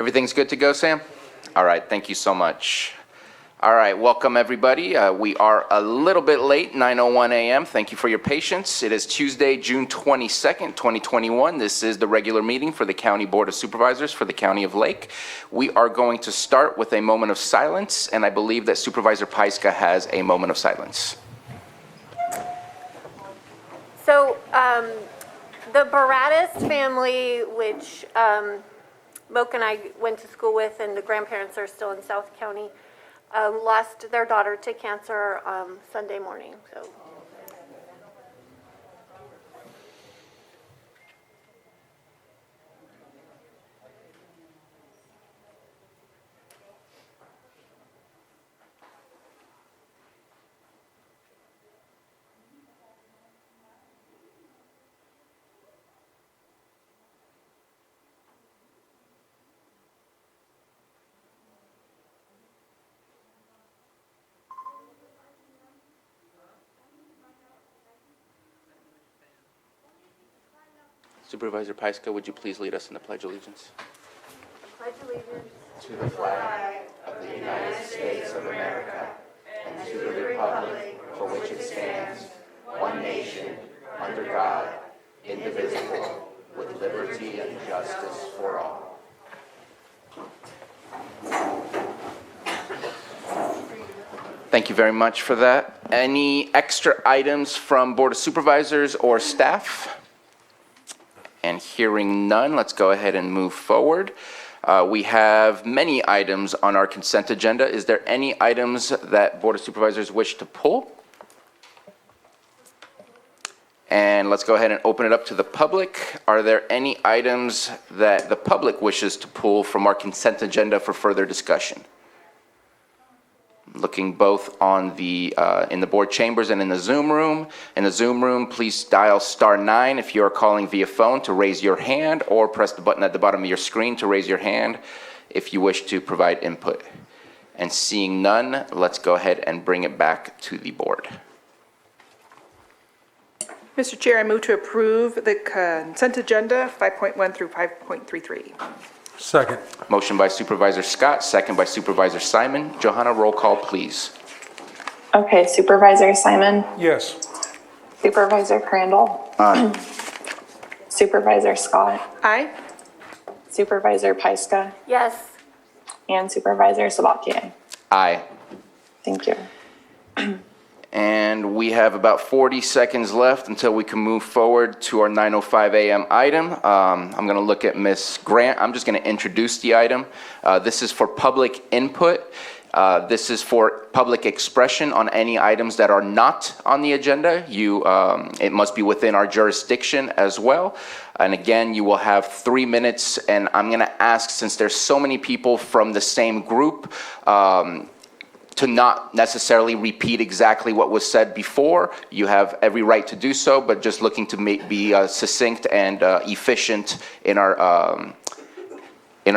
Everything's good to go, Sam? All right, thank you so much. All right, welcome everybody. We are a little bit late, 9:01 a.m. Thank you for your patience. It is Tuesday, June 22nd, 2021. This is the regular meeting for the County Board of Supervisors for the County of Lake. We are going to start with a moment of silence, and I believe that Supervisor Paiska has a moment of silence. So the Baradas family, which Moke and I went to school with, and the grandparents are still in South County, lost their daughter to cancer Sunday morning. So. Supervisor Paiska, would you please lead us in the Pledge of Allegiance? Pledge allegiance to the flag of the United States of America and to the republic for which it stands, one nation, under God, indivisible, with liberty and justice for all. Thank you very much for that. Any extra items from Board of Supervisors or staff? And hearing none, let's go ahead and move forward. We have many items on our consent agenda. Is there any items that Board of Supervisors wish to pull? And let's go ahead and open it up to the public. Are there any items that the public wishes to pull from our consent agenda for further discussion? Looking both on the in the board chambers and in the Zoom room. In the Zoom room, please dial *9 if you are calling via phone to raise your hand, or press the button at the bottom of your screen to raise your hand if you wish to provide input. And seeing none, let's go ahead and bring it back to the board. Mr. Chair, I move to approve the consent agenda 5.1 through 5.33. Second. Motion by Supervisor Scott, second by Supervisor Simon. Johanna, roll call, please. Okay, Supervisor Simon, Yes. Supervisor Crandall, Aye. Supervisor Scott, Aye. Supervisor Paiska, yes. and Supervisor Sabatier. Aye. Thank you. And we have about 40 seconds left until we can move forward to our 9:05 a.m. item. I'm going to look at Ms. Grant. I'm just going to introduce the item. This is for public input. This is for public expression on any items that are not on the agenda. It must be within our jurisdiction as well. And again, you will have 3 minutes. And I'm going to ask, since there's so many people from the same group, to not necessarily repeat exactly what was said before. You have every right to do so, but just looking to be succinct and efficient in our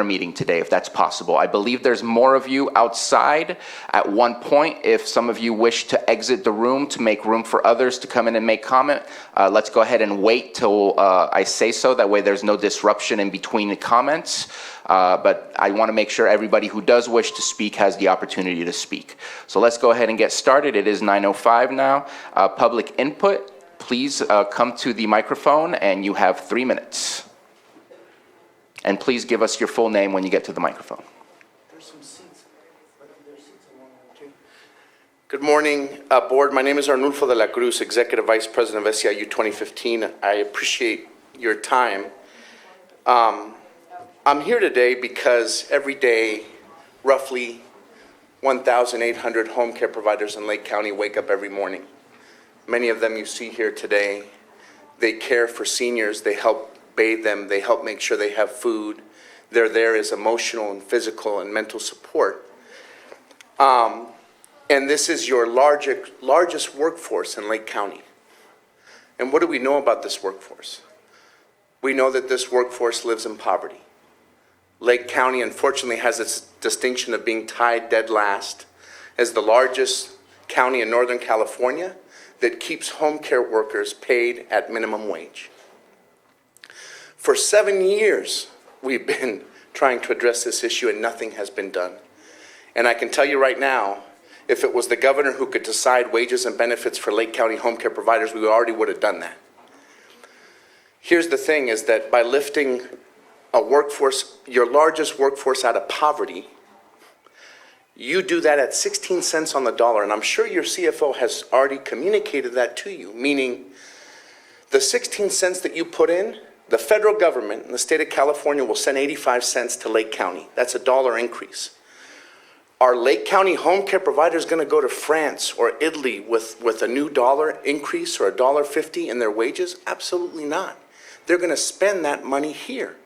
meeting today, if that's possible. I believe there's more of you outside at one point. If some of you wish to exit the room to make room for others to come in and make comment, let's go ahead and wait till I say so. That way there's no disruption in between the comments. But I want to make sure everybody who does wish to speak has the opportunity to speak. So let's go ahead and get started. It is 9:05 now. Public input, please come to the microphone, and you have 3 minutes. And please give us your full name when you get to the microphone. There's some seats. There's seats along there too. Good morning, board. My name is Arnulfo de la Cruz, Executive Vice President of SEIU 2015. I appreciate your time. I'm here today because every day, roughly 1,800 home care providers in Lake County wake up every morning. Many of them you see here today. They care for seniors. They help bathe them. They help make sure they have food. They're there as emotional and physical and mental support. And this is your largest workforce in Lake County. And what do we know about this workforce? We know that this workforce lives in poverty. Lake County, unfortunately, has this distinction of being tied dead last as the largest county in Northern California that keeps home care workers paid at minimum wage. For 7 years, we've been trying to address this issue, and nothing has been done. And I can tell you right now, if it was the governor who could decide wages and benefits for Lake County home care providers, we already would have done that. Here's the thing, is that by lifting a workforce, your largest workforce out of poverty, you do that at 16 cents on the dollar, and I'm sure your CFO has already communicated that to you, meaning the 16 cents that you put in, the federal government in the state of California will send 85 cents to Lake County. That's a $1 increase. Are Lake County home care providers going to go to France or Italy with a new $1 increase or $1.50 in their wages? Absolutely not. They're going to spend that money here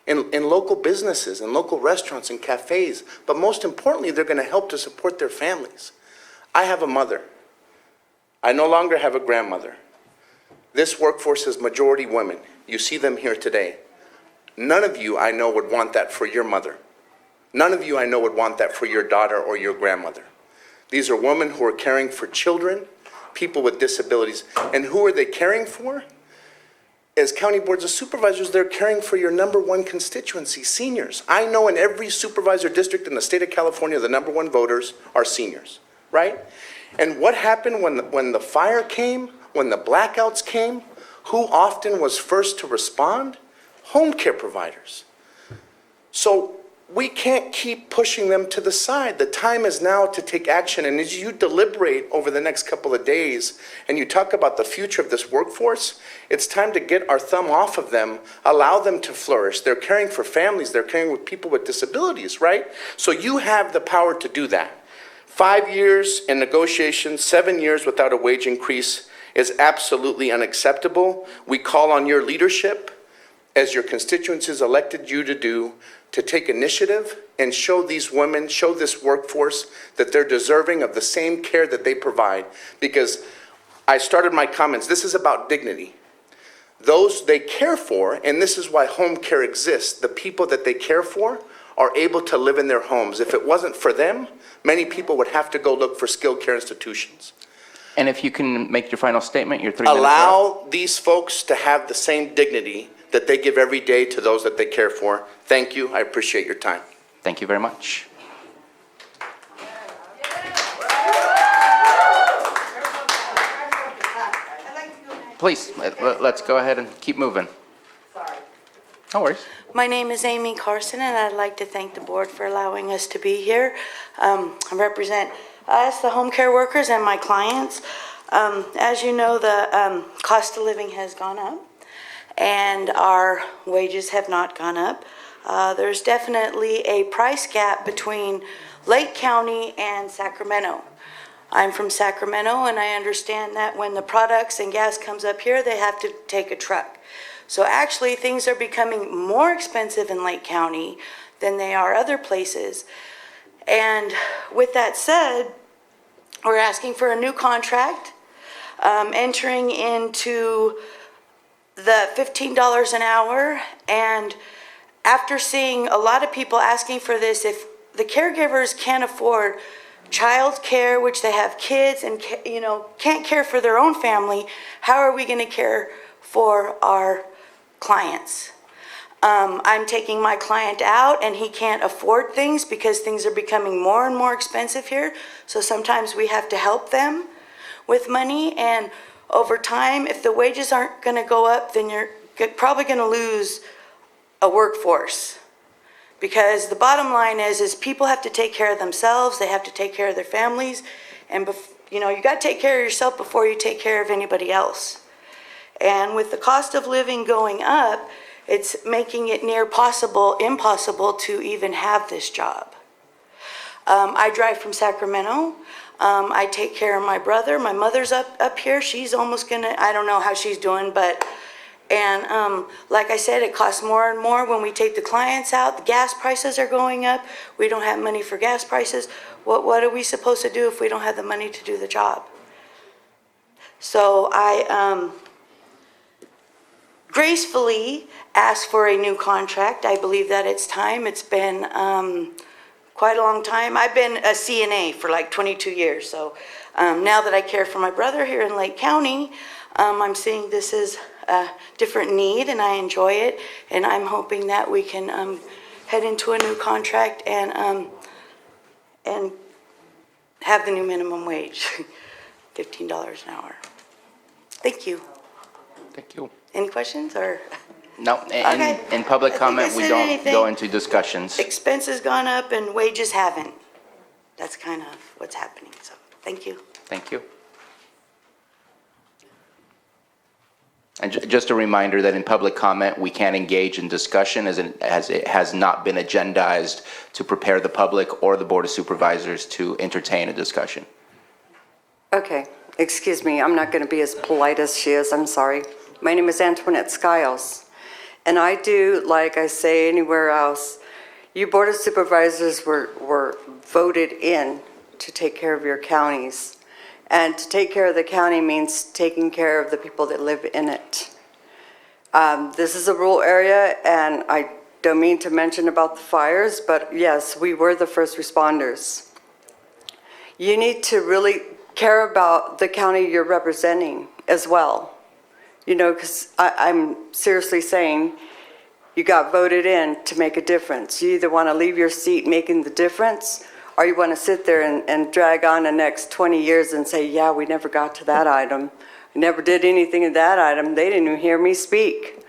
in local businesses and local restaurants and cafes. But most importantly, they're going to help to support their families. I have a mother. I no longer have a grandmother. This workforce is majority women. You see them here today. None of you I know would want that for your mother. None of you I know would want that for your daughter or your grandmother. These are women who are caring for children, people with disabilities. And who are they caring for? As county boards of supervisors, they're caring for your number one constituency, seniors. I know in every supervisor district in the state of California, the number one voters are seniors, right? And what happened when the fire came, when the blackouts came? Who often was first to respond? Home care providers. So we can't keep pushing them to the side. The time is now to take action. And as you deliberate over the next couple of days and you talk about the future of this workforce, it's time to get our thumb off of them, allow them to flourish. They're caring for families. They're caring with people with disabilities, right? So you have the power to do that. 5 years in negotiations, 7 years without a wage increase is absolutely unacceptable. We call on your leadership, as your constituencies elected you to do, to take initiative and show these women, show this workforce that they're deserving of the same care that they provide. Because I started my comments, this is about dignity. Those they care for, and this is why home care exists, the people that they care for are able to live in their homes. If it wasn't for them, many people would have to go look for skilled care institutions. And if you can make your final statement, your 3 minutes. Allow these folks to have the same dignity that they give every day to those that they care for. Thank you. I appreciate your time. Thank you very much. Please, let's go ahead and keep moving. No worries. My name is Amy Carson, and I'd like to thank the board for allowing us to be here. I represent us, the home care workers, and my clients. As you know, the cost of living has gone up, and our wages have not gone up. There's definitely a price gap between Lake County and Sacramento. I'm from Sacramento, and I understand that when the products and gas comes up here, they have to take a truck. So actually, things are becoming more expensive in Lake County than they are other places. And with that said, we're asking for a new contract, entering into the $15 an hour. And after seeing a lot of people asking for this, if the caregivers can't afford child care, which they have kids and can't care for their own family, how are we going to care for our clients? I'm taking my client out and he can't afford things because things are becoming more and more expensive here. So sometimes we have to help them with money, and over time, if the wages aren't going to go up, then you're probably going to lose a workforce. Because the bottom line is people have to take care of themselves, they have to take care of their families, and you got to take care of yourself before you take care of anybody else. And with the cost of living going up, it's making it near impossible to even have this job. I drive from Sacramento. I take care of my brother. My mother's up here. She's almost I don't know how she's doing, like I said, it costs more and more when we take the clients out. The gas prices are going up. We don't have money for gas prices. What are we supposed to do if we don't have the money to do the job? So I gracefully ask for a new contract. I believe that it's time. It's been quite a long time. I've been a CNA for like 22 years. So now that I care for my brother here in Lake County, I'm seeing this is a different need, and I enjoy it. And I'm hoping that we can head into a new contract and have the new minimum wage, $15 an hour. Thank you. Thank you. Any questions or? No, Okay. in public I think I comment, we said don't anything. go into discussions. Expenses gone up and wages haven't. That's kind of what's happening, so, thank you. Thank you. And just a reminder that in public comment, we can't engage in discussion as it has not been agendized to prepare the public or the Board of Supervisors to entertain a discussion. Okay, excuse me, I'm not going to be as polite as she is, I'm sorry. My name is Antoinette Skiles, and I do, like I say anywhere else, you Board of Supervisors were voted in to take care of your counties. And to take care of the county means taking care of the people that live in it. This is a rural area, and I don't mean to mention about the fires, but yes, we were the first responders. You need to really care about the county you're representing as well. You know, because I'm seriously saying you got voted in to make a difference. You either want to leave your seat making the difference, or you want to sit there and drag on the next 20 years and say, yeah, we never got to that item. I never did anything in that item. They didn't even hear me speak.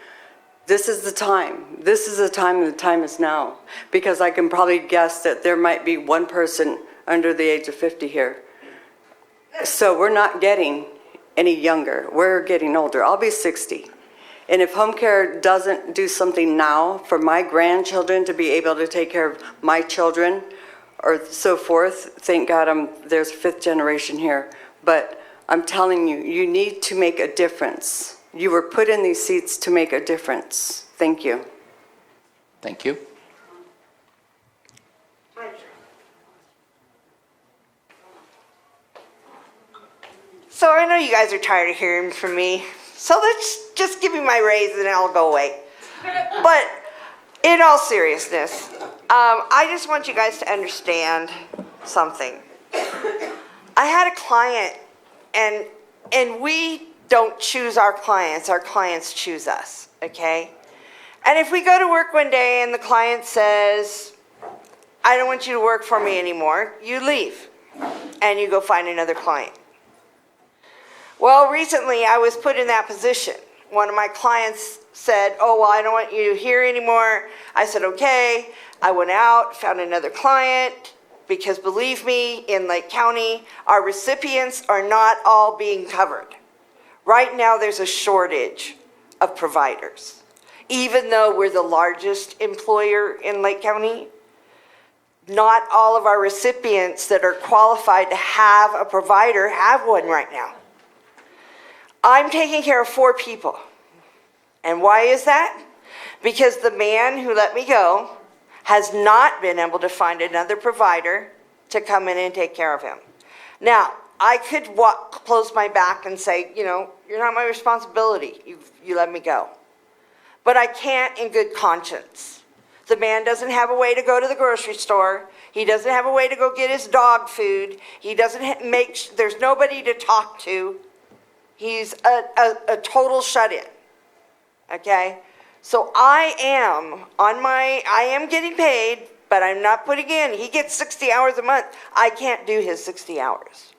This is the time. This is the time, and the time is now. Because I can probably guess that there might be one person under the age of 50 here. So we're not getting any younger. We're getting older. I'll be 60. And if home care doesn't do something now for my grandchildren to be able to take care of my children or so forth, thank God there's fifth generation here. But I'm telling you, you need to make a difference. You were put in these seats to make a difference. Thank you. Thank you. So I know you guys are tired of hearing from me, so let's just give me my raise and I'll go away. But in all seriousness, I just want you guys to understand something. I had a client, and we don't choose our clients choose us, okay? And if we go to work one day and the client says, I don't want you to work for me anymore, you leave and you go find another client. Well, recently I was put in that position. One of my clients said, oh, well, I don't want you here anymore. I said, okay. I went out, found another client, because believe me, in Lake County, our recipients are not all being covered. Right now, there's a shortage of providers. Even though we're the largest employer in Lake County, not all of our recipients that are qualified to have a provider have one right now. I'm taking care of 4 people. And why is that? Because the man who let me go has not been able to find another provider to come in and take care of him. Now, I could close my back and say, you know, you're not my responsibility. You let me go. But I can't in good conscience. The man doesn't have a way to go to the grocery store. He doesn't have a way to go get his dog food. He doesn't there's nobody to talk to. He's a total shut-in, okay? So I am getting paid, but I'm not putting in. He gets 60 hours a month. I can't do his 60 hours.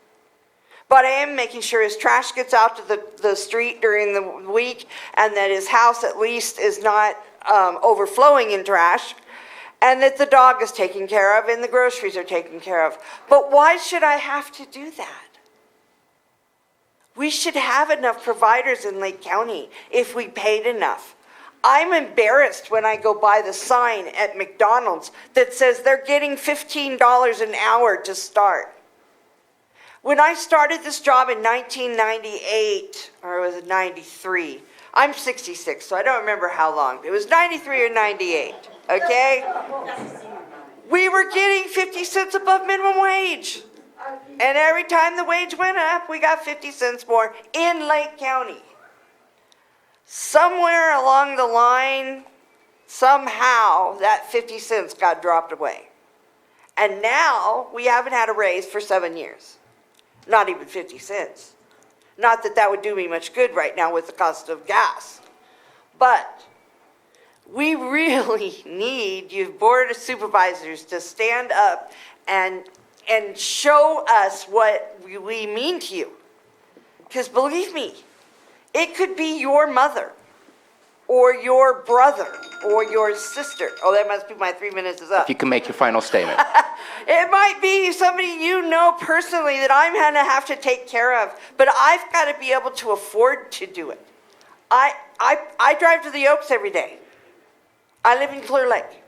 But I am making sure his trash gets out to the street during the week, and that his house at least is not overflowing in trash, and that the dog is taken care of and the groceries are taken care of. But why should I have to do that? We should have enough providers in Lake County if we paid enough. I'm embarrassed when I go by the sign at McDonald's that says they're getting $15 an hour to start. When I started this job in 1998, or was it 93? I'm 66, so I don't remember how long. It was 93 or 98, okay? We were getting 50 cents above minimum wage. And every time the wage went up, we got 50 cents more in Lake County. Somewhere along the line, somehow, that 50 cents got dropped away. And now, we haven't had a raise for 7 years. Not even 50 cents. Not that that would do me much good right now with the cost of gas. But we really need you board of supervisors to stand up and show us what we mean to you. Because believe me, it could be your mother or your brother or your sister. Oh, that must be my 3 minutes is up. If you can make your final statement. It might be somebody you know personally that I'm gonna have to take care of, but I've got to be able to afford to do it. I drive to the Oaks every day. I live in Clear Lake.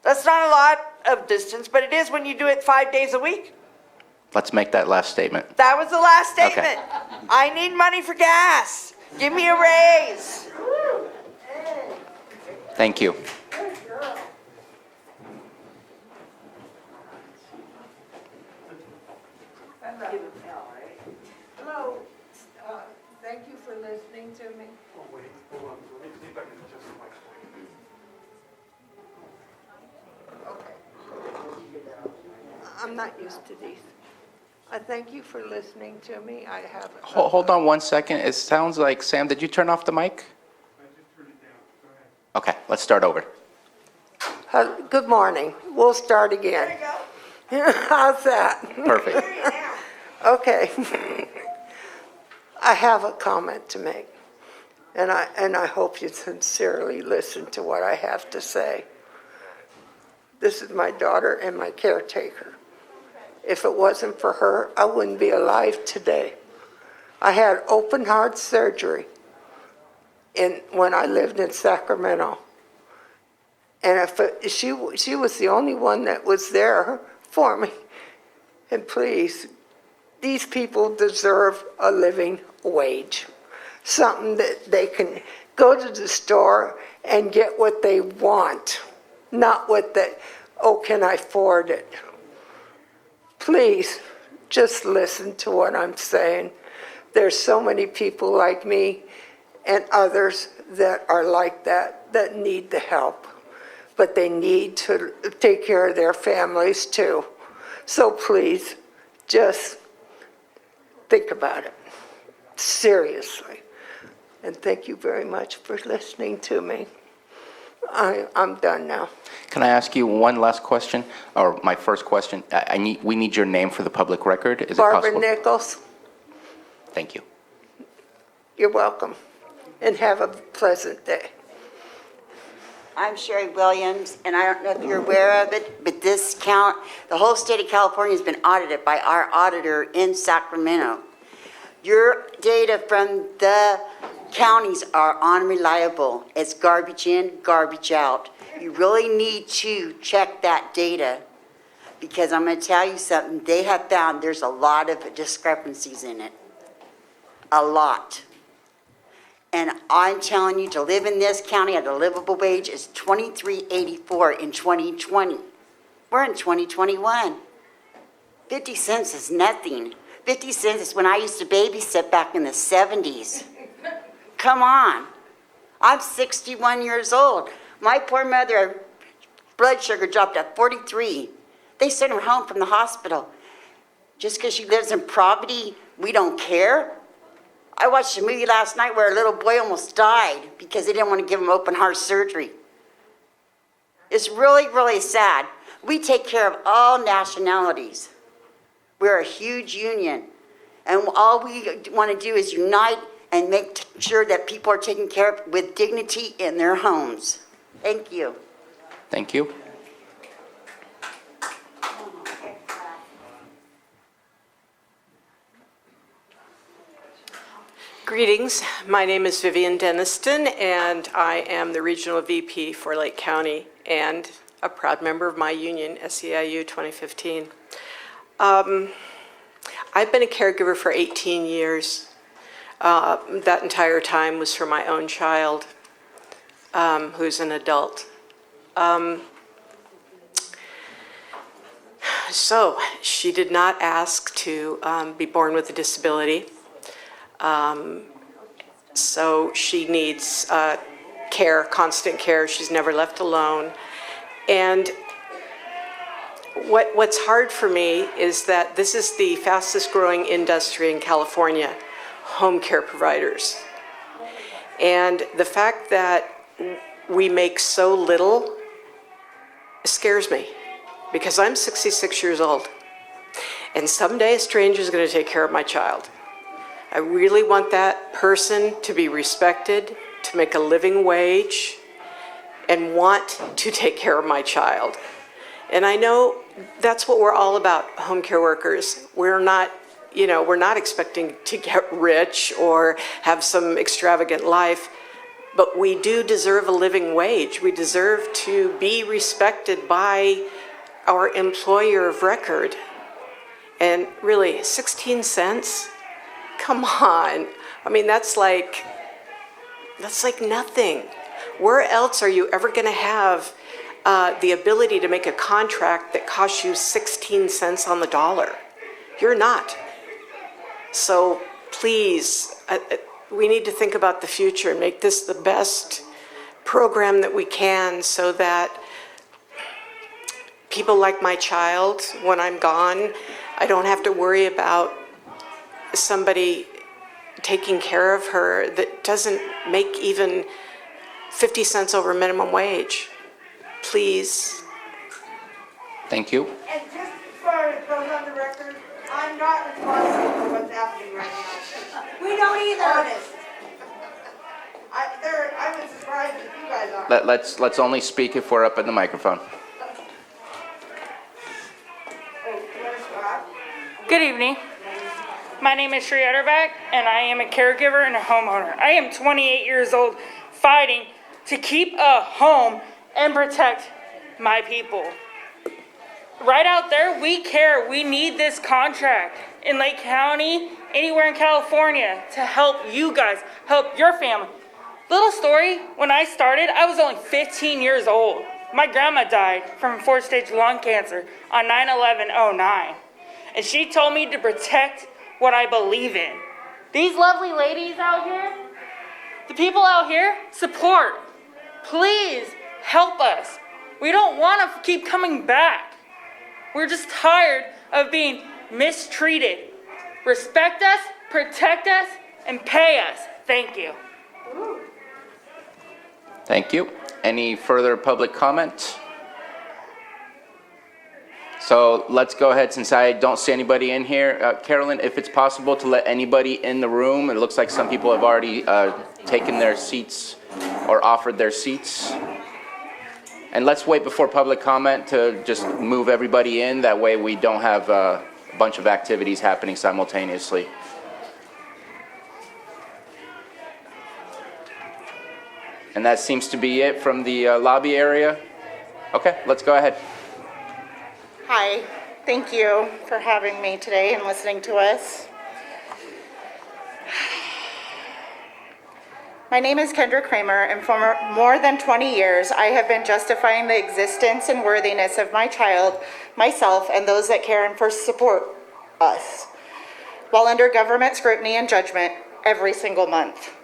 That's not a lot of distance, but it is when you do it 5 days a week. Let's make that last statement. That was the last Okay. statement. I need money for gas. Give me a raise. Thank you. Hello, thank you for listening to me. Okay. I'm not used to these. I thank you for listening to me. I have. Hold on 1 second. It sounds like, Sam, did you turn off the mic? Okay, let's start over. Good morning. We'll start again. How's that? Perfect. Okay. I have a comment to make, and I hope you sincerely listen to what I have to say. This is my daughter and my caretaker. If it wasn't for her, I wouldn't be alive today. I had open heart surgery when I lived in Sacramento. And she was the only one that was there for me. And please, these people deserve a living wage. Something that they can go to the store and get what they want, not what they, oh, can I afford it? Please, just listen to what I'm saying. There's so many people like me and others that are like that need the help. But they need to take care of their families too. So please, just think about it, seriously. And thank you very much for listening to me. I'm done now. Can I ask you one last question, or my first question? We need your name for the public record. Is it Barbara possible? Nichols, Thank you. you're welcome, and have a pleasant day. I'm Sherry Williams, and I don't know if you're aware of it, but the whole state of California has been audited by our auditor in Sacramento. Your data from the counties are unreliable. It's garbage in, garbage out. You really need to check that data, because I'm going to tell you something. They have found there's a lot of discrepancies in it. A lot. And I'm telling you, to live in this county at a livable wage is $23.84 in 2020. We're in 2021. 50 cents is nothing. 50 cents is when I used to babysit back in the 70s. Come on. I'm 61 years old. My poor mother, her blood sugar dropped to 43. They sent her home from the hospital. Just because she lives in poverty, we don't care? I watched a movie last night where a little boy almost died because they didn't want to give him open heart surgery. It's really, really sad. We take care of all nationalities. We're a huge union. And all we want to do is unite and make sure that people are taken care of with dignity in their homes. Thank you. Thank you. Greetings. My name is Vivian Deniston, and I am the Regional VP for Lake County and a proud member of my union, SEIU 2015. I've been a caregiver for 18 years. That entire time was for my own child, who's an adult. So she did not ask to be born with a disability. So she needs care, constant care. She's never left alone. And what's hard for me is that this is the fastest growing industry in California, home care providers. And the fact that we make so little scares me, because I'm 66 years old, and someday a stranger is going to take care of my child. I really want that person to be respected, to make a living wage, and want to take care of my child. And I know that's what we're all about, home care workers. We're not expecting to get rich or have some extravagant life, but we do deserve a living wage. We deserve to be respected by our employer of record. And really, 16 cents? Come on. I mean, that's like nothing. Where else are you ever going to have the ability to make a contract that costs you 16 cents on the dollar? You're not. So please, we need to think about the future and make this the best program that we can, so that people like my child, when I'm gone, I don't have to worry about somebody taking care of her that doesn't make even 50 cents over minimum wage. Please. Thank you. And just for it goes on the record, I'm not responsible for what's happening right now. We don't either. Honest. I'm as surprised as you guys are. Let's only speak if we're up in the microphone. Good evening. My name is Shree Utterback, and I am a caregiver and a homeowner. I am 28 years old, fighting to keep a home and protect my people. Right out there, we care. We need this contract in Lake County, anywhere in California, to help you guys, help your family. Little story, when I started, I was only 15 years old. My grandma died from 4th-stage lung cancer on 9/11/09. And she told me to protect what I believe in. These lovely ladies out here, the people out here, support. Please help us. We don't want to keep coming back. We're just tired of being mistreated. Respect us, protect us, and pay us. Thank you. Thank you. Any further public comment? So let's go ahead, since I don't see anybody in here. Carolyn, if it's possible to let anybody in the room, it looks like some people have already taken their seats or offered their seats. And let's wait before public comment to just move everybody in. That way we don't have a bunch of activities happening simultaneously. And that seems to be it from the lobby area. Okay, let's go ahead. Hi, thank you for having me today and listening to us. My name is Kendra Kramer, and for more than 20 years, I have been justifying the existence and worthiness of my child, myself, and those that care and first support us, while under government scrutiny and judgment every single month.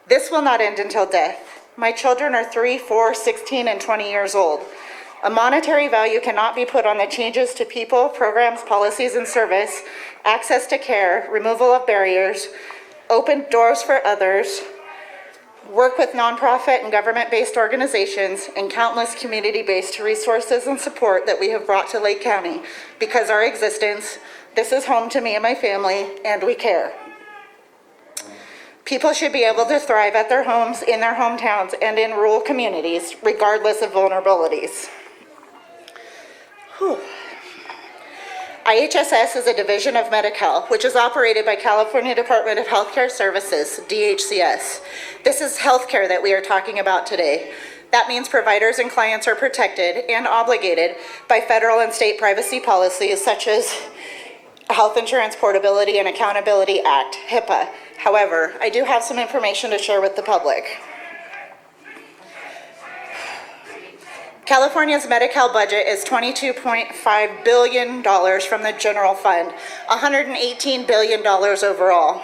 This will not end until death. My children are 3, 4, 16, and 20 years old. A monetary value cannot be put on the changes to people, programs, policies, and service, access to care, removal of barriers, open doors for others, work with nonprofit and government-based organizations, and countless community-based resources and support that we have brought to Lake County. Because our existence, this is home to me and my family, and we care. People should be able to thrive at their homes, in their hometowns, and in rural communities, regardless of vulnerabilities. IHSS is a division of Medi-Cal, which is operated by California Department of Healthcare Services, DHCS. This is healthcare that we are talking about today. That means providers and clients are protected and obligated by federal and state privacy policies such as Health Insurance Portability and Accountability Act, HIPAA. However, I do have some information to share with the public. California's Medi-Cal budget is $22.5 billion from the general fund, $118 billion overall.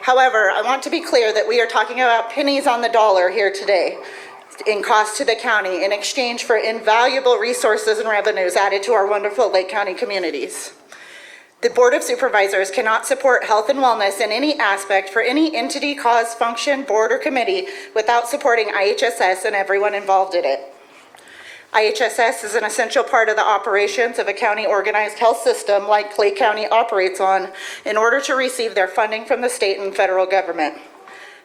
However, I want to be clear that we are talking about pennies on the dollar here today in cost to the county in exchange for invaluable resources and revenues added to our wonderful Lake County communities. The Board of Supervisors cannot support health and wellness in any aspect for any entity, cause, function, board, or committee without supporting IHSS and everyone involved in it. IHSS is an essential part of the operations of a county organized health system like Clay County operates on in order to receive their funding from the state and federal government.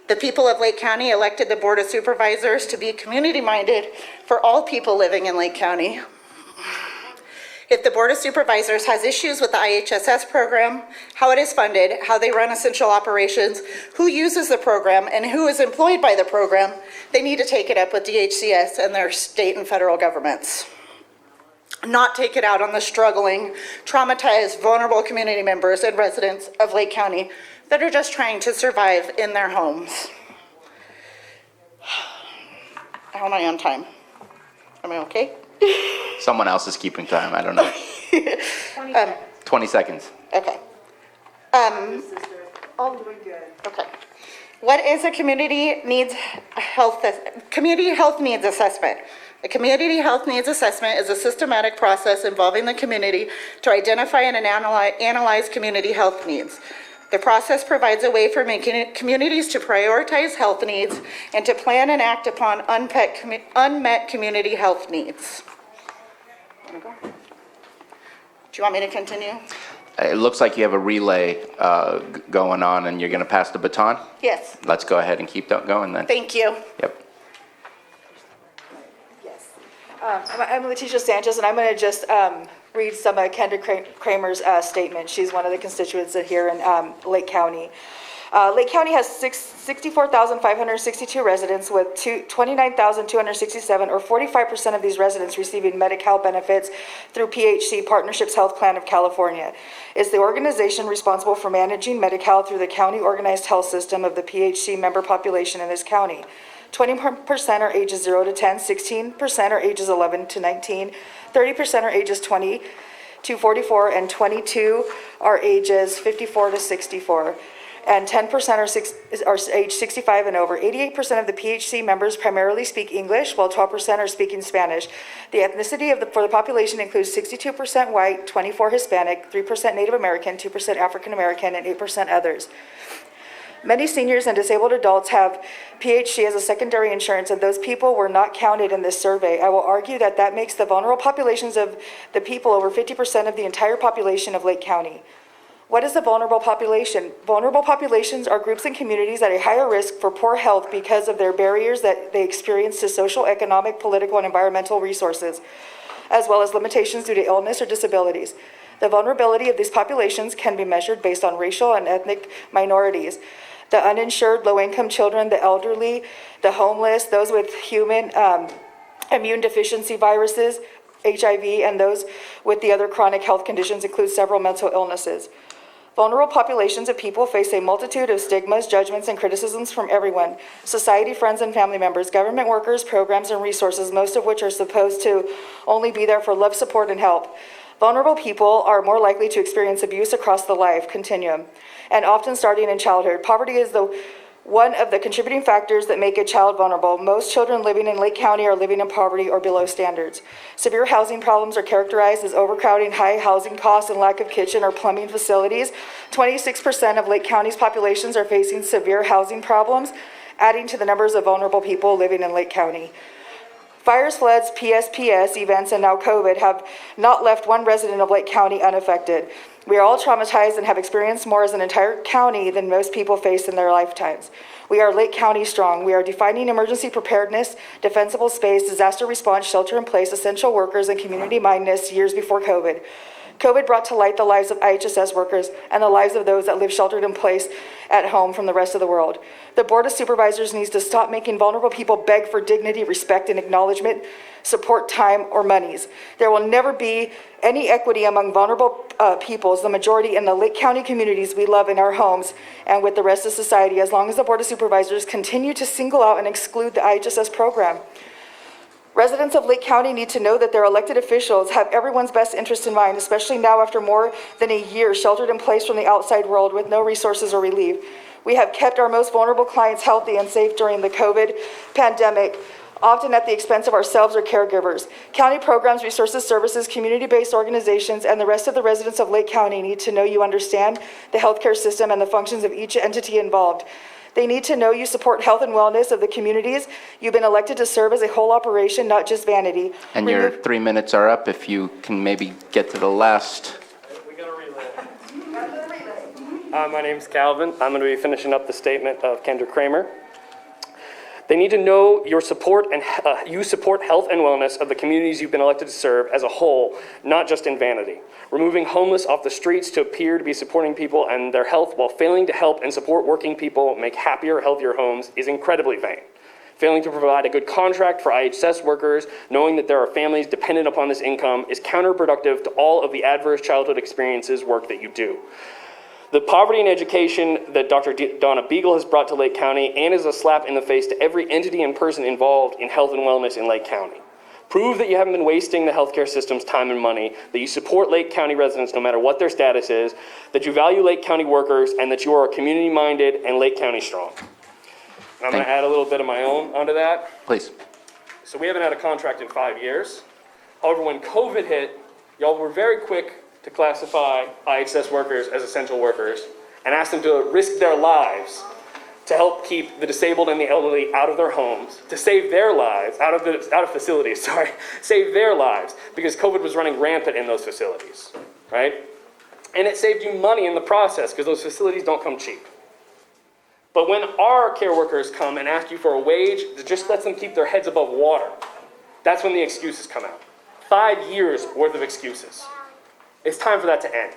The people of Lake County elected the Board of Supervisors to be community-minded for all people living in Lake County. If the Board of Supervisors has issues with the IHSS program, how it is funded, how they run essential operations, who uses the program, and who is employed by the program, they need to take it up with DHCS and their state and federal governments. Not take it out on the struggling, traumatized, vulnerable community members and residents of Lake County that are just trying to survive in their homes. How am I on time? Am I okay? Someone else is keeping time, I don't know. 20 seconds. Okay. All doing good. Okay. What is a community health needs assessment? A community health needs assessment is a systematic process involving the community to identify and analyze community health needs. The process provides a way for communities to prioritize health needs and to plan and act upon unmet community health needs. Do you want me to continue? It looks like you have a relay going on, and you're going to pass the baton? Yes. Let's go ahead and keep that going then. Thank you. Yep. Yes. I'm Leticia Sanchez, and I'm going to just read some of Kendra Kramer's statement. She's one of the constituents here in Lake County. Lake County has 64,562 residents with 29,267, or 45% of these residents receiving Medi-Cal benefits through PHC, Partnerships Health Plan of California. Is the organization responsible for managing Medi-Cal through the county organized health system of the PHC member population in this county. 20% are ages 0 to 10, 16% are ages 11 to 19, 30% are ages 20 to 44, and 22 are ages 54 to 64. And 10% are age 65 and over. 88% of the PHC members primarily speak English, while 12% are speaking Spanish. The ethnicity for the population includes 62% white, 24% Hispanic, 3% Native American, 2% African American, and 8% others. Many seniors and disabled adults have PHC as a secondary insurance, and those people were not counted in this survey. I will argue that makes the vulnerable populations of the people over 50% of the entire population of Lake County. What is a vulnerable population? Vulnerable populations are groups and communities at a higher risk for poor health because of their barriers that they experience to social, economic, political, and environmental resources, as well as limitations due to illness or disabilities. The vulnerability of these populations can be measured based on racial and ethnic minorities, the uninsured, low-income children, the elderly, the homeless, those with human immune deficiency viruses, HIV, and those with the other chronic health conditions include several mental illnesses. Vulnerable populations of people face a multitude of stigmas, judgments, and criticisms from everyone: society, friends, and family members, government workers, programs, and resources, most of which are supposed to only be there for love, support, and help. Vulnerable people are more likely to experience abuse across the life continuum, and often starting in childhood. Poverty is one of the contributing factors that make a child vulnerable. Most children living in Lake County are living in poverty or below standards. Severe housing problems are characterized as overcrowding, high housing costs, and lack of kitchen or plumbing facilities. 26% of Lake County's populations are facing severe housing problems, adding to the numbers of vulnerable people living in Lake County. Fires, floods, PSPS events, and now COVID have not left one resident of Lake County unaffected. We are all traumatized and have experienced more as an entire county than most people face in their lifetimes. We are Lake County strong. We are defining emergency preparedness, defensible space, disaster response, shelter in place, essential workers, and community mindedness years before COVID. COVID brought to light the lives of IHSS workers and the lives of those that live sheltered in place at home from the rest of the world. The Board of Supervisors needs to stop making vulnerable people beg for dignity, respect, and acknowledgement, support, time, or monies. There will never be any equity among vulnerable peoples, the majority in the Lake County communities we love in our homes and with the rest of society, as long as the Board of Supervisors continue to single out and exclude the IHSS program. Residents of Lake County need to know that their elected officials have everyone's best interest in mind, especially now after more than a year sheltered in place from the outside world with no resources or relief. We have kept our most vulnerable clients healthy and safe during the COVID pandemic. often at the expense of ourselves or caregivers. County programs, resources, services, community-based organizations, and the rest of the residents of Lake County need to know you understand the healthcare system and the functions of each entity involved. They need to know you support health and wellness of the communities. You've been elected to serve as a whole operation, not just vanity. And your 3 minutes are up. If you can maybe get to the last. We got a relay. My name's Calvin. I'm going to be finishing up the statement of Kendra Kramer. They need to know your support and you support health and wellness of the communities you've been elected to serve as a whole, not just in vanity. Removing homeless off the streets to appear to be supporting people and their health while failing to help and support working people make happier, healthier homes is incredibly vain. Failing to provide a good contract for IHSS workers, knowing that there are families dependent upon this income, is counterproductive to all of the adverse childhood experiences work that you do. The poverty and education that Dr. Donna Beagle has brought to Lake County and is a slap in the face to every entity and person involved in health and wellness in Lake County. Prove that you haven't been wasting the healthcare system's time and money, that you support Lake County residents no matter what their status is, that you value Lake County workers, and that you are community-minded and Lake County strong. And I'm going to add a little bit of my own onto that. Please. So we haven't had a contract in 5 years. However, when COVID hit, y'all were very quick to classify IHSS workers as essential workers and ask them to risk their lives to help keep the disabled and the elderly out of their homes, to save their lives, out of facilities, save their lives, because COVID was running rampant in those facilities, right? And it saved you money in the process, because those facilities don't come cheap. But when our care workers come and ask you for a wage that just lets them keep their heads above water, that's when the excuses come out. 5 years worth of excuses. It's time for that to end.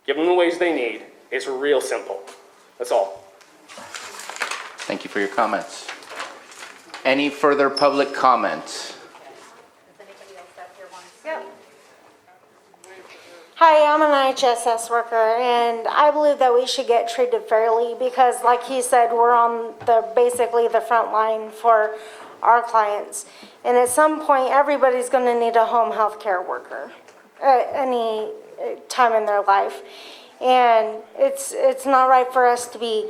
Give them the wage they need. It's real simple. That's all. Thank you for your comments. Any further public comment? Hi, I'm an IHSS worker, and I believe that we should get treated fairly because, like he said, we're on basically the front line for our clients. And at some point, everybody's going to need a home health care worker at any time in their life. And it's not right for us to be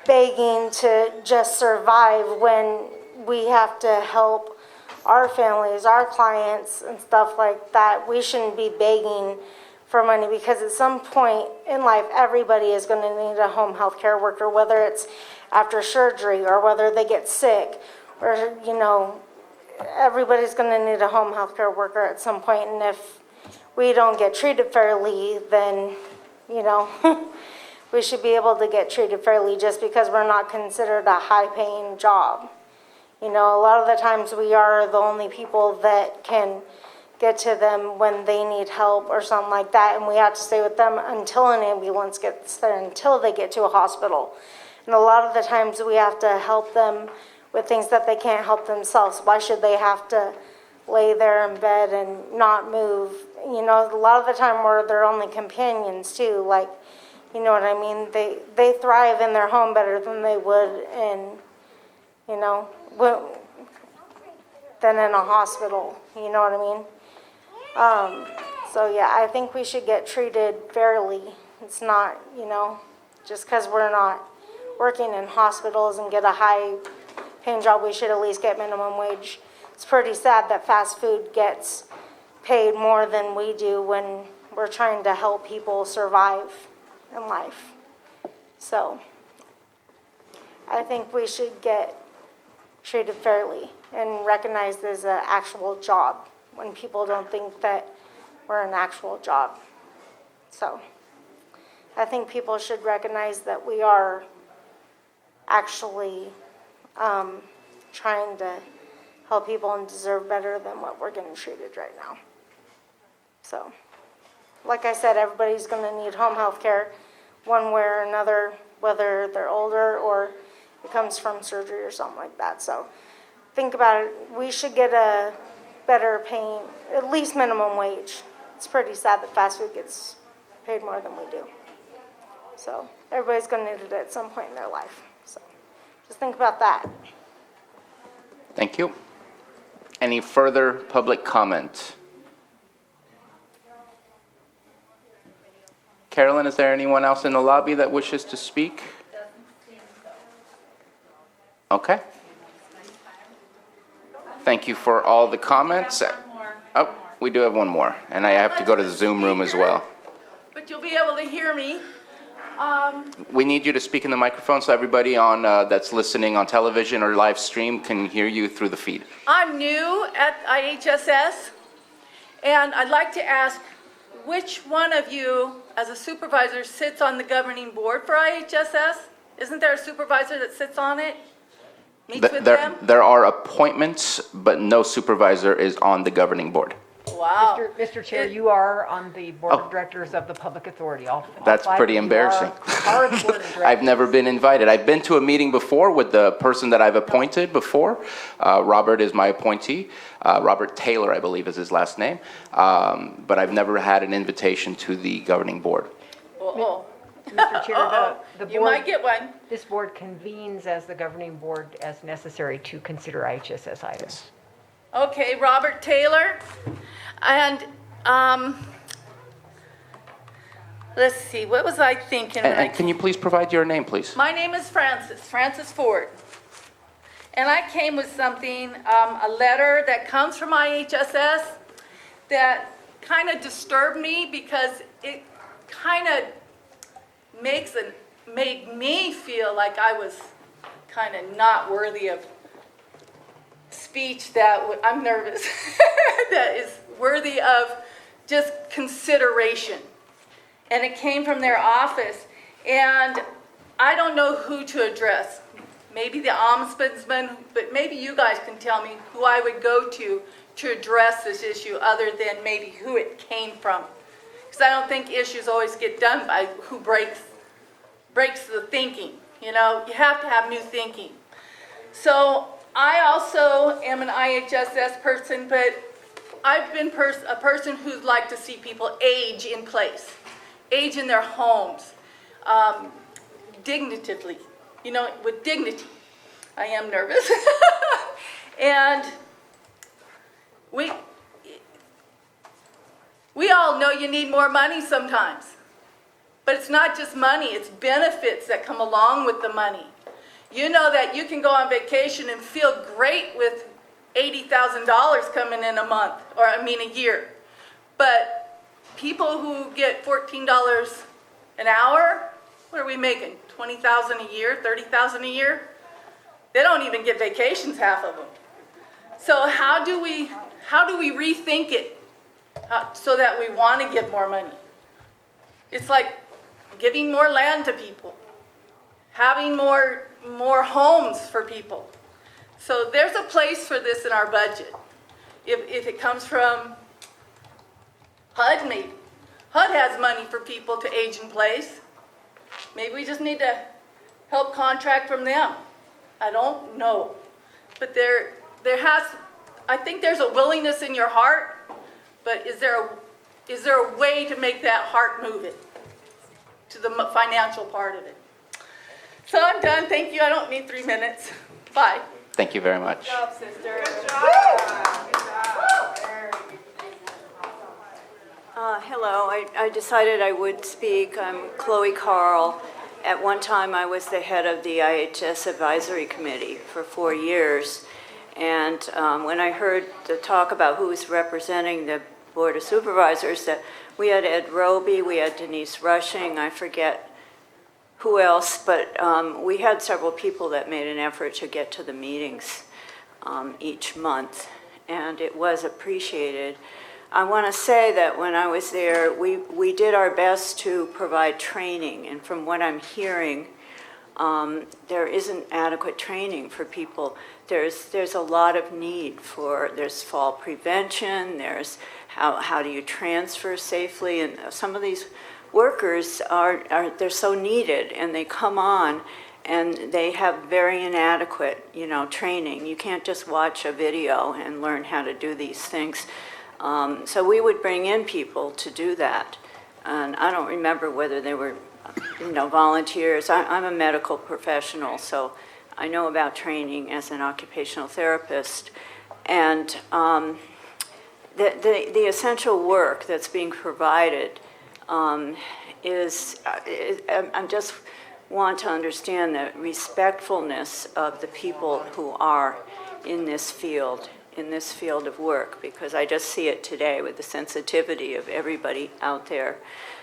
begging to just survive when we have to help our families, our clients, and stuff like that. We shouldn't be begging for money because at some point in life, everybody is going to need a home health care worker, whether it's after surgery or whether they get sick or, everybody's going to need a home health care worker at some point. And if we don't get treated fairly, then, we should be able to get treated fairly just because we're not considered a high-paying job. A lot of the times we are the only people that can get to them when they need help or something like that, and we have to stay with them until an ambulance gets there, until they get to a hospital. And a lot of the times we have to help them with things that they can't help themselves. Why should they have to lay there in bed and not move? A lot of the time we're their only companions too, you know what I mean? They thrive in their home better than they would in, than in a hospital, you know what I mean? So yeah, I think we should get treated fairly. It's not, just because we're not working in hospitals and get a high-paying job, we should at least get minimum wage. It's pretty sad that fast food gets paid more than we do when we're trying to help people survive in life. So I think we should get treated fairly and recognized as an actual job when people don't think that we're an actual job. So I think people should recognize that we are actually trying to help people and deserve better than what we're getting treated right now. So, like I said, everybody's going to need home health care one way or another, whether they're older or it comes from surgery or something like that. So think about it. We should get a better paying, at least minimum wage. It's pretty sad that fast food gets paid more than we do. So everybody's going to need it at some point in their life. So just think about that. Thank you. Any further public comment? Carolyn, is there anyone else in the lobby that wishes to speak? Okay. Thank you for all the comments. Oh, we do have one more, and I have to go to the Zoom room as well. But you'll be able to hear me. We need you to speak in the microphone so everybody on that's listening on television or live stream can hear you through the feed. I'm new at IHSS, and I'd like to ask which one of you, as a supervisor, sits on the governing board for IHSS? Isn't there a supervisor that sits on it? Meets with them? There are appointments, but no supervisor is on the governing board. Wow. Mr. Chair, you are on the Board of Directors of the Public Authority. All That's five pretty of you embarrassing. are the Board of Directors. I've never been invited. I've been to a meeting before with the person that I've appointed before. Robert is my appointee. Robert Taylor, I believe, is his last name. But I've never had an invitation to the governing board. Uh-oh. Mr. Chair, the board. You might get one. This board convenes as the governing board as necessary to consider IHSS items. Okay, Robert Taylor. And let's see, what was I thinking? And can you please provide your name, please? My name is Frances Ford. And I came with something, a letter that comes from IHSS that kind of disturbed me because it kind of made me feel like I was kind of not worthy of speech that I'm nervous, that is worthy of just consideration. And it came from their office. And I don't know who to address. Maybe the ombudsman, but maybe you guys can tell me who I would go to address this issue other than maybe who it came from. Because I don't think issues always get done by who breaks the thinking. You know, you have to have new thinking. So I also am an IHSS person, but I've been a person who'd like to see people age in place, age in their homes, dignitively, you know, with dignity. I am nervous. And we all know you need more money sometimes. But it's not just money, it's benefits that come along with the money. You know that you can go on vacation and feel great with $80,000 coming in a year. But people who get $14 an hour, what are we making? $20,000 a year, $30,000 a year? They don't even get vacations, half of them. So how do we rethink it so that we want to give more money? It's like giving more land to people, having more homes for people. So there's a place for this in our budget. If it comes from HUD, maybe. HUD has money for people to age in place. Maybe we just need to help contract from them. I don't know. But I think there's a willingness in your heart, but is there a way to make that heart move it to the financial part of it? So I'm done. Thank you. I don't need 3 minutes. Bye. Thank you very much. Good job, sister. Good Hello. I decided I would speak. I'm Chloe Carl. At one time, I was the head of the IHS Advisory Committee for 4 years. And when I heard the talk about who was representing the Board of Supervisors, that we had Ed Roby, we had Denise Rushing, I forget who else, but we had several people that made an effort to get to the meetings each month, and it was appreciated. I want to say that when I was there, we did our best to provide training, and from what I'm hearing, there isn't adequate training for people. There's a lot of need there's fall prevention, there's how do you transfer safely, and some of these workers they're so needed, and they come on and they have very inadequate, training. You can't just watch a video and learn how to do these things. So we would bring in people to do that. And I don't remember whether they were, volunteers. I'm a medical professional, so I know about training as an occupational therapist. And the essential work that's being provided I just want to understand the respectfulness of the people who are in this field. in this field of work, because I just see it today with the sensitivity of everybody out there.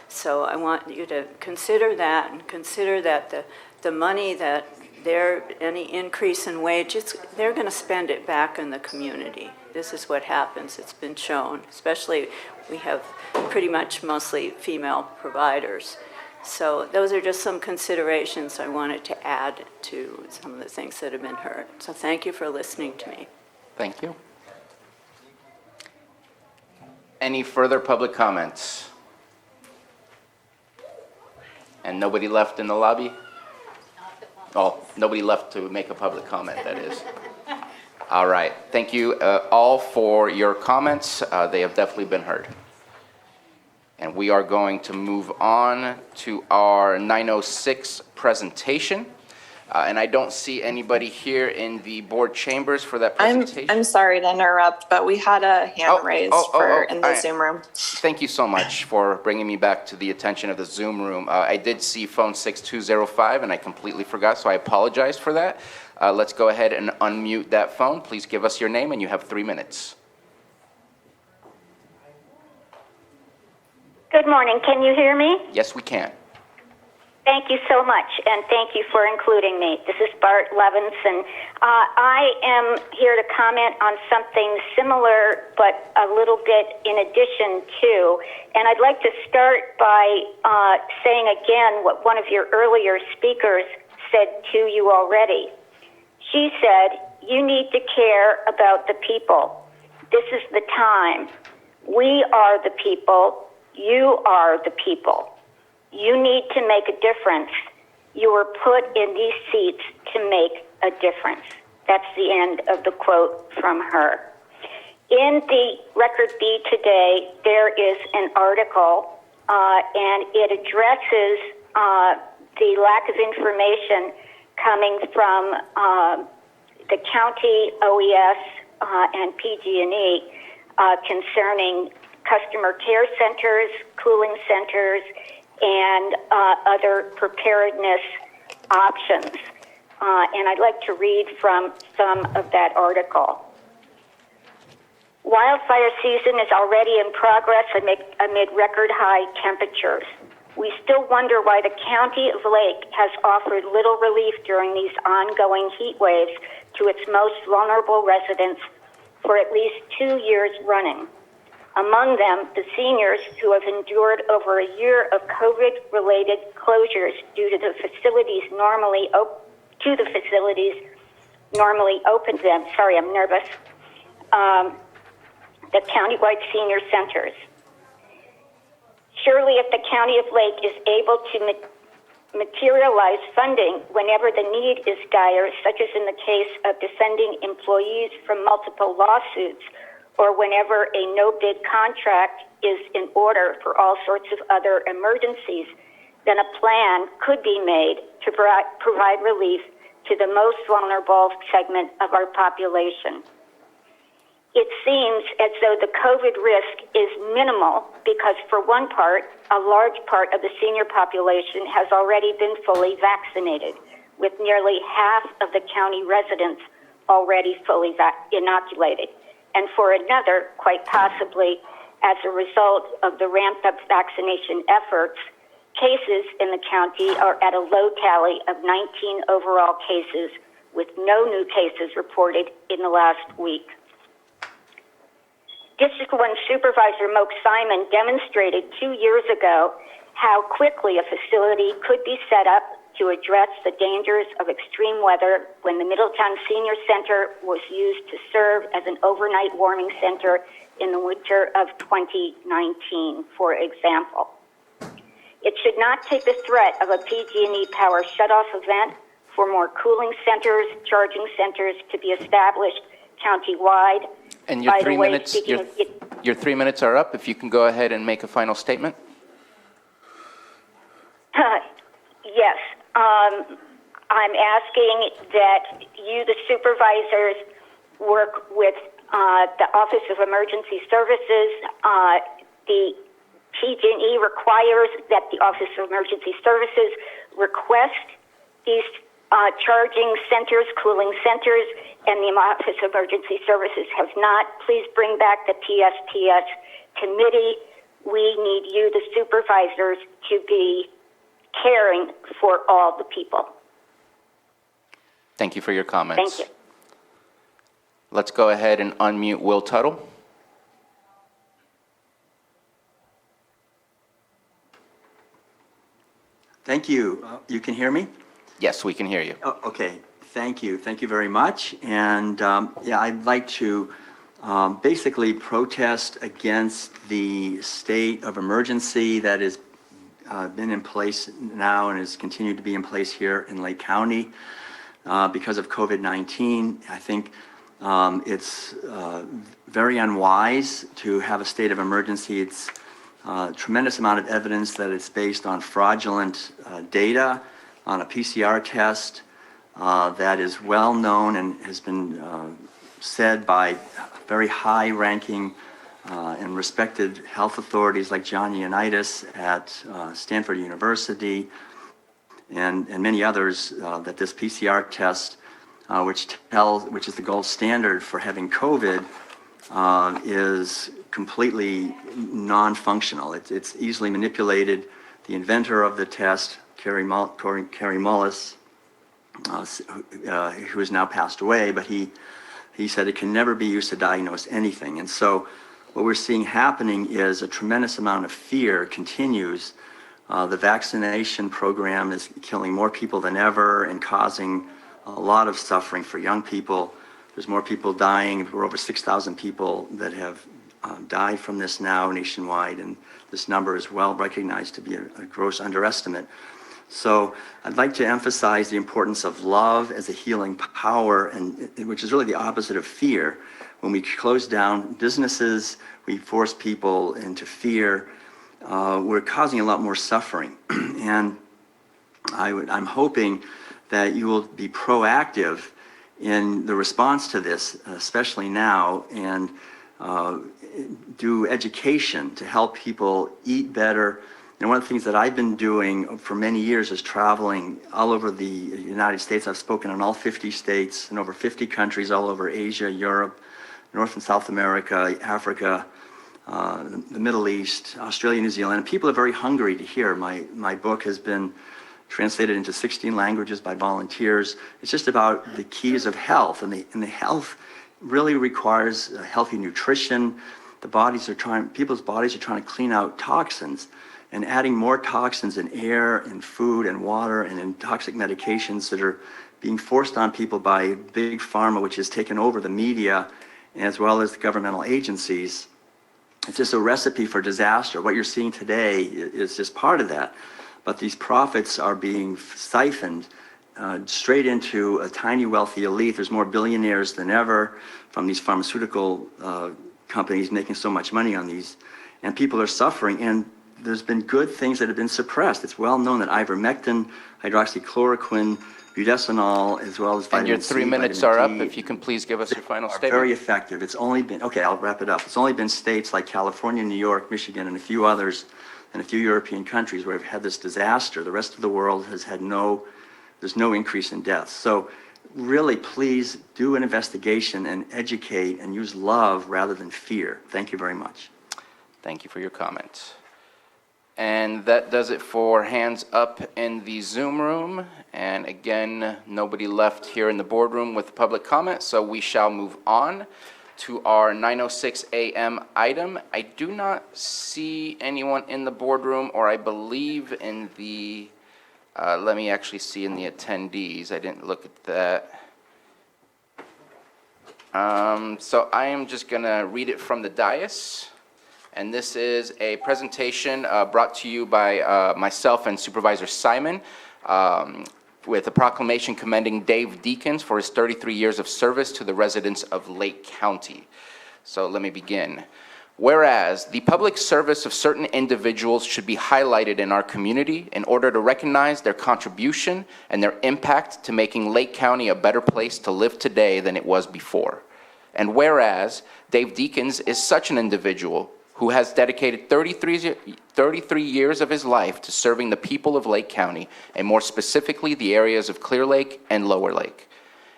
So I want you to consider that, and consider that the money that any increase in wages, they're going to spend it back in the community. This is what happens. It's been shown, especially we have pretty much mostly female providers. So those are just some considerations I wanted to add to some of the things that have been heard. So thank you for listening to me. Thank you. Any further public comments? And nobody left in the lobby? Oh, nobody left to make a public comment, that is. All right. Thank you all for your comments. They have definitely been heard. And we are going to move on to our 906 presentation. And I don't see anybody here in the board chambers for that presentation. I'm sorry to interrupt, but we had a hand raised in the Zoom room. Thank you so much for bringing me back to the attention of the Zoom room. I did see phone 6205, and I completely forgot, so I apologize for that. Let's go ahead and unmute that phone. Please give us your name, and you have 3 minutes. Good morning. Can you hear me? Yes, we can. Thank you so much, and thank you for including me. This is Bart Levinson. I am here to comment on something similar, but a little bit in addition to. And I'd like to start by saying again what one of your earlier speakers said to you already. She said, you need to care about the people. This is the time. We are the people. You are the people. You need to make a difference. You were put in these seats to make a difference. That's the end of the quote from her. In the Record B today, there is an article, and it addresses the lack of information coming from the county OES and PG&E concerning customer care centers, cooling centers, and other preparedness options. And I'd like to read from some of that article. Wildfire season is already in progress amid record high temperatures. We still wonder why the County of Lake has offered little relief during these ongoing heat waves to its most vulnerable residents for at least 2 years running. Among them, the seniors who have endured over a year of COVID-related closures due to the facilities normally open to them. Sorry, I'm nervous. The countywide senior centers. Surely if the County of Lake is able to materialize funding whenever the need is dire, such as in the case of defending employees from multiple lawsuits, or whenever a no-bid contract is in order for all sorts of other emergencies, then a plan could be made to provide relief to the most vulnerable segment of our population. It seems as though the COVID risk is minimal because, for one part, a large part of the senior population has already been fully vaccinated, with nearly half of the county residents already fully inoculated. And for another, quite possibly as a result of the ramped-up vaccination efforts, cases in the county are at a low tally of 19 overall cases, with no new cases reported in the last week. District 1 Supervisor Moke Simon demonstrated 2 years ago how quickly a facility could be set up to address the dangers of extreme weather when the Middletown Senior Center was used to serve as an overnight warming center in the winter of 2019, for example. It should not take the threat of a PG&E power shutoff event for more cooling centers, charging centers to be established countywide. And your 3 minutes, your 3 minutes are up. If you can go ahead and make a final statement. Yes. I'm asking that you, the supervisors, work with the Office of Emergency Services. The PG&E requires that the Office of Emergency Services request these charging centers, cooling centers, and the Office of Emergency Services have not. Please bring back the PSTS committee. We need you, the supervisors, to be caring for all the people. Thank you for your comments. Thank you. Let's go ahead and unmute Will Tuttle. Thank you. You can hear me? Yes, we can hear you. Oh, okay. Thank you. Thank you very much. And yeah, I'd like to basically protest against the state of emergency that has been in place now and has continued to be in place here in Lake County because of COVID-19. I think it's very unwise to have a state of emergency. It's a tremendous amount of evidence that it's based on fraudulent data, on a PCR test that is well known and has been said by very high-ranking and respected health authorities like John Ioannidis at Stanford University and many others that this PCR test, which is the gold standard for having COVID, is completely non-functional. It's easily manipulated. The inventor of the test, Carrie Mullis, who has now passed away, but he said it can never be used to diagnose anything. And so what we're seeing happening is a tremendous amount of fear continues. The vaccination program is killing more people than ever and causing a lot of suffering for young people. There's more people dying. We're over 6,000 people that have died from this now nationwide, and this number is well recognized to be a gross underestimate. So I'd like to emphasize the importance of love as a healing power, and which is really the opposite of fear. When we close down businesses, we force people into fear. We're causing a lot more suffering. And I'm hoping that you will be proactive in the response to this, especially now, and do education to help people eat better. And one of the things that I've been doing for many years is traveling all over the United States. I've spoken in all 50 states and over 50 countries all over Asia, Europe, North and South America, Africa, the Middle East, Australia, New Zealand. And people are very hungry to hear. My book has been translated into 16 languages by volunteers. It's just about the keys of health, and the health really requires healthy nutrition. People's bodies are trying to clean out toxins, and adding more toxins in air and food and water and in toxic medications that are being forced on people by big pharma, which has taken over the media as well as the governmental agencies. It's just a recipe for disaster. What you're seeing today is just part of that. But these profits are being siphoned straight into a tiny wealthy elite. There's more billionaires than ever from these pharmaceutical companies making so much money on these. And people are suffering. And there's been good things that have been suppressed. It's well known that ivermectin, hydroxychloroquine, budesonol, as well as vitamin C. And your 3 minutes are up. If you can please give us your final statement. Very effective. It's only been, okay, I'll wrap it up. It's only been states like California, New York, Michigan, and a few others, and a few European countries where we've had this disaster. The rest of the world has had there's no increase in deaths. So really, please do an investigation and educate and use love rather than fear. Thank you very much. Thank you for your comments. And that does it for hands up in the Zoom room. And again, nobody left here in the boardroom with public comment, so we shall move on to our 9:06 a.m. item. I do not see anyone in the boardroom, or I believe in the, let me actually see in the attendees. I didn't look at that. So I am just gonna read it from the dais. And this is a presentation brought to you by myself and Supervisor Simon with a proclamation commending Dave Deakins for his 33 years of service to the residents of Lake County. So let me begin. Whereas the public service of certain individuals should be highlighted in our community in order to recognize their contribution and their impact to making Lake County a better place to live today than it was before. And whereas Dave Deakins is such an individual who has dedicated 33 years of his life to serving the people of Lake County, and more specifically the areas of Clear Lake and Lower Lake.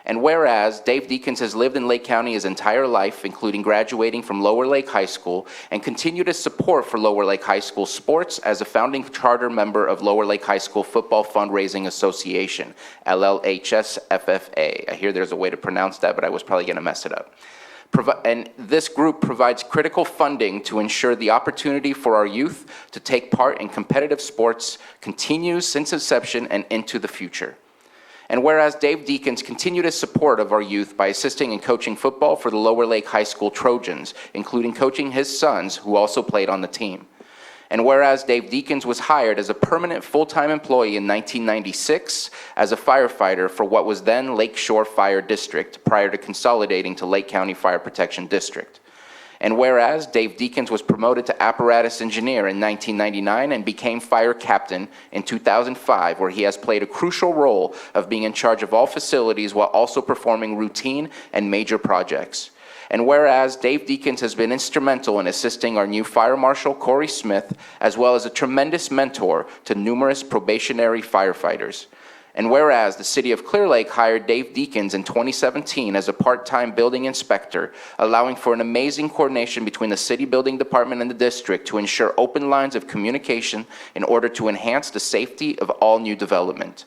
And whereas Dave Deakins has lived in Lake County his entire life, including graduating from Lower Lake High School, and continued his support for Lower Lake High School sports as a founding charter member of Lower Lake High School Football Fundraising Association, LLHSFFA. I hear there's a way to pronounce that, but I was probably going to mess it up. And this group provides critical funding to ensure the opportunity for our youth to take part in competitive sports continues since inception and into the future. And whereas Dave Deakins continued his support of our youth by assisting in coaching football for the Lower Lake High School Trojans, including coaching his sons, who also played on the team. And whereas Dave Deakins was hired as a permanent full-time employee in 1996 as a firefighter for what was then Lake Shore Fire District, prior to consolidating to Lake County Fire Protection District. And whereas Dave Deakins was promoted to apparatus engineer in 1999 and became fire captain in 2005, where he has played a crucial role of being in charge of all facilities while also performing routine and major projects. And whereas Dave Deakins has been instrumental in assisting our new fire marshal, Corey Smith, as well as a tremendous mentor to numerous probationary firefighters. And whereas the city of Clear Lake hired Dave Deakins in 2017 as a part-time building inspector, allowing for an amazing coordination between the city building department and the district to ensure open lines of communication in order to enhance the safety of all new development.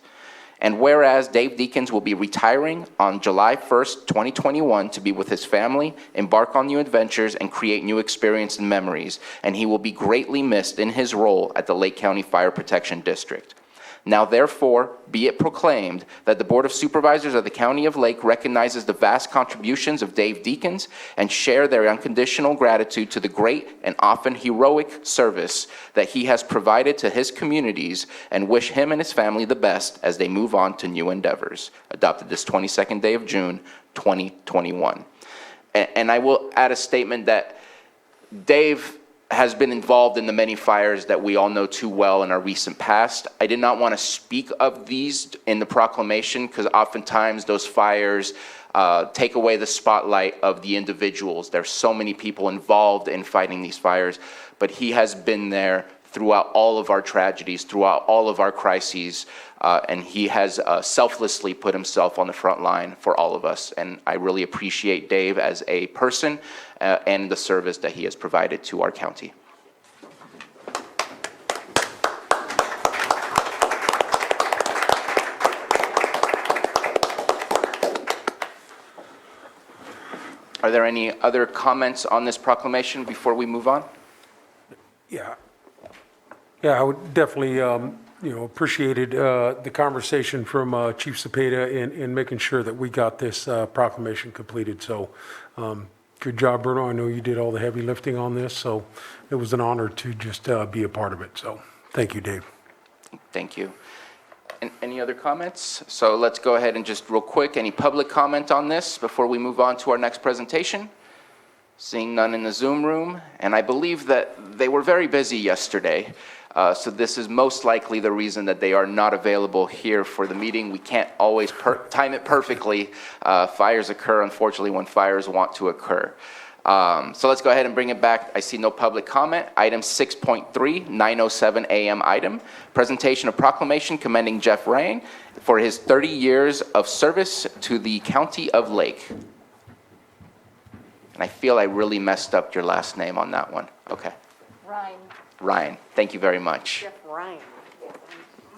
And whereas Dave Deakins will be retiring on July 1st, 2021 to be with his family, embark on new adventures, and create new experiences and memories, and he will be greatly missed in his role at the Lake County Fire Protection District. Now therefore, be it proclaimed that the Board of Supervisors of the County of Lake recognizes the vast contributions of Dave Deakins and share their unconditional gratitude to the great and often heroic service that he has provided to his communities, and wish him and his family the best as they move on to new endeavors. Adopted this 22nd day of June, 2021. And I will add a statement that Dave has been involved in the many fires that we all know too well in our recent past. I did not want to speak of these in the proclamation because oftentimes those fires take away the spotlight of the individuals. There's so many people involved in fighting these fires, but he has been there throughout all of our tragedies, throughout all of our crises, and he has selflessly put himself on the front line for all of us. And I really appreciate Dave as a person and the service that he has provided to our county. Are there any other comments on this proclamation before we move on? Yeah, I would definitely, appreciated the conversation from Chief Cepeda in making sure that we got this proclamation completed. So good job, Bruno. I know you did all the heavy lifting on this, so it was an honor to just be a part of it. So thank you, Dave. Thank you. Any other comments? So let's go ahead and just real quick, any public comment on this before we move on to our next presentation? Seeing none in the Zoom room, and I believe that they were very busy yesterday, so this is most likely the reason that they are not available here for the meeting. We can't always time it perfectly. Fires occur, unfortunately, when fires want to occur. So let's go ahead and bring it back. I see no public comment. Item 6.3, 9:07 a.m. item, presentation of proclamation commending Jeff Ryan for his 30 years of service to the County of Lake. And I feel I really messed up your last name on that one. Okay. Ryan, thank you very much. Jeff Ryan.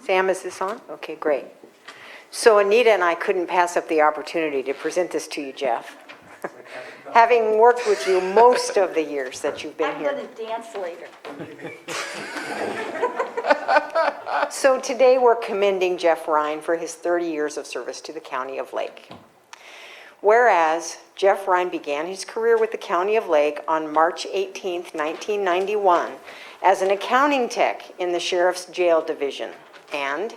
Sam, is this on? Okay, great. So Anita and I couldn't pass up the opportunity to present this to you, Jeff. Having worked with you most of the years that you've been here. I'm going to dance later. So today we're commending Jeff Ryan for his 30 years of service to the County of Lake. Whereas Jeff Ryan began his career with the County of Lake on March 18th, 1991 as an accounting tech in the Sheriff's Jail Division. And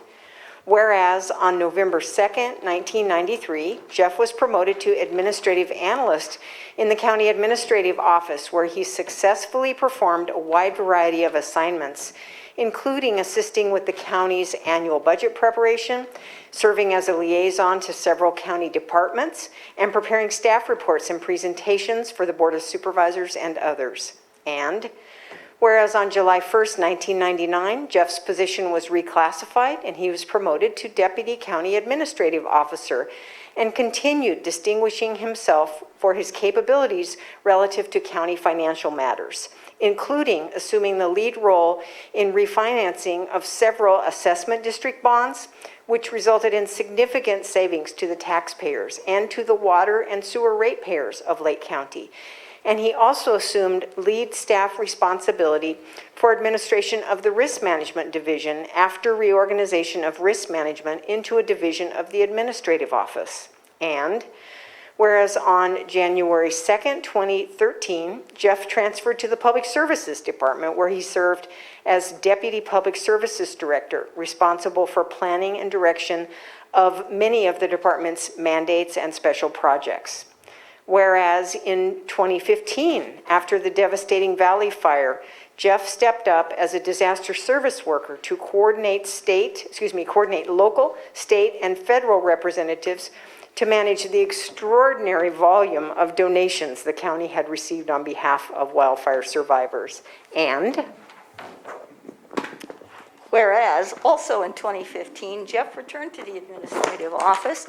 whereas on November 2nd, 1993, Jeff was promoted to administrative analyst in the County Administrative Office, where he successfully performed a wide variety of assignments, including assisting with the county's annual budget preparation, serving as a liaison to several county departments, and preparing staff reports and presentations for the Board of Supervisors and others. And Whereas on July 1st, 1999, Jeff's position was reclassified and he was promoted to Deputy County Administrative Officer and continued distinguishing himself for his capabilities relative to county financial matters, including assuming the lead role in refinancing of several assessment district bonds, which resulted in significant savings to the taxpayers and to the water and sewer ratepayers of Lake County. And he also assumed lead staff responsibility for administration of the Risk Management Division after reorganization of risk management into a division of the Administrative Office. And whereas on January 2nd, 2013, Jeff transferred to the Public Services Department, where he served as Deputy Public Services Director, responsible for planning and direction of many of the department's mandates and special projects. Whereas in 2015, after the devastating Valley Fire, Jeff stepped up as a disaster service worker to coordinate local, state, and federal representatives to manage the extraordinary volume of donations the county had received on behalf of wildfire survivors. And whereas also in 2015, Jeff returned to the administrative office,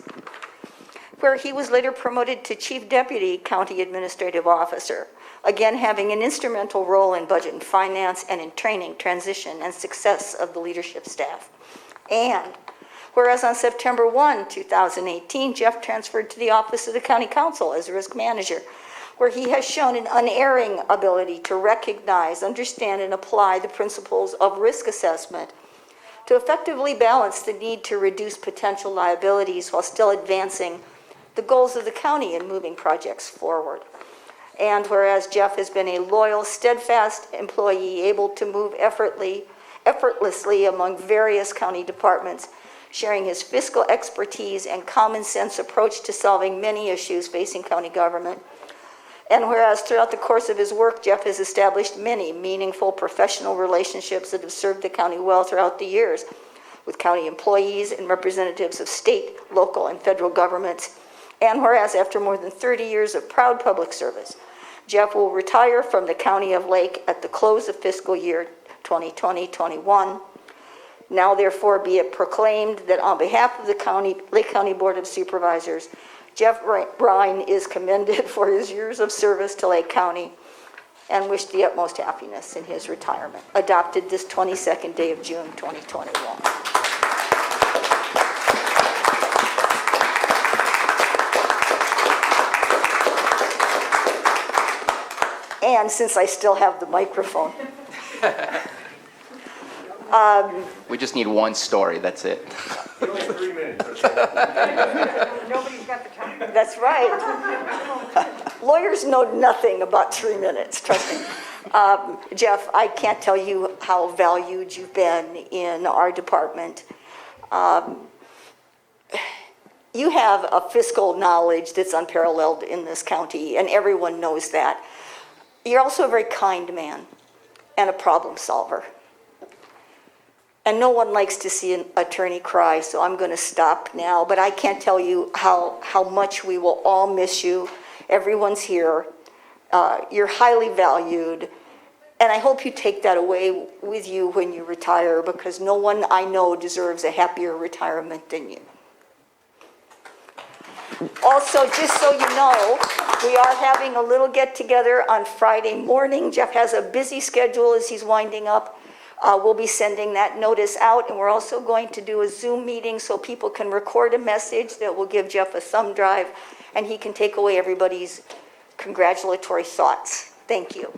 where he was later promoted to Chief Deputy County Administrative Officer, again having an instrumental role in budget and finance and in training, transition, and success of the leadership staff. And whereas on September 1, 2018, Jeff transferred to the Office of the County Council as Risk Manager, where he has shown an unerring ability to recognize, understand, and apply the principles of risk assessment to effectively balance the need to reduce potential liabilities while still advancing the goals of the county in moving projects forward. And whereas Jeff has been a loyal, steadfast employee able to move effortlessly among various county departments, sharing his fiscal expertise and common sense approach to solving many issues facing county government. And whereas throughout the course of his work, Jeff has established many meaningful professional relationships that have served the county well throughout the years with county employees and representatives of state, local, and federal governments. And whereas after more than 30 years of proud public service, Jeff will retire from the County of Lake at the close of fiscal year 2020-21. Now therefore be it proclaimed that on behalf of the Lake County Board of Supervisors, Jeff Ryan is commended for his years of service to Lake County and wish the utmost happiness in his retirement. Adopted this 22nd day of June 2021. And since I still have the microphone, We just need one story, that's it. Nobody's got the time. that's right. Lawyers know nothing about 3 minutes, trust me. Jeff, I can't tell you how valued you've been in our department. You have a fiscal knowledge that's unparalleled in this county, and everyone knows that. You're also a very kind man and a problem solver. And no one likes to see an attorney cry, so I'm going to stop now. But I can't tell you how much we will all miss you. Everyone's here. You're highly valued. And I hope you take that away with you when you retire, because no one I know deserves a happier retirement than you. Also, just so you know, we are having a little get-together on Friday morning. Jeff has a busy schedule as he's winding up. We'll be sending that notice out, and we're also going to do a Zoom meeting so people can record a message that will give Jeff a thumb drive, and he can take away everybody's congratulatory thoughts. Thank you.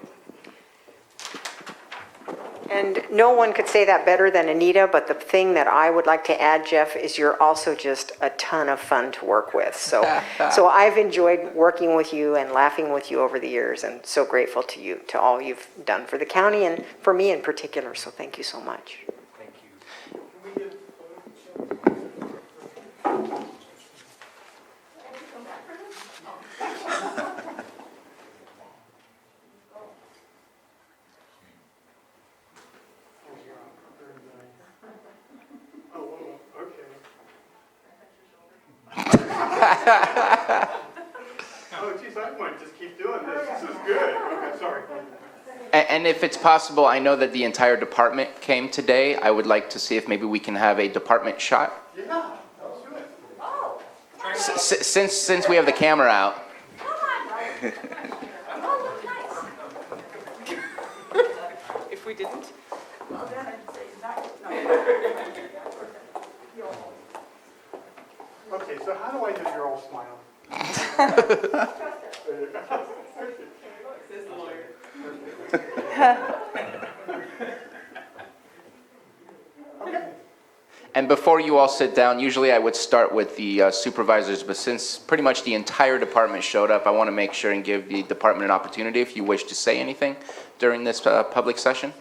And no one could say that better than Anita, but the thing that I would like to add, Jeff, is you're also just a ton of fun to work with. So I've enjoyed working with you and laughing with you over the years, and so grateful to you, to all you've done for the county and for me in particular. So thank you so much. Thank you. Oh, geez, I might just keep doing this. This is good. Okay, sorry. And if it's possible, I know that the entire department came today. I would like to see if maybe we can have a department shot. Yeah, let's do it. Since we have the camera out. If we didn't? Okay, so how do I know you're all smiling? And before you all sit down, usually I would start with the supervisors, but since pretty much the entire department showed up, I want to make sure and give the department an opportunity if you wish to say anything during this public session.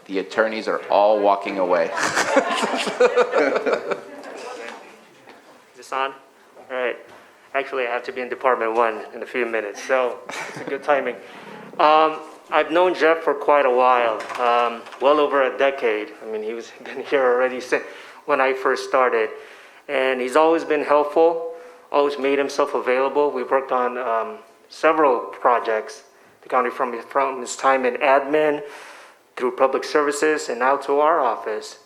The attorneys are all walking away. Is this on? All right. Actually, I have to be in Department 1 in a few minutes, so it's a good timing. I've known Jeff for quite a while, well over a decade. I mean, he's been here already since when I first started. And he's always been helpful, always made himself available. We've worked on several projects, the county from his time in admin, through public services, and now to our office.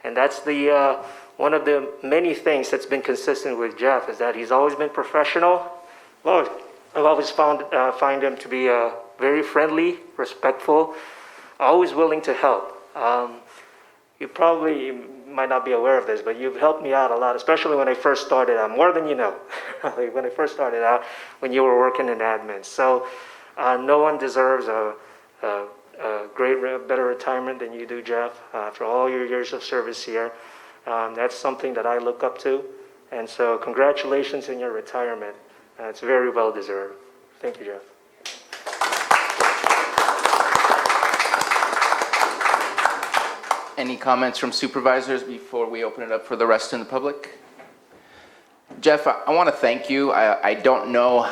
And that's the one of the many things that's been consistent with Jeff is that he's always been professional. Well, I've always find him to be very friendly, respectful, always willing to help. You might not be aware of this, but you've helped me out a lot, especially when I first started out, more than you know, when I first started out, when you were working in admin. So no one deserves a better retirement than you do, Jeff, after all your years of service here. That's something that I look up to. And so congratulations on your retirement. It's very well deserved. Thank you, Jeff. Any comments from supervisors before we open it up for the rest of the public? Jeff, I want to thank you. I don't know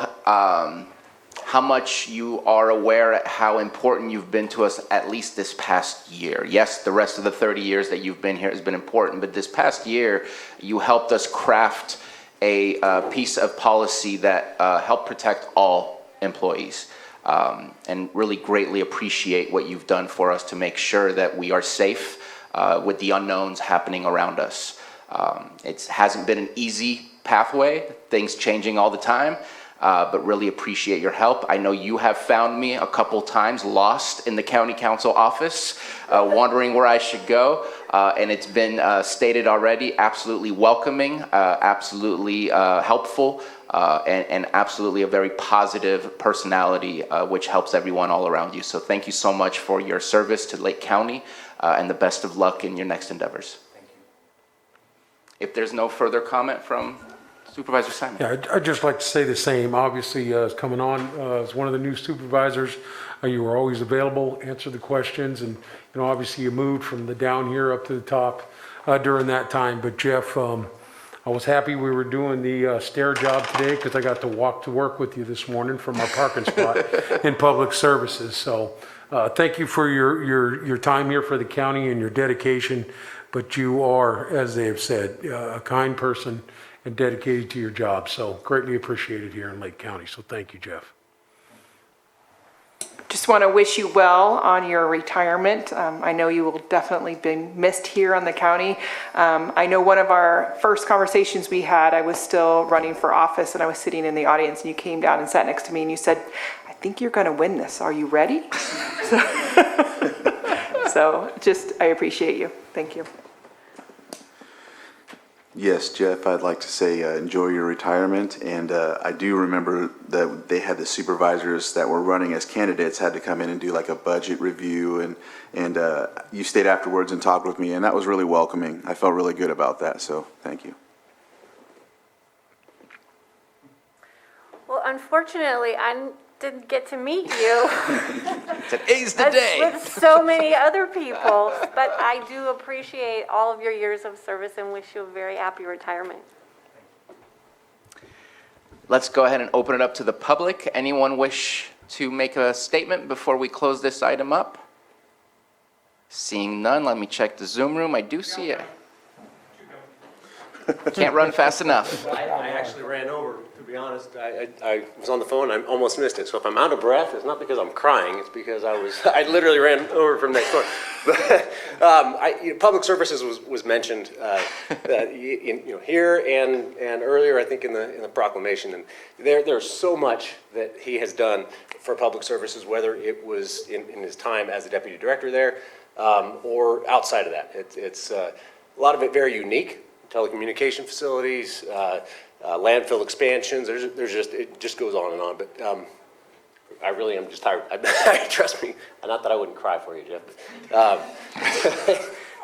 how much you are aware at how important you've been to us at least this past year. Yes, the rest of the 30 years that you've been here has been important, but this past year, you helped us craft a piece of policy that helped protect all employees. And really greatly appreciate what you've done for us to make sure that we are safe with the unknowns happening around us. It hasn't been an easy pathway, things changing all the time, but really appreciate your help. I know you have found me a couple times lost in the county council office, wondering where I should go, and it's been stated already, absolutely welcoming, absolutely helpful, and absolutely a very positive personality, which helps everyone all around you. So thank you so much for your service to Lake County, and the best of luck in your next endeavors. Thank you. If there's no further comment from Supervisor Simon. Yeah, I'd just like to say the same. Obviously, coming on as one of the new supervisors, you were always available, answer the questions, and obviously you moved from the down here up to the top during that time. But Jeff, I was happy we were doing the stair job today because I got to walk to work with you this morning from our parking spot in public services. So thank you for your time here for the county and your dedication. But you are, as they have said, a kind person and dedicated to your job. So greatly appreciated here in Lake County. So thank you, Jeff. Just want to wish you well on your retirement. I know you will definitely be missed here on the county. I know one of our first conversations we had, I was still running for office and I was sitting in the audience and you came down and sat next to me and you said, I think you're going to win this. Are you ready? So I appreciate you. Thank you. Yes, Jeff, I'd like to say enjoy your retirement. And I do remember that they had the supervisors that were running as candidates had to come in and do like a budget review. And you stayed afterwards and talked with me, and that was really welcoming. I felt really good about that, so thank you. Well, unfortunately, I didn't get to meet you. Today's the day. With so many other people, but I do appreciate all of your years of service and wish you a very happy retirement. Let's go ahead and open it up to the public. Anyone wish to make a statement before we close this item up? Seeing none, let me check the Zoom room. I do see it. Can't run fast enough. I actually ran over, to be be honest, I was on the phone, I almost missed it. So if I'm out of breath, it's not because I'm crying, it's because I literally ran over from next door. But, public services was mentioned, here and earlier, I think in the proclamation. And there's so much that he has done for public services, whether it was in his time as a deputy director there, or outside of that. It's a lot of it very unique, telecommunication facilities, landfill expansions. It just goes on and on. But I really am just tired. Trust me. Not that I wouldn't cry for you, Jeff.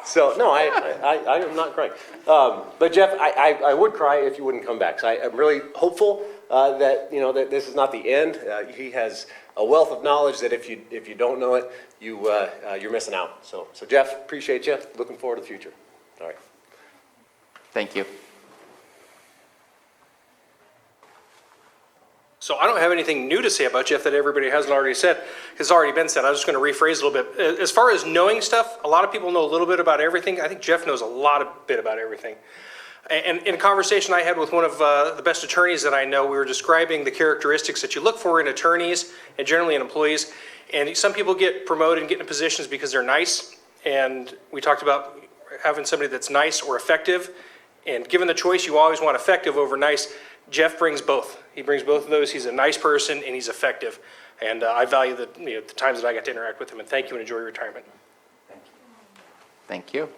So no, I am not crying. But Jeff, I would cry if you wouldn't come back. So I'm really hopeful that that this is not the end. He has a wealth of knowledge that if you don't know it, you're missing out. So Jeff, appreciate you. Looking forward to the future. All right. Thank you. So I don't have anything new to say about Jeff that everybody hasn't already said. It's already been said. I was just going to rephrase a little bit. As far as knowing stuff, a lot of people know a little bit about everything. I think Jeff knows a bit about everything. And in a conversation I had with one of the best attorneys that I know, we were describing the characteristics that you look for in attorneys and generally in employees. And some people get promoted and get into positions because they're nice. And we talked about having somebody that's nice or effective. And given the choice, you always want effective over nice. Jeff brings both. He brings both of those. He's a nice person and he's effective. And I value the times that I got to interact with him. And thank you and enjoy your retirement. Thank you.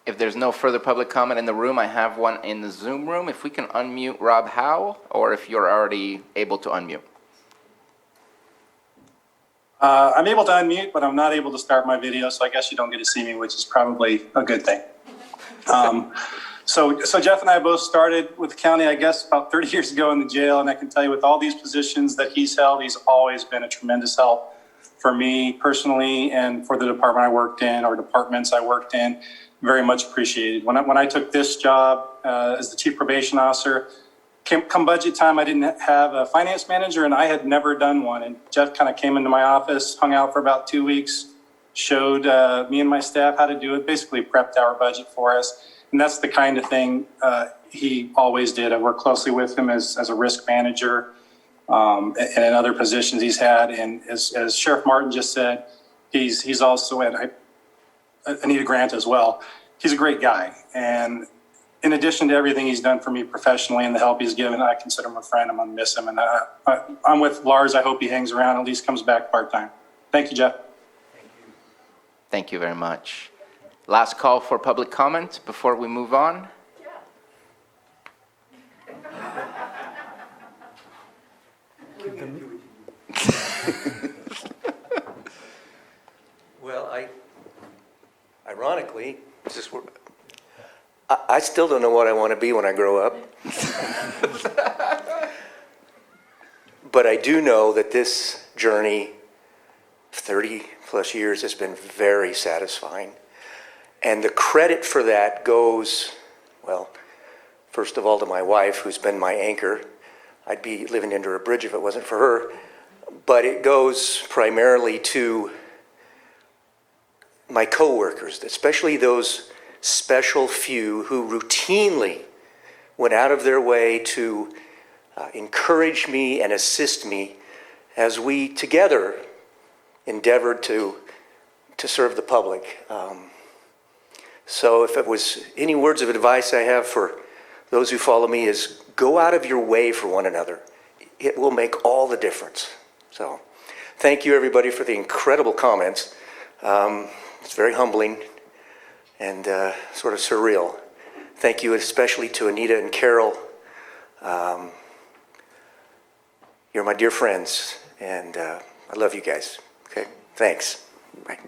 If there's no further public comment in the room, I have one in the Zoom room. If we can unmute Rob Howe, or if you're already able to unmute. I'm able to unmute, but I'm not able to start my video, so I guess you don't get to see me, which is probably a good thing. So Jeff and I both started with the county, I guess, about 30 years ago in the jail, and I can tell you with all these positions that he's held, he's always been a tremendous help for me personally and for the department I worked in or departments I worked in. Very much appreciated. When I took this job as the chief probation officer, come budget time, I didn't have a finance manager, and I had never done one. And Jeff kind of came into my office, hung out for about 2 weeks, showed me and my staff how to do it, basically prepped our budget for us. And that's the kind of thing he always did. I worked closely with him as a risk manager and in other positions he's had. And as Sheriff Martin just said, he's also at Anita Grant as well. He's a great guy. And in addition to everything he's done for me professionally and the help he's given, I consider him a friend. I'm going to miss him. And I'm with Lars. I hope he hangs around, at least comes back part-time. Thank you, Jeff. Thank you very much. Last call for public comment before we move on. Well, ironically, I still don't know what I want to be when I grow up. But I do know that this journey, 30 plus years, has been very satisfying. And the credit for that goes, well, first of all to my wife, who's been my anchor. I'd be living under a bridge if it wasn't for her. But it goes primarily to my coworkers, especially those special few who routinely went out of their way to encourage me and assist me as we together endeavored to serve the public. So if it was any words of advice I have for those who follow me is go out of your way for one another. It will make all the difference. So thank you everybody for the incredible comments. It's very humbling and sort of surreal. Thank you especially to Anita and Carol. You're my dear friends and I love you guys. Okay, thanks. Bye.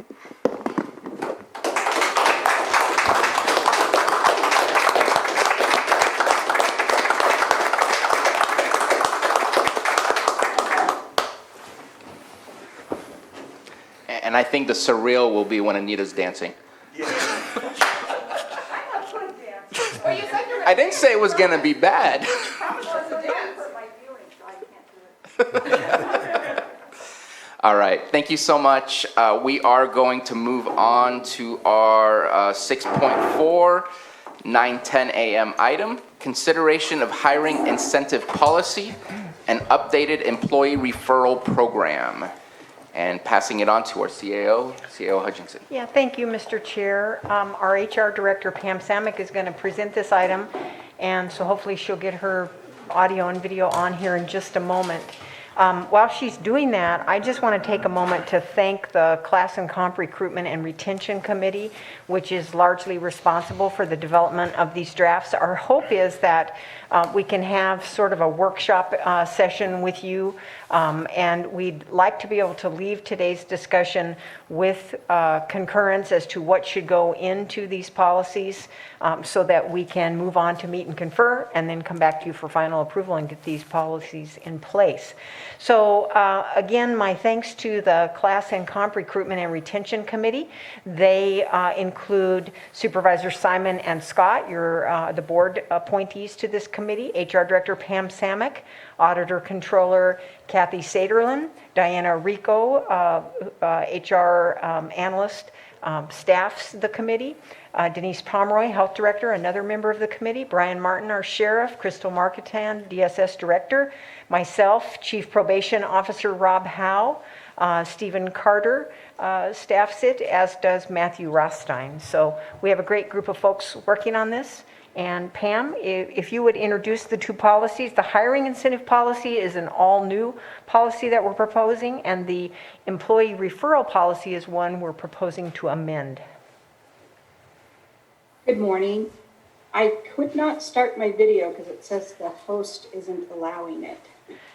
And I think the surreal will be when Anita's dancing. I didn't say it was going to be bad. All right. Thank you so much. We are going to move on to our 6.4, 9:10 a.m. item. consideration of hiring incentive policy and updated employee referral program. And passing it on to our CAO Hutchinson. Yeah, thank you, Mr. Chair. Our HR Director, Pam Samick, is going to present this item, and so hopefully she'll get her audio and video on here in just a moment. While she's doing that, I just want to take a moment to thank the Class and Comp Recruitment and Retention Committee, which is largely responsible for the development of these drafts. Our hope is that we can have sort of a workshop session with you, and we'd like to be able to leave today's discussion with concurrence as to what should go into these policies, so that we can move on to meet and confer and then come back to you for final approval and get these policies in place. So again, my thanks to the Class and Comp Recruitment and Retention Committee. They include Supervisor Simon and Scott, the board appointees to this committee, HR Director Pam Samick, Auditor Controller Kathy Saderlin, Diana Rico, HR Analyst, staffs the committee, Denise Pomeroy, Health Director, another member of the committee, Brian Martin, our Sheriff, Crystal Marketan, DSS Director, myself, Chief Probation Officer Rob Howe, Stephen Carter staffs it, as does Matthew Rothstein. So we have a great group of folks working on this. And Pam, if you would introduce the two policies. The hiring incentive policy is an all-new policy that we're proposing, and the employee referral policy is one we're proposing to amend. Good morning. I could not start my video because it says the host isn't allowing it.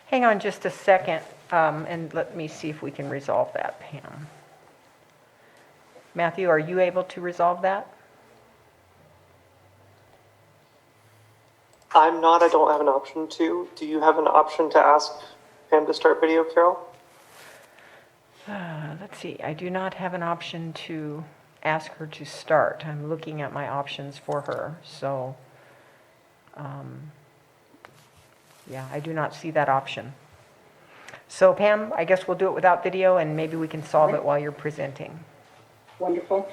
Hang on just a second, and let me see if we can resolve that, Pam. Matthew, are you able to resolve that? I'm not. I don't have an option to. Do you have an option to ask Pam to start video, Carol? Let's see. I do not have an option to ask her to start. I'm looking at my options for her. So, yeah, I do not see that option. So, Pam, I guess we'll do it without video, and maybe we can solve it while you're presenting. Wonderful.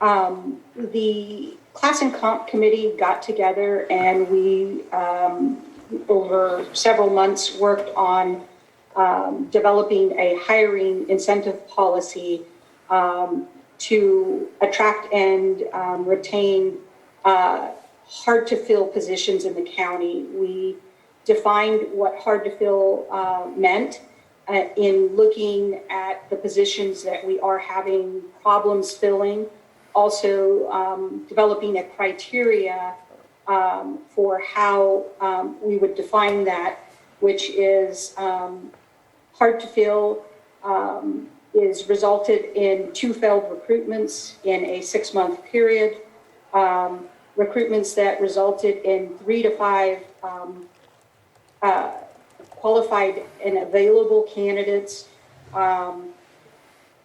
The Class and Comp Committee got together and we, over several months, worked on developing a hiring incentive policy to attract and retain hard-to-fill positions in the county. We defined what hard-to-fill meant in looking at the positions that we are having problems filling. Also developing a criteria for how we would define that, which is hard to fill, is resulted in 2 failed recruitments in a 6-month period, recruitments that resulted in 3 to 5 qualified and available candidates,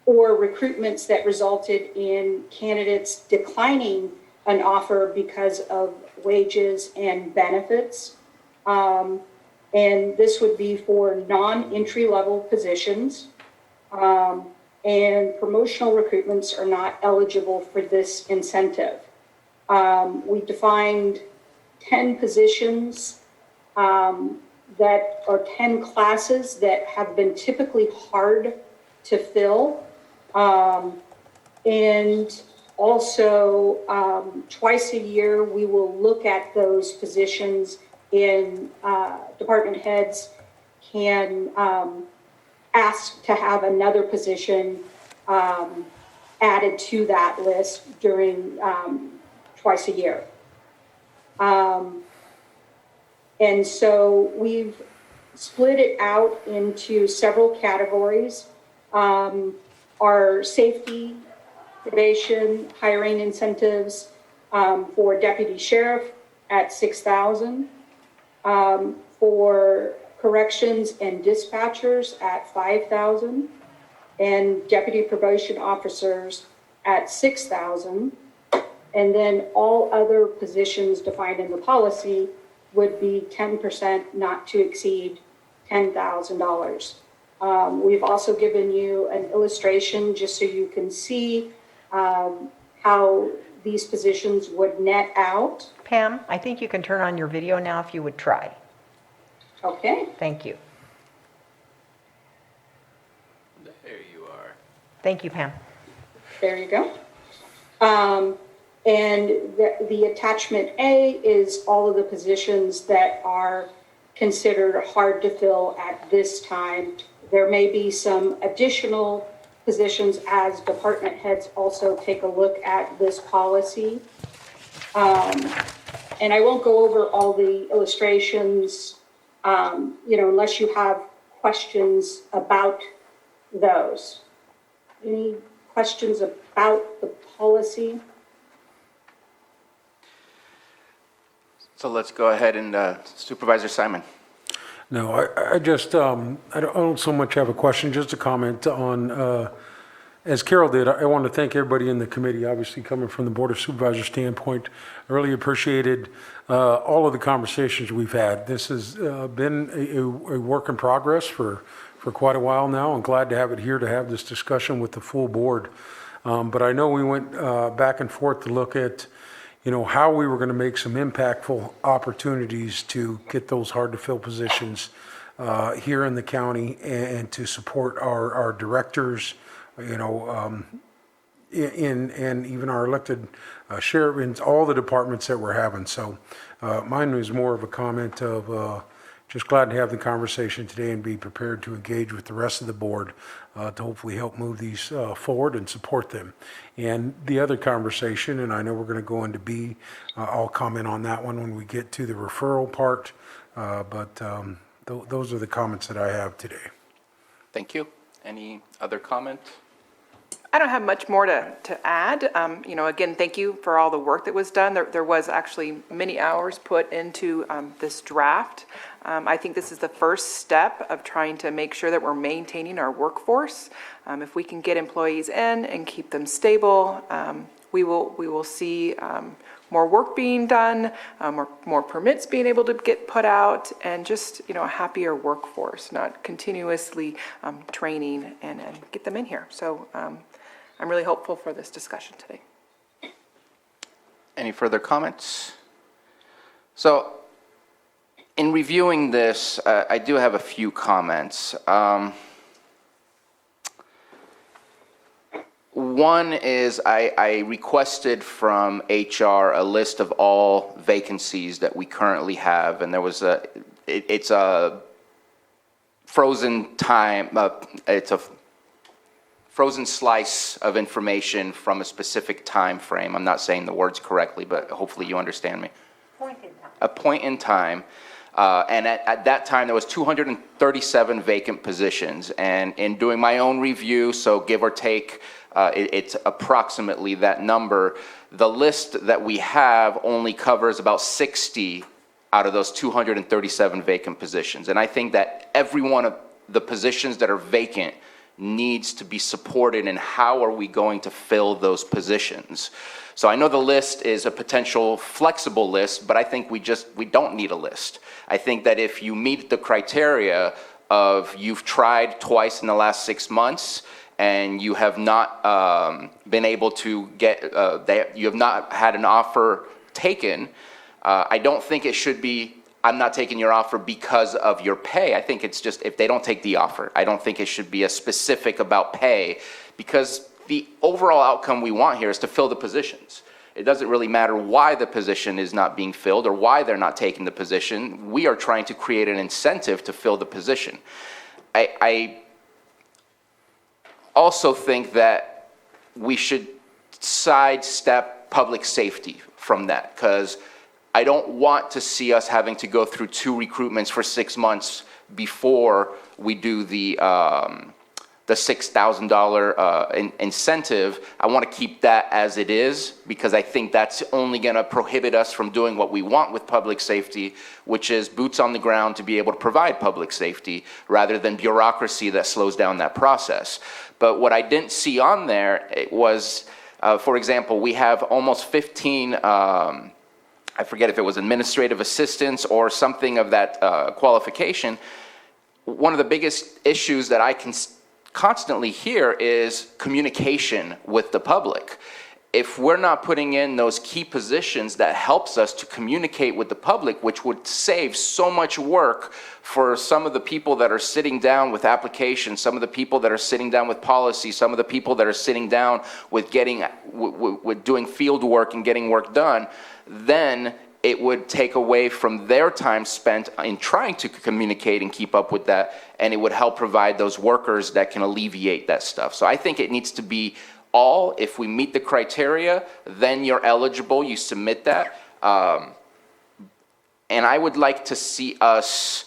or recruitments that resulted in candidates declining an offer because of wages and benefits. And this would be for non-entry level positions. And promotional recruitments are not eligible for this incentive. We defined 10 positions that are 10 classes that have been typically hard to fill. And also, twice a year, we will look at those positions, and department heads can ask to have another position added to that list during twice a year. And so we've split it out into several categories. Our safety, probation, hiring incentives for deputy sheriff at $6,000, for corrections and dispatchers at $5,000, and deputy probation officers at $6,000. And then all other positions defined in the policy would be 10%, not to exceed $10,000. We've also given you an illustration just so you can see how these positions would net out. Pam, I think you can turn on your video now if you would try. Okay. Thank you. There you are. Thank you, Pam. There you go. And the attachment A is all of the positions that are considered hard to fill at this time. There may be some additional positions as department heads also take a look at this policy. And I won't go over all the illustrations, unless you have questions about those. Any questions about the policy? So let's go ahead and Supervisor Simon. No, I just, I don't so much have a question, just a comment on, as Carol did, I want to thank everybody in the committee, obviously coming from the Board of Supervisors standpoint. I really appreciated all of the conversations we've had. This has been a work in progress for quite a while now. I'm glad to have it here to have this discussion with the full board. But I know we went back and forth to look at, how we were going to make some impactful opportunities to get those hard to fill positions here in the county and to support our directors, and even our elected sheriff and all the departments that we're having. So mine was more of a comment of just glad to have the conversation today and be prepared to engage with the rest of the board to hopefully help move these forward and support them. And the other conversation, and I know we're going to go into B, I'll comment on that one when we get to the referral part, but those are the comments that I have today. Thank you. Any other comment? I don't have much more to add. Again, thank you for all the work that was done. There was actually many hours put into this draft. I think this is the first step of trying to make sure that we're maintaining our workforce. If we can get employees in and keep them stable, we will see more work being done, more permits being able to get put out, and just a happier workforce, not continuously training and get them in here. So I'm really hopeful for this discussion today. Any further comments? So, in reviewing this, I do have a few comments. One is I requested from HR a list of all vacancies that we currently have, and there was it's a frozen time, it's a frozen slice of information from a specific time frame. I'm not saying the words correctly, but hopefully you understand me. A point in time. And at that time, there was 237 vacant positions. And in doing my own review, so give or take, it's approximately that number. The list that we have only covers about 60 out of those 237 vacant positions. And I think that every one of the positions that are vacant needs to be supported, and how are we going to fill those positions? So I know the list is a potential flexible list, but I think we don't need a list. I think that if you meet the criteria of you've tried twice in the last 6 months and you have not been able to get, you have not had an offer taken, I don't think it should be, I'm not taking your offer because of your pay. I think it's just if they don't take the offer. I don't think it should be a specific about pay, because the overall outcome we want here is to fill the positions. It doesn't really matter why the position is not being filled or why they're not taking the position. We are trying to create an incentive to fill the position. I also think that we should sidestep public safety from that, because I don't want to see us having to go through 2 recruitments for 6 months before we do the $6,000 incentive. I want to keep that as it is, because I think that's only going to prohibit us from doing what we want with public safety, which is boots on the ground to be able to provide public safety, rather than bureaucracy that slows down that process. But what I didn't see on there, it was, for example, we have almost 15 I forget if it was administrative assistants or something of that qualification. One of the biggest issues that I can constantly hear is communication with the public. if we're not putting in those key positions that helps us to communicate with the public, which would save so much work for some of the people that are sitting down with applications, some of the people that are sitting down with policy, some of the people that are sitting down with with doing field work and getting work done, then it would take away from their time spent in trying to communicate and keep up with that, and it would help provide those workers that can alleviate that stuff. So I think it needs to be all. If we meet the criteria, then you're eligible, you submit that. And I would like to see us,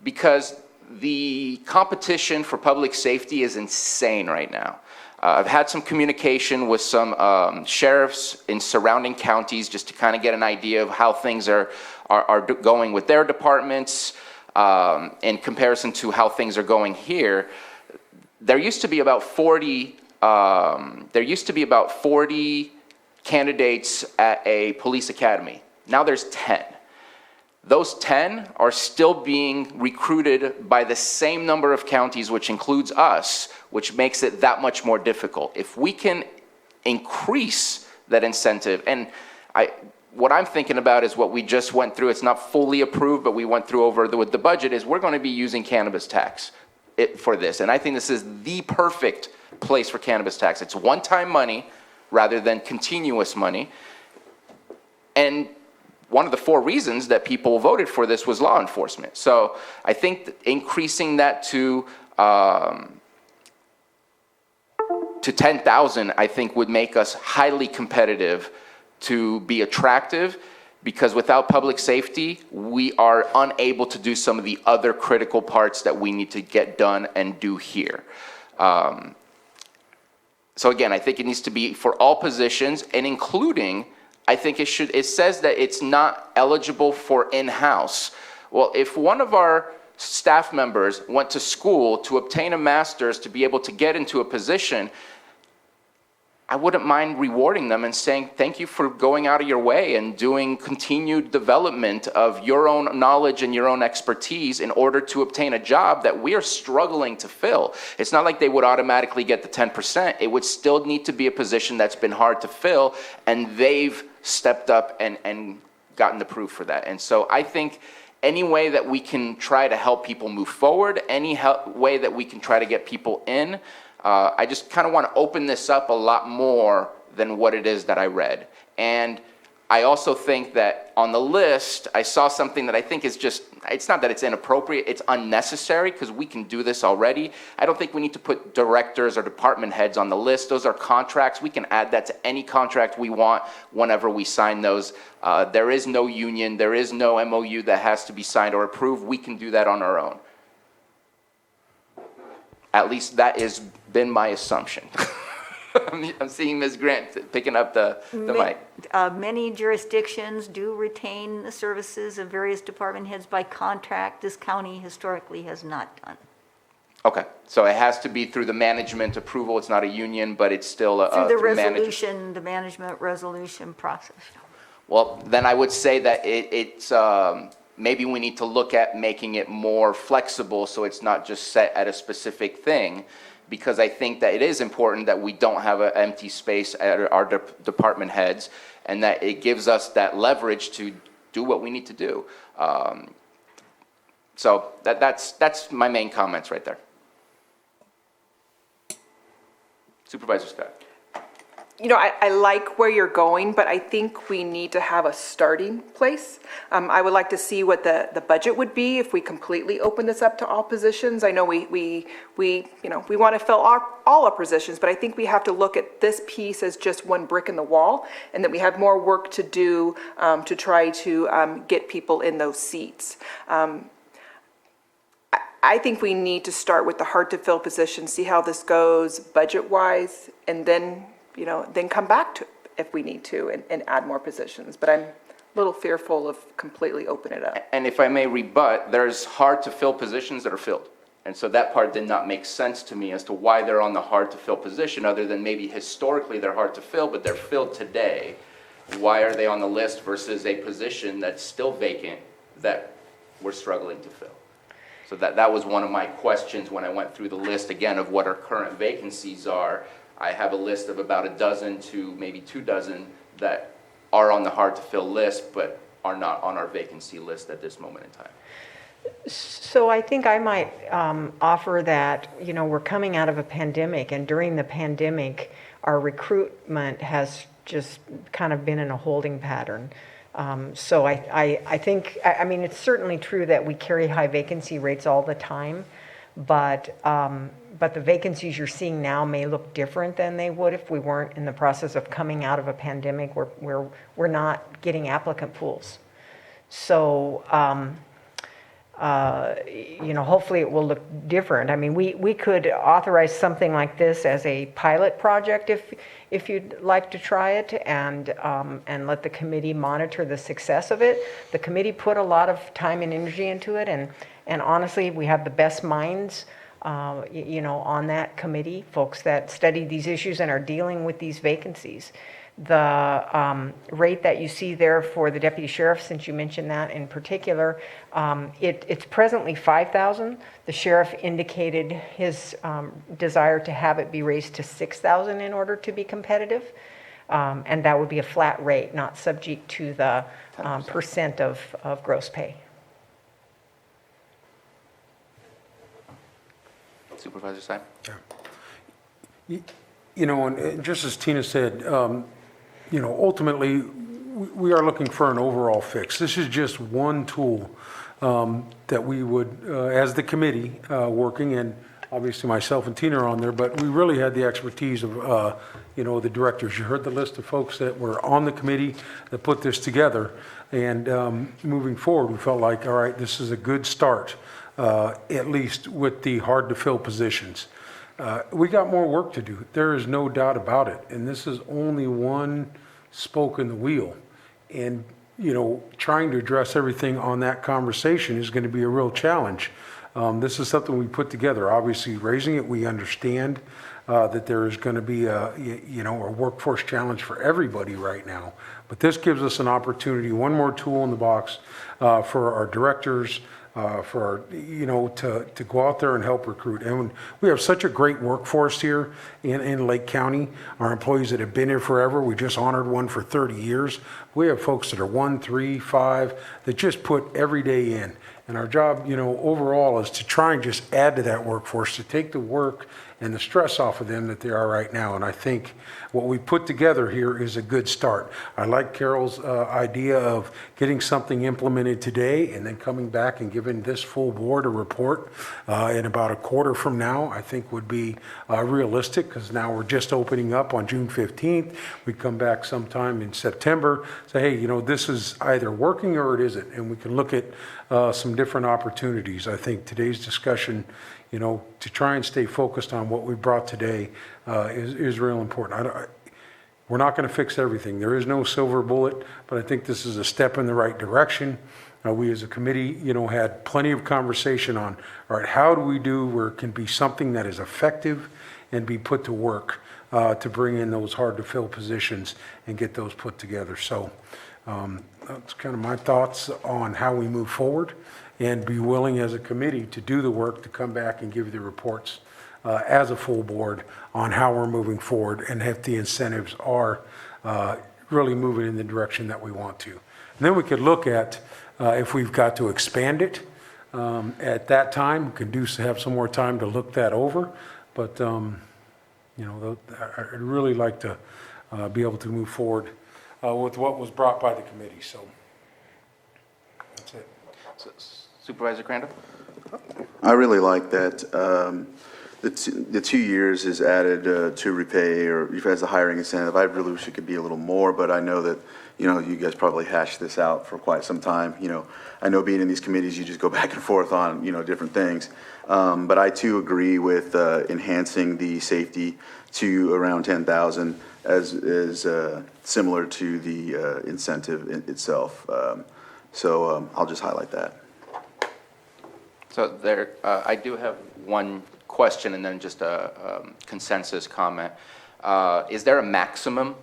because the competition for public safety is insane right now. I've had some communication with some sheriffs in surrounding counties just to kind of get an idea of how things are going with their departments in comparison to how things are going here. There used to be about 40 candidates at a police academy. Now there's 10. Those 10 are still being recruited by the same number of counties, which includes us, which makes it that much more difficult. If we can increase that incentive, and what I'm thinking about is what we just went through. It's not fully approved, but we went through with the budget, is we're going to be using cannabis tax for this. And I think this is the perfect place for cannabis tax. It's one-time money rather than continuous money. And one of the 4 reasons that people voted for this was law enforcement. So I think increasing that to 10,000, I think would make us highly competitive to be attractive, because without public safety, we are unable to do some of the other critical parts that we need to get done and do here. So again, I think it needs to be for all positions, and including, I think it says that it's not eligible for in-house. Well, if one of our staff members went to school to obtain a master's to be able to get into a position, I wouldn't mind rewarding them and saying, thank you for going out of your way and doing continued development of your own knowledge and your own expertise in order to obtain a job that we are struggling to fill. It's not like they would automatically get the 10%. It would still need to be a position that's been hard to fill, and they've stepped up and gotten the proof for that. And so I think any way that we can try to help people move forward, any way that we can try to get people in, I just kind of want to open this up a lot more than what it is that I read. And I also think that on the list, I saw something that I think is just, it's not that it's inappropriate, it's unnecessary, because we can do this already. I don't think we need to put directors or department heads on the list. Those are contracts. We can add that to any contract we want whenever we sign those. There is no union, there is no MOU that has to be signed or approved. We can do that on our own. At least that has been my assumption. I'm seeing Ms. Grant picking up the mic. Many jurisdictions do retain the services of various department heads by contract. This county historically has not done. Okay, so it has to be through the management approval. It's not a union, but it's still Through the resolution, the management resolution process. Well, then I would say that it's maybe we need to look at making it more flexible so it's not just set at a specific thing, because I think that it is important that we don't have an empty space at our department heads, and that it gives us that leverage to do what we need to do. So that's my main comments right there. Supervisor Scott. You know, I like where you're going, but I think we need to have a starting place. I would like to see what the budget would be if we completely open this up to all positions. I know we want to fill all our positions, but I think we have to look at this piece as just one brick in the wall, and that we have more work to do to try to get people in those seats. I think we need to start with the hard-to-fill positions, see how this goes budget-wise, and then come back to if we need to and add more positions. But I'm a little fearful of completely open it up. And if I may rebut, there's hard to fill positions that are filled. And so that part did not make sense to me as to why they're on the hard to fill position, other than maybe historically they're hard to fill, but they're filled today. Why are they on the list versus a position that's still vacant that we're struggling to fill? So that was one of my questions when I went through the list again of what our current vacancies are. I have a list of about a dozen to maybe 2 dozen that are on the hard-to-fill list, but are not on our vacancy list at this moment in time. So I think I might offer that, you know, we're coming out of a pandemic, and during the pandemic, our recruitment has just kind of been in a holding pattern. So I think, I mean, it's certainly true that we carry high vacancy rates all the time, but the vacancies you're seeing now may look different than they would if we weren't in the process of coming out of a pandemic where we're not getting applicant pools. So, you know, hopefully it will look different. I mean, we could authorize something like this as a pilot project if you'd like to try it, and let the committee monitor the success of it. The committee put a lot of time and energy into it, and honestly, we have the best minds, you know, on that committee, folks that study these issues and are dealing with these vacancies. The rate that you see there for the deputy sheriff, since you mentioned that in particular, it's presently $5,000. The sheriff indicated his desire to have it be raised to $6,000 in order to be competitive. And that would be a flat rate, not subject to the percent of gross pay. Supervisor Simon? Yeah. You know, and just as Tina said, you know, ultimately, we are looking for an overall fix. This is just one tool that we would, as the committee working, and obviously myself and Tina are on there, but we really had the expertise of, you know, the directors. You heard the list of folks that were on the committee that put this together. And moving forward, we felt like, all right, this is a good start, at least with the hard-to-fill positions. We got more work to do. There is no doubt about it. And this is only one spoke in the wheel. And, you know, trying to address everything on that conversation is going to be a real challenge. This is something we put together. Obviously, raising it, we understand that there is going to be a, you know, a workforce challenge for everybody right now. But this gives us an opportunity, one more tool in the box for our directors, for, you know, to go out there and help recruit. And we have such a great workforce here in Lake County. Our employees that have been here forever, we just honored one for 30 years. We have folks that are 1, 3, 5, that just put every day in. And our job, you know, overall is to try and just add to that workforce, to take the work and the stress off of them that they are right now. And I think what we put together here is a good start. I like Carol's idea of getting something implemented today and then coming back and giving this full board a report in about a quarter from now, I think would be realistic, because now we're just opening up on June 15th. We come back sometime in September, say, hey, you know, this is either working or it isn't, and we can look at some different opportunities. I think today's discussion, you know, to try and stay focused on what we brought today is real important. We're not going to fix everything. There is no silver bullet, but I think this is a step in the right direction. We as a committee, you know, had plenty of conversation on, all right, how do we do where it can be something that is effective and be put to work to bring in those hard to fill positions and get those put together. So that's kind of my thoughts on how we move forward, and be willing as a committee to do the work, to come back and give you the reports as a full board on how we're moving forward and if the incentives are really moving in the direction that we want to. And then we could look at if we've got to expand it at that time. We could have some more time to look that over. But, you know, I'd really like to be able to move forward with what was brought by the committee. So that's it. Supervisor Crandall? I really like that the 2 years is added to repay, or as a hiring incentive. I really wish it could be a little more, but I know that, you know, you guys probably hashed this out for quite some time. You know, I know being in these committees, you just go back and forth on, you know, different things. But I too agree with enhancing the safety to around 10,000 as similar to the incentive itself. So I'll just highlight that. So there, I do have one question and then just a consensus comment. Is there a maximum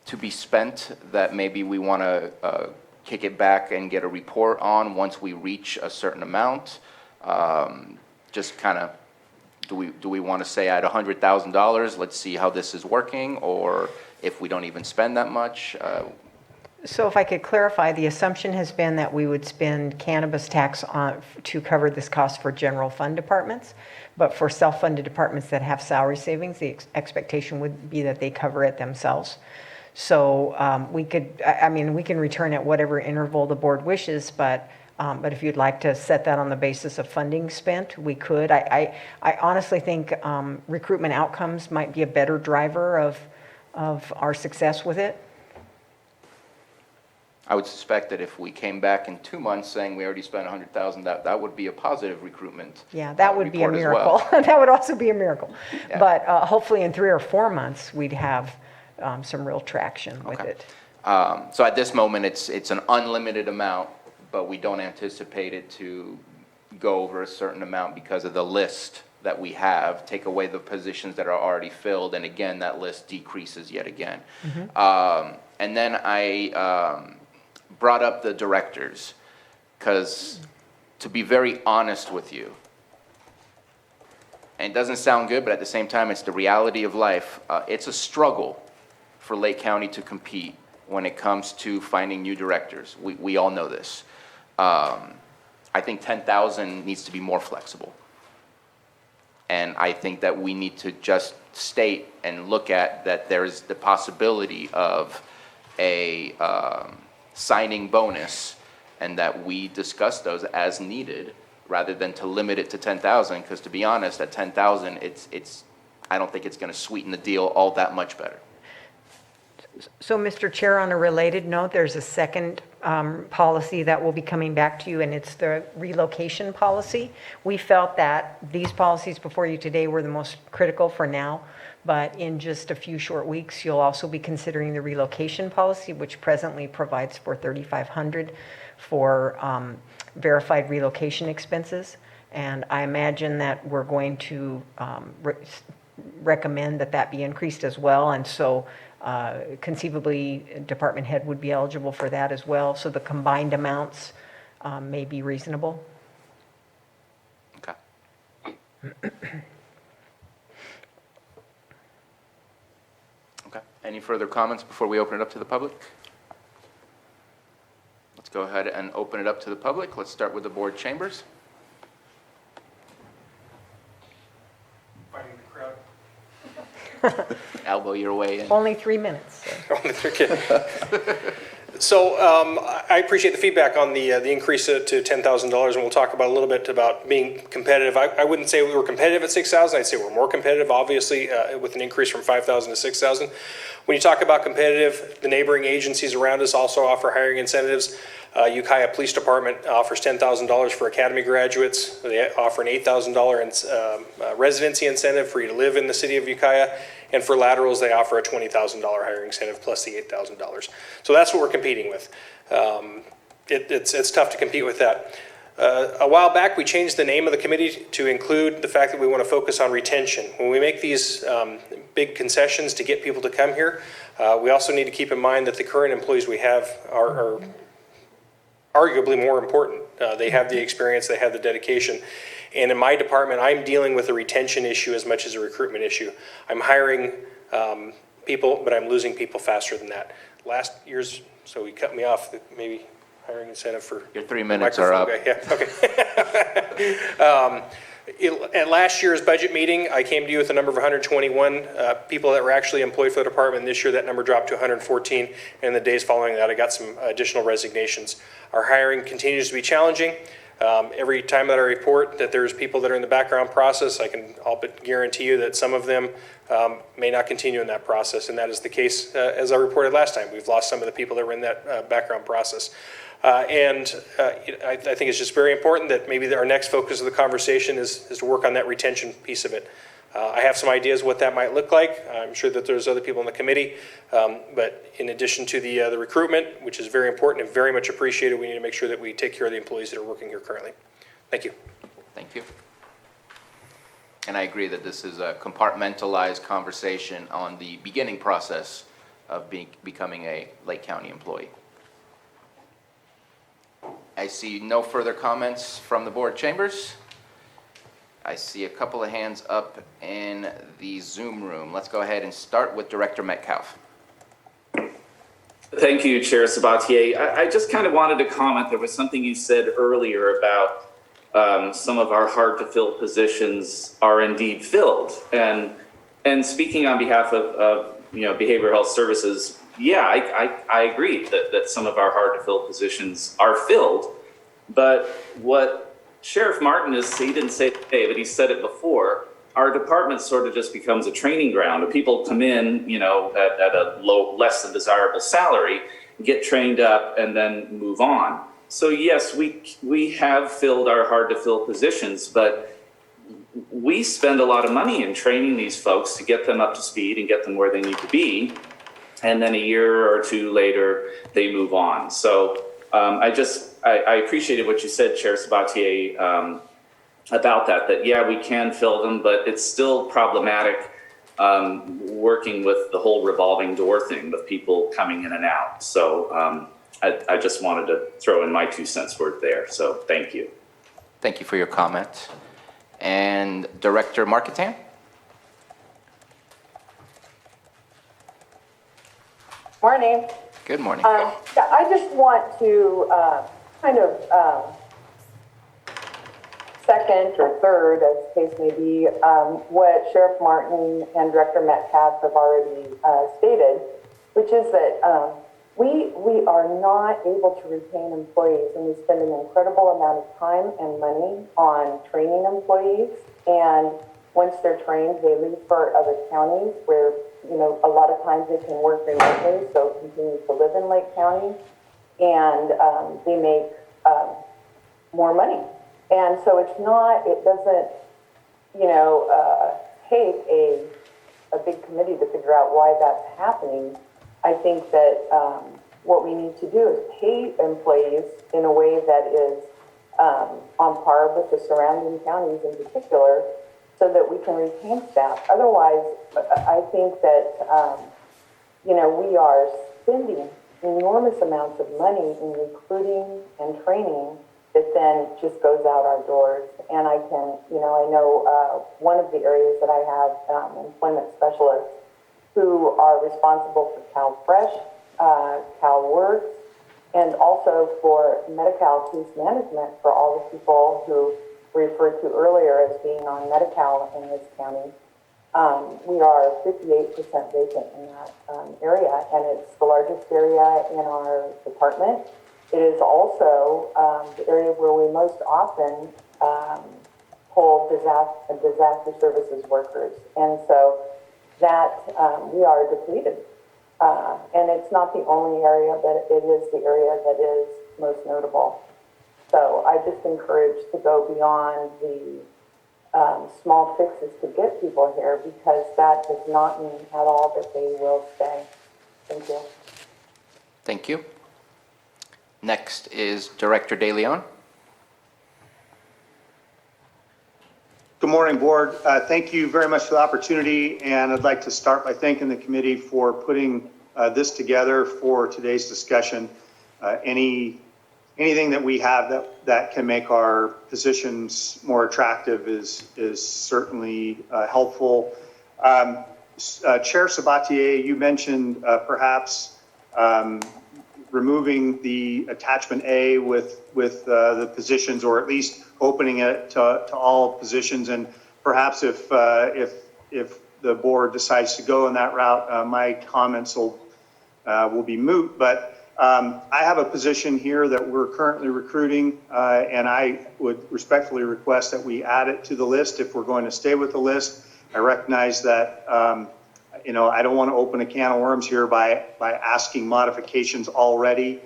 to be spent that maybe we want to kick it back and get a report on once we reach a certain amount? Just kind of Do we want to say at $100,000, let's see how this is working, or if we don't even spend that much? So if I could clarify, the assumption has been that we would spend cannabis tax on, to cover this cost for general fund departments, but for self-funded departments that have salary savings, the expectation would be that they cover it themselves. So we could, I mean, we can return at whatever interval the board wishes, but if you'd like to set that on the basis of funding spent, we could. I honestly think recruitment outcomes might be a better driver of our success with it. I would suspect that if we came back in 2 months saying we already spent $100,000, that would be a positive recruitment. Yeah, that would be a report as miracle. well. That would also be a miracle. Yeah. But hopefully in 3 or 4 months, we'd have some real traction with it. So at this moment, it's an unlimited amount, but we don't anticipate it to go over a certain amount because of the list that we have. Take away the positions that are already filled, and again, that list decreases yet again. And then I brought up the directors, because to be very honest with you, and it doesn't sound good, but at the same time, it's the reality of life. It's a struggle for Lake County to compete when it comes to finding new directors. We all know this. I think 10,000 needs to be more flexible. And I think that we need to just state and look at that there's the possibility of a signing bonus, and that we discuss those as needed rather than to limit it to 10,000, because to be honest, at 10,000, I don't think it's going to sweeten the deal all that much better. So, Mr. Chair, on a related note, there's a second policy that will be coming back to you, and it's the relocation policy. We felt that these policies before you today were the most critical for now, but in just a few short weeks, you'll also be considering the relocation policy, which presently provides for $3,500 for verified relocation expenses. And I imagine that we're going to recommend that be increased as well. And so conceivably, department head would be eligible for that as well. So the combined amounts may be reasonable. Okay. Okay. Any further comments before we open it up to the public? Let's go ahead and open it up to the public. Let's start with the board chambers. Fighting the crowd. Elbow your way in. Only 3 minutes. So I appreciate the feedback on the increase to $10,000, and we'll talk about a little bit about being competitive. I wouldn't say we were competitive at $6,000. I'd say we're more competitive, obviously, with an increase from $5,000 to $6,000. When you talk about competitive, the neighboring agencies around us also offer hiring incentives. Ukiah Police Department offers $10,000 for academy graduates. They offer an $8,000 residency incentive for you to live in the city of Ukiah. And for laterals, they offer a $20,000 hiring incentive plus the $8,000. So that's what we're competing with. It's tough to compete with that. A while back, we changed the name of the committee to include the fact that we want to focus on retention. When we make these big concessions to get people to come here, we also need to keep in mind that the current employees we have are arguably more important. They have the experience, they have the dedication. And in my department, I'm dealing with a retention issue as much as a recruitment issue. I'm hiring people, but I'm losing people faster than that. Last year's, so he cut me off, maybe hiring incentive for your 3 minutes are up. Guy. Yeah, okay. At last year's budget meeting, I came to you with a number of 121 people that were actually employed for the department. This year, that number dropped to 114. And in the days following that, I got some additional resignations. Our hiring continues to be challenging. Every time that I report that there's people that are in the background process, I can all but guarantee you that some of them may not continue in that process. And that is the case as I reported last time. We've lost some of the people that were in that background process. I think it's just very important that maybe our next focus of the conversation is to work on that retention piece of it. I have some ideas what that might look like. I'm sure that there's other people in the committee, but in addition to the recruitment, which is very important and very much appreciated, we need to make sure that we take care of the employees that are working here currently. Thank you. Thank you. And I agree that this is a compartmentalized conversation on the beginning process of becoming a Lake County employee. I see no further comments from the board chambers. I see a couple of hands up in the Zoom room. Let's go ahead and start with Director Metcalf. Thank you, Chair Sabatier. I just kind of wanted to comment. There was something you said earlier about some of our hard-to-fill positions are indeed filled. And speaking on behalf of behavioral health services, yeah, I agree that some of our hard-to-fill positions are filled. But what Sheriff Martin he didn't say it today, but he said it before, our department sort of just becomes a training ground. People come in, at a less than desirable salary, get trained up, and then move on. So yes, we have filled our hard-to-fill positions, but we spend a lot of money in training these folks to get them up to speed and get them where they need to be. And then a year or two later, they move on. So I appreciated what you said, Chair Sabatier, about that yeah, we can fill them, but it's still problematic working with the whole revolving door thing with people coming in and out. So I just wanted to throw in my 2 cents worth there. So thank you. Thank you for your comment. And Director Marketan? Morning. Good morning. I just want to kind of second or third, as the case may be, what Sheriff Martin and Director Metcalf have already stated, which is that we are not able to retain employees, and we spend an incredible amount of time and money on training employees. And once they're trained, they leave for other counties where, a lot of times they can work remotely, so continue to live in Lake County, and they make more money. And so it doesn't, take a big committee to figure out why that's happening. I think that what we need to do is pay employees in a way that is on par with the surrounding counties in particular, so that we can retain staff. Otherwise, I think that, we are spending enormous amounts of money in recruiting and training that then just goes out our doors. And I know one of the areas that I have employment specialists who are responsible for CalFresh, CalWorks, and also for Medi-Cal case management for all the people who referred to earlier as being on Medi-Cal in this county. We are 58% vacant in that area, and it's the largest area in our department. It is also the area where we most often hold disaster services workers. And so that we are depleted. And it's not the only area, but it is the area that is most notable. So I just encourage to go beyond the small fixes to get people here, because that does not mean at all that they will stay. Thank you. Thank you. Next is Director De Leon. Good morning, Board. Thank you very much for the opportunity, and I'd like to start by thanking the committee for putting this together for today's discussion. Anything that we have that can make our positions more attractive is certainly helpful. Chair Sabatier, you mentioned perhaps removing the attachment A with the positions, or at least opening it to all positions. And perhaps if the board decides to go in that route, my comments will be moot. But I have a position here that we're currently recruiting, and I would respectfully request that we add it to the list if we're going to stay with the list. I recognize that I don't want to open a can of worms here by asking modifications already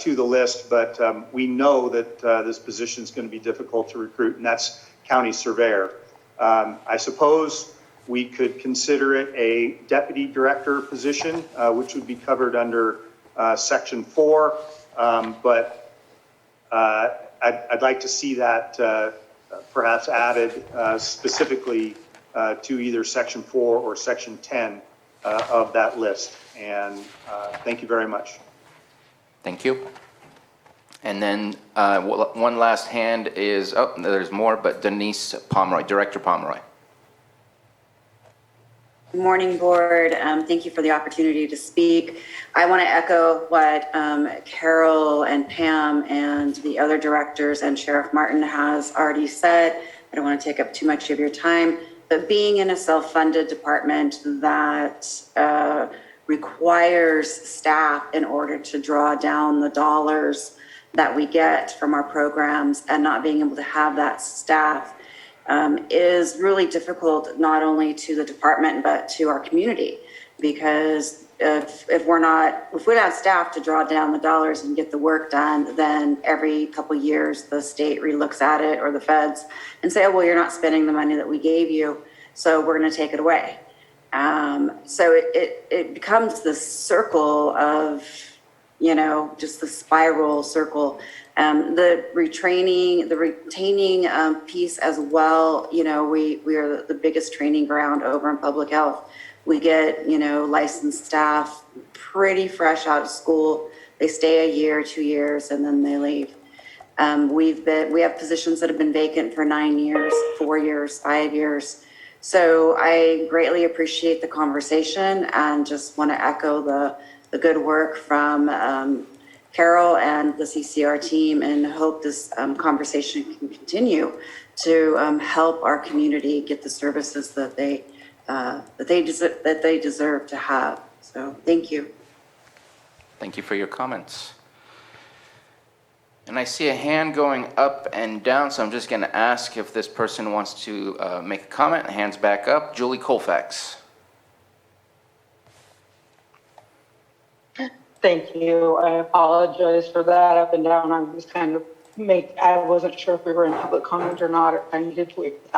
to the list, but we know that this position is going to be difficult to recruit, and that's county surveyor. I suppose we could consider it a deputy director position, which would be covered under Section 4, but I'd like to see that perhaps added specifically to either Section 4 or Section 10 of that list. And thank you very much. Thank you. And then one last hand is, oh, there's more, but Denise Pomeroy, Director Pomeroy. Good morning, board. Thank you for the opportunity to speak. I want to echo what Carol and Pam and the other directors and Sheriff Martin has already said. I don't want to take up too much of your time, but being in a self-funded department that requires staff in order to draw down the dollars that we get from our programs and not being able to have that staff is really difficult, not only to the department, but to our community. Because if we don't have staff to draw down the dollars and get the work done, then every couple of years, the state relooks at it, or the feds, and say, oh, well, you're not spending the money that we gave you, so we're gonna take it away. So it becomes this circle of, just the spiral circle. The retaining piece as well, we are the biggest training ground over in public health. We get, licensed staff pretty fresh out of school. They stay a year, 2 years, and then they leave. We have positions that have been vacant for 9 years, 4 years, 5 years. So I greatly appreciate the conversation and just want to echo the good work from Carol and the CCR team, and hope this conversation can continue to help our community get the services that they deserve to have. So thank you. Thank you for your comments. And I see a hand going up and down, so I'm just going to ask if this person wants to make a comment. Hands back up. Julie Colfax. Thank you. I apologize for that up and down. I was I wasn't sure if we were in public comment or not, or I needed to wait for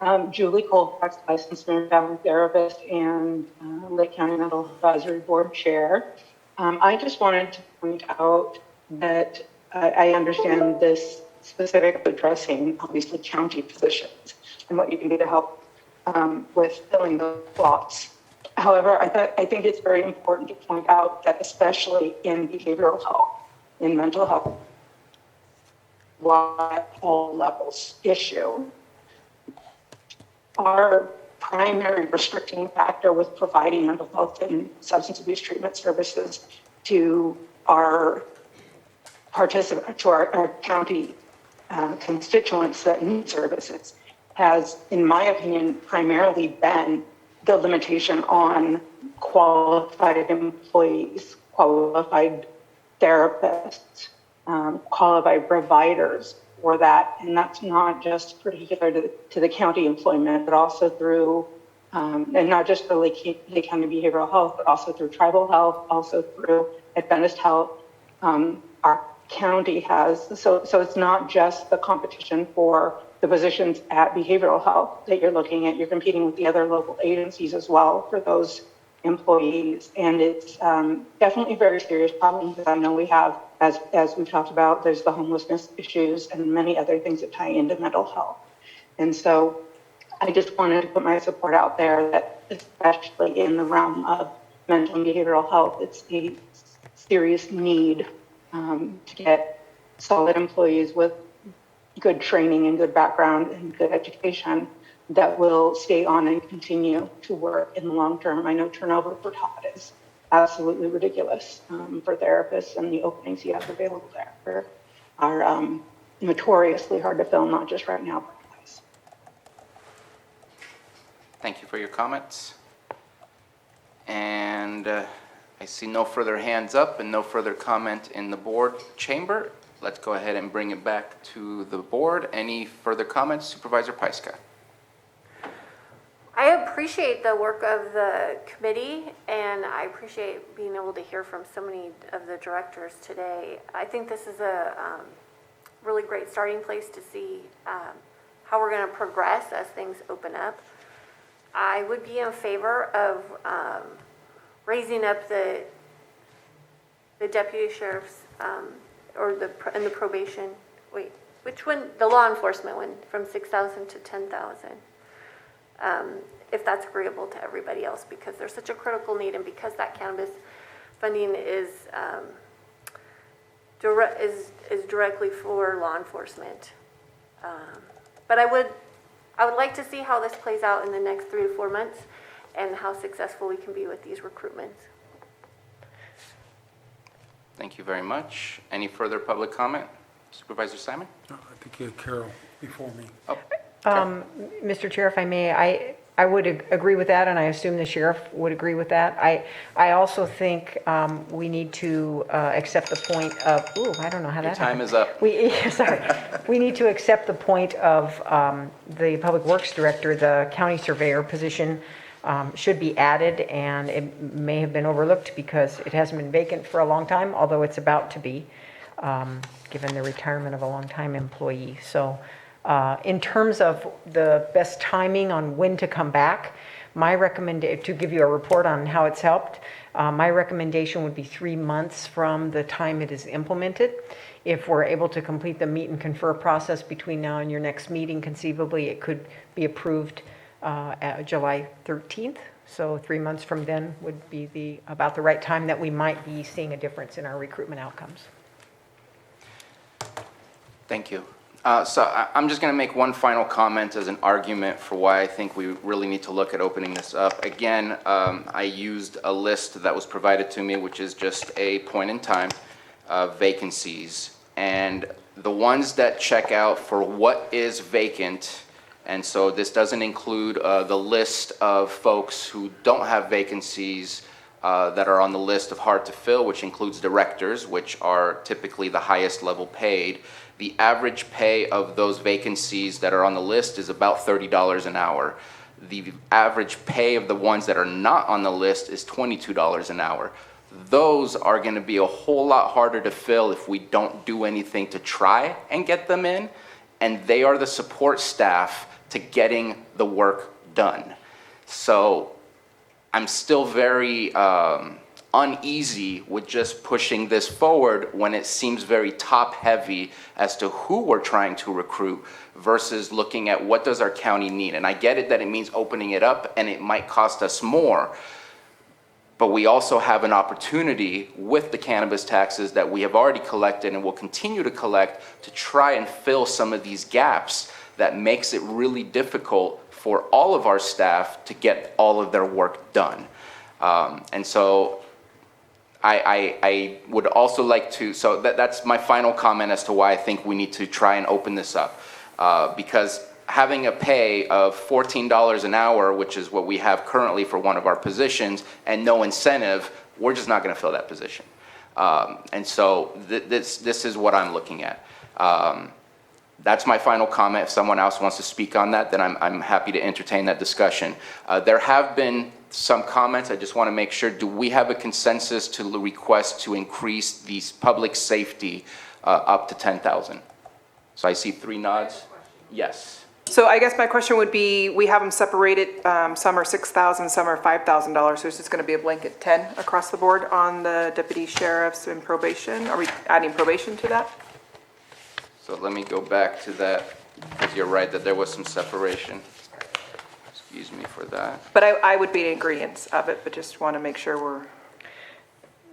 that. Julie Colfax, licensed marriage and family therapist and Lake County Mental Health Advisory Board Chair. I just wanted to point out that I understand this specific addressing obviously county positions and what you can do to help with filling those slots. However, I think it's very important to point out that especially in behavioral health, in mental health, at all levels issue, our primary restricting factor with providing mental health and substance abuse treatment services to our county constituents that need services has, in my opinion, primarily been the limitation on qualified employees, qualified therapists, qualified providers for that. And that's not just particular to the county employment, but also through, and not just for Lake County Behavioral Health, but also through tribal health, also through Adventist Health. Our county has, so it's not just the competition for the positions at behavioral health that you're looking at, you're competing with the other local agencies as well for those employees. And it's definitely a very serious problem that I know we have, as we've talked about, there's the homelessness issues and many other things that tie into mental health. And so I just wanted to put my support out there that especially in the realm of mental and behavioral health, it's a serious need to get solid employees with good training and good background and good education that will stay on and continue to work in the long term. I know turnover for Todd is absolutely ridiculous for therapists, and the openings he has available there are notoriously hard to fill, not just right now, but always. Thank you for your comments. And I see no further hands up and no further comment in the board chamber. Let's go ahead and bring it back to the board. Any further comments? Supervisor Pyska. I appreciate the work of the committee, and I appreciate being able to hear from so many of the directors today. I think this is a really great starting place to see how we're going to progress as things open up. I would be in favor of raising up the deputy sheriff's or and the probation. Wait, which one? The law enforcement one, from 6,000 to 10,000. If that's agreeable to everybody else, because there's such a critical need, and because that cannabis funding is is directly for law enforcement. But I would like to see how this plays out in the next 3 to 4 months and how successful we can be with these recruitments. Thank you very much. Any further public comment? Supervisor Simon? I think you had Carol before me. Mr. Chair, if I may, I would agree with that, and I assume the sheriff would agree with that. I also think we need to accept the point of, I don't know how that happened. Time is up. Sorry. We need to accept the point of the Public Works Director, the county surveyor position should be added, and it may have been overlooked because it hasn't been vacant for a long time, although it's about to be, given the retirement of a longtime employee. So in terms of the best timing on when to come back, to give you a report on how it's helped, my recommendation would be 3 months from the time it is implemented. If we're able to complete the meet and confer process between now and your next meeting, conceivably it could be approved at July 13th. So 3 months from then would be about the right time that we might be seeing a difference in our recruitment outcomes. Thank you. I'm just going to make one final comment as an argument for why I think we really need to look at opening this up. Again, I used a list that was provided to me, which is just a point in time of vacancies. And the ones that check out for what is vacant, and so this doesn't include the list of folks who don't have vacancies that are on the list of hard to fill, which includes directors, which are typically the highest level paid. The average pay of those vacancies that are on the list is about $30 an hour. The average pay of the ones that are not on the list is $22 an hour. Those are going to be a whole lot harder to fill if we don't do anything to try and get them in, and they are the support staff to getting the work done. So I'm still very uneasy with just pushing this forward when it seems very top heavy as to who we're trying to recruit versus looking at what does our county need. And I get it that it means opening it up and it might cost us more, but we also have an opportunity with the cannabis taxes that we have already collected and will continue to collect to try and fill some of these gaps that makes it really difficult for all of our staff to get all of their work done. And so I would also like to, so that's my final comment as to why I think we need to try and open this up. Because having a pay of $14 an hour, which is what we have currently for one of our positions, and no incentive, we're just not gonna fill that position. And so this is what I'm looking at. That's my final comment. If someone else wants to speak on that, then I'm happy to entertain that discussion. There have been some comments. I just want to make sure, do we have a consensus to the request to increase these public safety up to 10,000? So I see 3 nods. Yes. So I guess my question would be, we have them separated, some are $6,000, some are $5,000, so it's just going to be a blanket 10 across the board on the deputy sheriffs and probation? Are we adding probation to that? So let me go back to that, because you're right that there was some separation. Excuse me for that. But I would be in agreeance of it, but just want to make sure we're...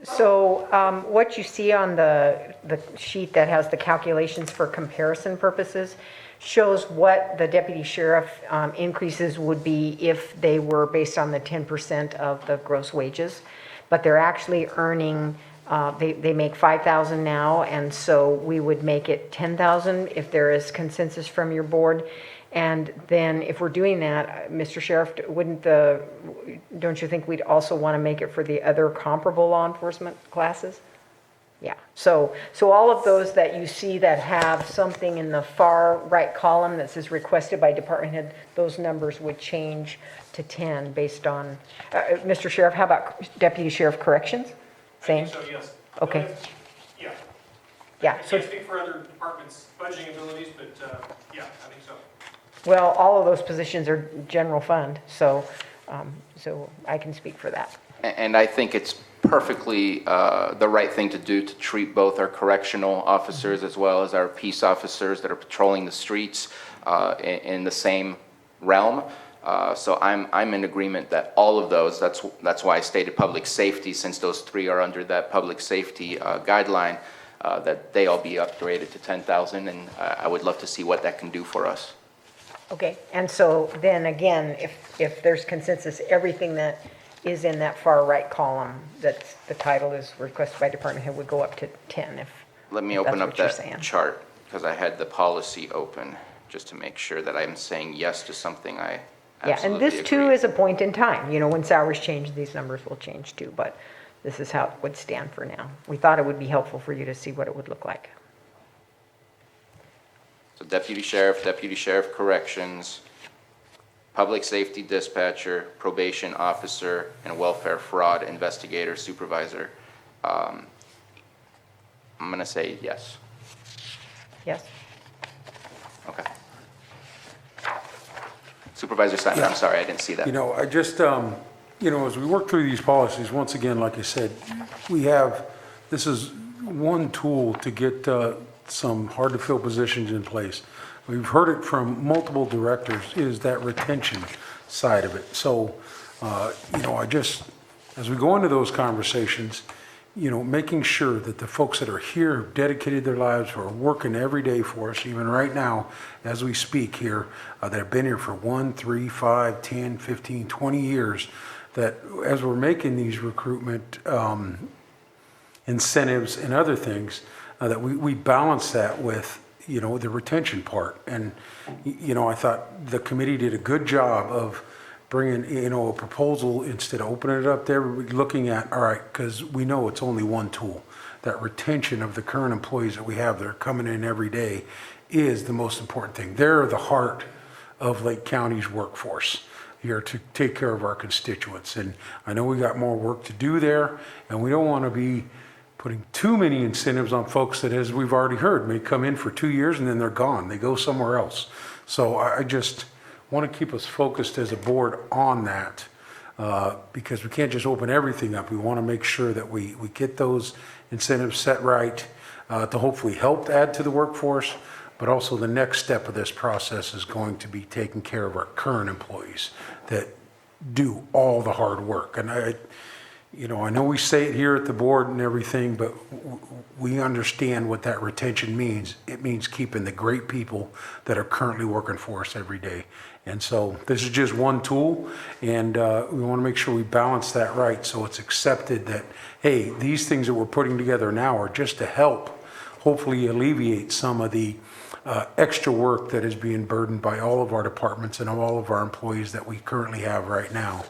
So what you see on the sheet that has the calculations for comparison purposes shows what the deputy sheriff increases would be if they were based on the 10% of the gross wages. But they're actually earning, they make $5,000 now, and so we would make it $10,000 if there is consensus from your board. And then if we're doing that, Mr. Sheriff, don't you think we'd also want to make it for the other comparable law enforcement classes? Yeah, so all of those that you see that have something in the far right column that says requested by department head, those numbers would change to 10 based on, Mr. Sheriff, how about Deputy Sheriff Corrections? Same? I think so, yes. Okay. Yeah. Yeah. I can't speak for other departments' budgeting abilities, but yeah, I think so. Well, all of those positions are general fund, so I can speak for that. And I think it's perfectly the right thing to do to treat both our correctional officers as well as our peace officers that are patrolling the streets in the same realm. So I'm in agreement that all of those, that's why I stated public safety, since those 3 are under that public safety guideline, that they all be upgraded to 10,000, and I would love to see what that can do for us. Okay, and so then again, if there's consensus, everything that is in that far right column, that's, the title is requested by department head, would go up to 10 if Let me if open that's up what you're that saying. chart, because I had the policy open, just to make sure that I'm saying yes to something I Yeah, and absolutely this too agree. is a point in time, you know, when salaries change, these numbers will change too, but this is how it would stand for now. We thought it would be helpful for you to see what it would look like. So deputy sheriff corrections, public safety dispatcher, probation officer, and welfare fraud investigator supervisor. I'm gonna say yes. Yes? Okay. Supervisor Simon, I'm Yeah. sorry, I didn't see that. You know, I just, you know, as we work through these policies, once again, like I said, this is one tool to get some hard-to-fill positions in place. We've heard it from multiple directors, is that retention side of it. So, you know, as we go into those conversations, you know, making sure that the folks that are here have dedicated their lives, who are working every day for us, even right now, as we speak here, that have been here for 1, 3, 5, 10, 15, 20 years, that as we're making these recruitment incentives and other things, that we balance that with, you know, the retention part. And, you know, I thought the committee did a good job of bringing, you know, a proposal, instead of opening it up there, we're looking at, all right, because we know it's only one tool. That retention of the current employees that we have that are coming in every day is the most important thing. They're the heart of Lake County's workforce here to take care of our constituents. And I know we got more work to do there, and we don't want to be putting too many incentives on folks that, as we've already heard, may come in for 2 years and then they're gone. They go somewhere else. So I just want to keep us focused as a board on that, because we can't just open everything up. We want to make sure that we get those incentives set right to hopefully help add to the workforce, but also the next step of this process is going to be taking care of our current employees that do all the hard work. And you know, I know we say it here at the board and everything, but we understand what that retention means. It means keeping the great people that are currently working for us every day. And so this is just one tool, and we want to make sure we balance that right, so it's accepted that, hey, these things that we're putting together now are just to help hopefully alleviate some of the extra work that is being burdened by all of our departments and all of our employees that we currently have right now.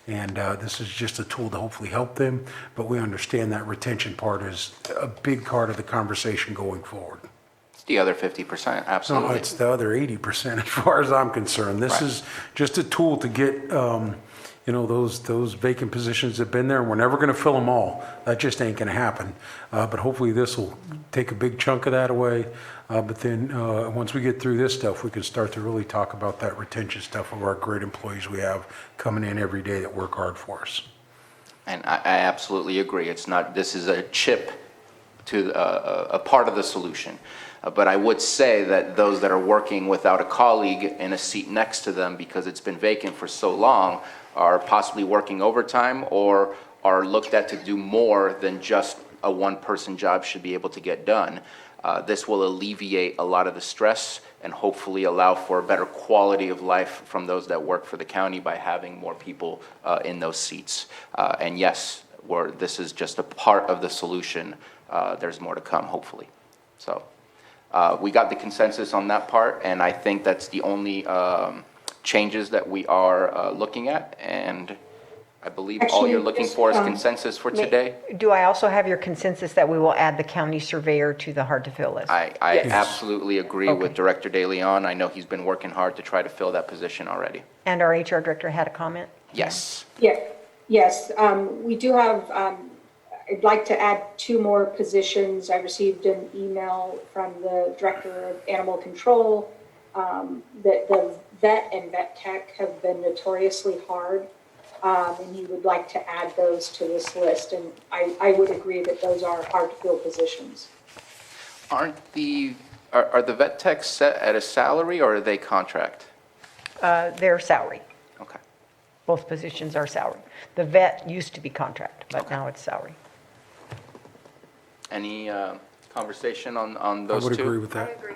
And this is just a tool to hopefully help them, but we understand that retention part is a big part of the conversation going forward. It's the other 50%, No, absolutely. it's the other 80% as far as I'm concerned. This Right. is just a tool to get, you know, those vacant positions that have been there. We're never going to fill them all. That just ain't going to happen. But hopefully this will take a big chunk of that away. But then once we get through this stuff, we can start to really talk about that retention stuff of our great employees we have coming in every day that work hard for us. And I absolutely agree. It's not, this is a chip to a part of the solution. But I would say that those that are working without a colleague in a seat next to them because it's been vacant for so long are possibly working overtime or are looked at to do more than just a one-person job should be able to get done. This will alleviate a lot of the stress and hopefully allow for a better quality of life from those that work for the county by having more people in those seats. And yes, this is just a part of the solution. There's more to come, hopefully. So we got the consensus on that part, and I think that's the only changes that we are looking at. And I believe all you're looking for is consensus for today. Do I also have your consensus that we will add the county surveyor to the hard-to-fill list? I Yes. absolutely agree with Okay. Director De Leon. I know he's been working hard to try to fill that position already. And our HR director had a comment? Yes. Yeah, yes, we do have, I'd like to add 2 more positions. I received an email from the Director of Animal Control that the vet and vet tech have been notoriously hard, and he would like to add those to this list. And I would agree that those are hard to fill positions. Are the vet techs set at a salary or are they contract? Their salary. Okay. Both positions are salary. The vet used to be contract, but now it's salary. Any conversation on I those two? would agree with I that. agree.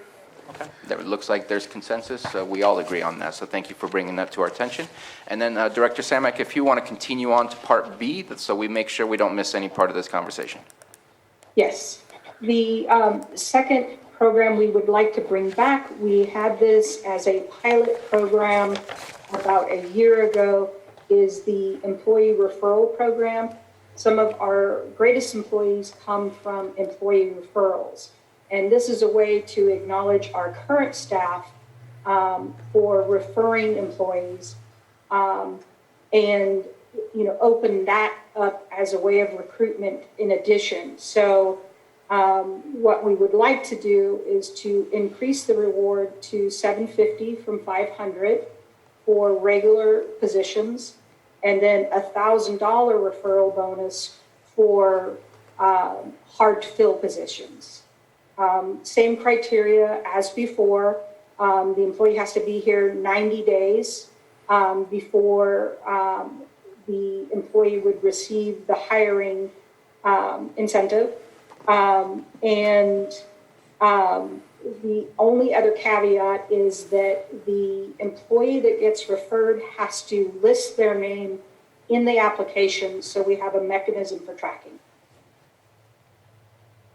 Okay. That looks like there's consensus. We all agree on that, so thank you for bringing that to our attention. And then Director Samak, if you want to continue on to Part B, so we make sure we don't miss any part of this conversation. Yes. The second program we would like to bring back, we had this as a pilot program about a year ago, is the employee referral program. Some of our greatest employees come from employee referrals. And this is a way to acknowledge our current staff for referring employees and, open that up as a way of recruitment in addition. So what we would like to do is to increase the reward to $750 from $500 for regular positions, and then $1,000 referral bonus for hard to fill positions. Same criteria as before. The employee has to be here 90 days before the employee would receive the hiring incentive. The only other caveat is that the employee that gets referred has to list their name in the application, so we have a mechanism for tracking.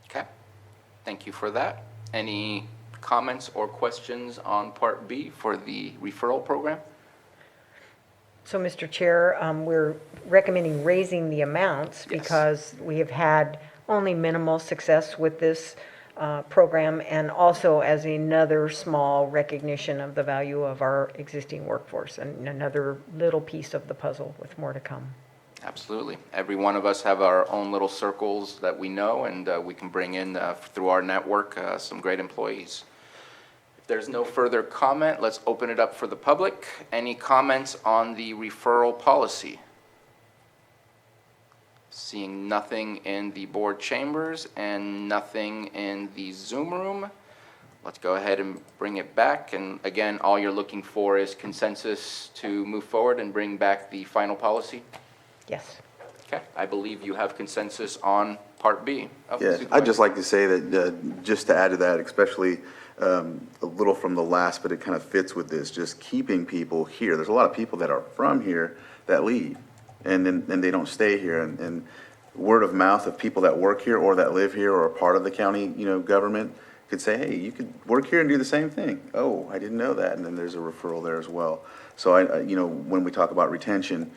Okay. Thank you for that. Any comments or questions on Part B for the referral program? So, Mr. Chair, we're recommending raising the amounts Yes. because we have had only minimal success with this program, and also as another small recognition of the value of our existing workforce and another little piece of the puzzle with more to come. Absolutely. Every one of us have our own little circles that we know, and we can bring in through our network some great employees. If there's no further comment, let's open it up for the public. Any comments on the referral policy? Seeing nothing in the board chambers and nothing in the Zoom room, let's go ahead and bring it back. And again, all you're looking for is consensus to move forward and bring back the final policy? Yes. Okay, I believe you have consensus on Part B. Oh, Yeah, Supervisor. I'd just like to say that, just to add to that, especially a little from the last, but it kind of fits with this, just keeping people here. There's a lot of people that are from here that leave, and then they don't stay here. And word of mouth of people that work here or that live here or are part of the county, government could say, hey, you could work here and do the same thing. Oh, I didn't know that. And then there's a referral there as well. So when we talk about retention,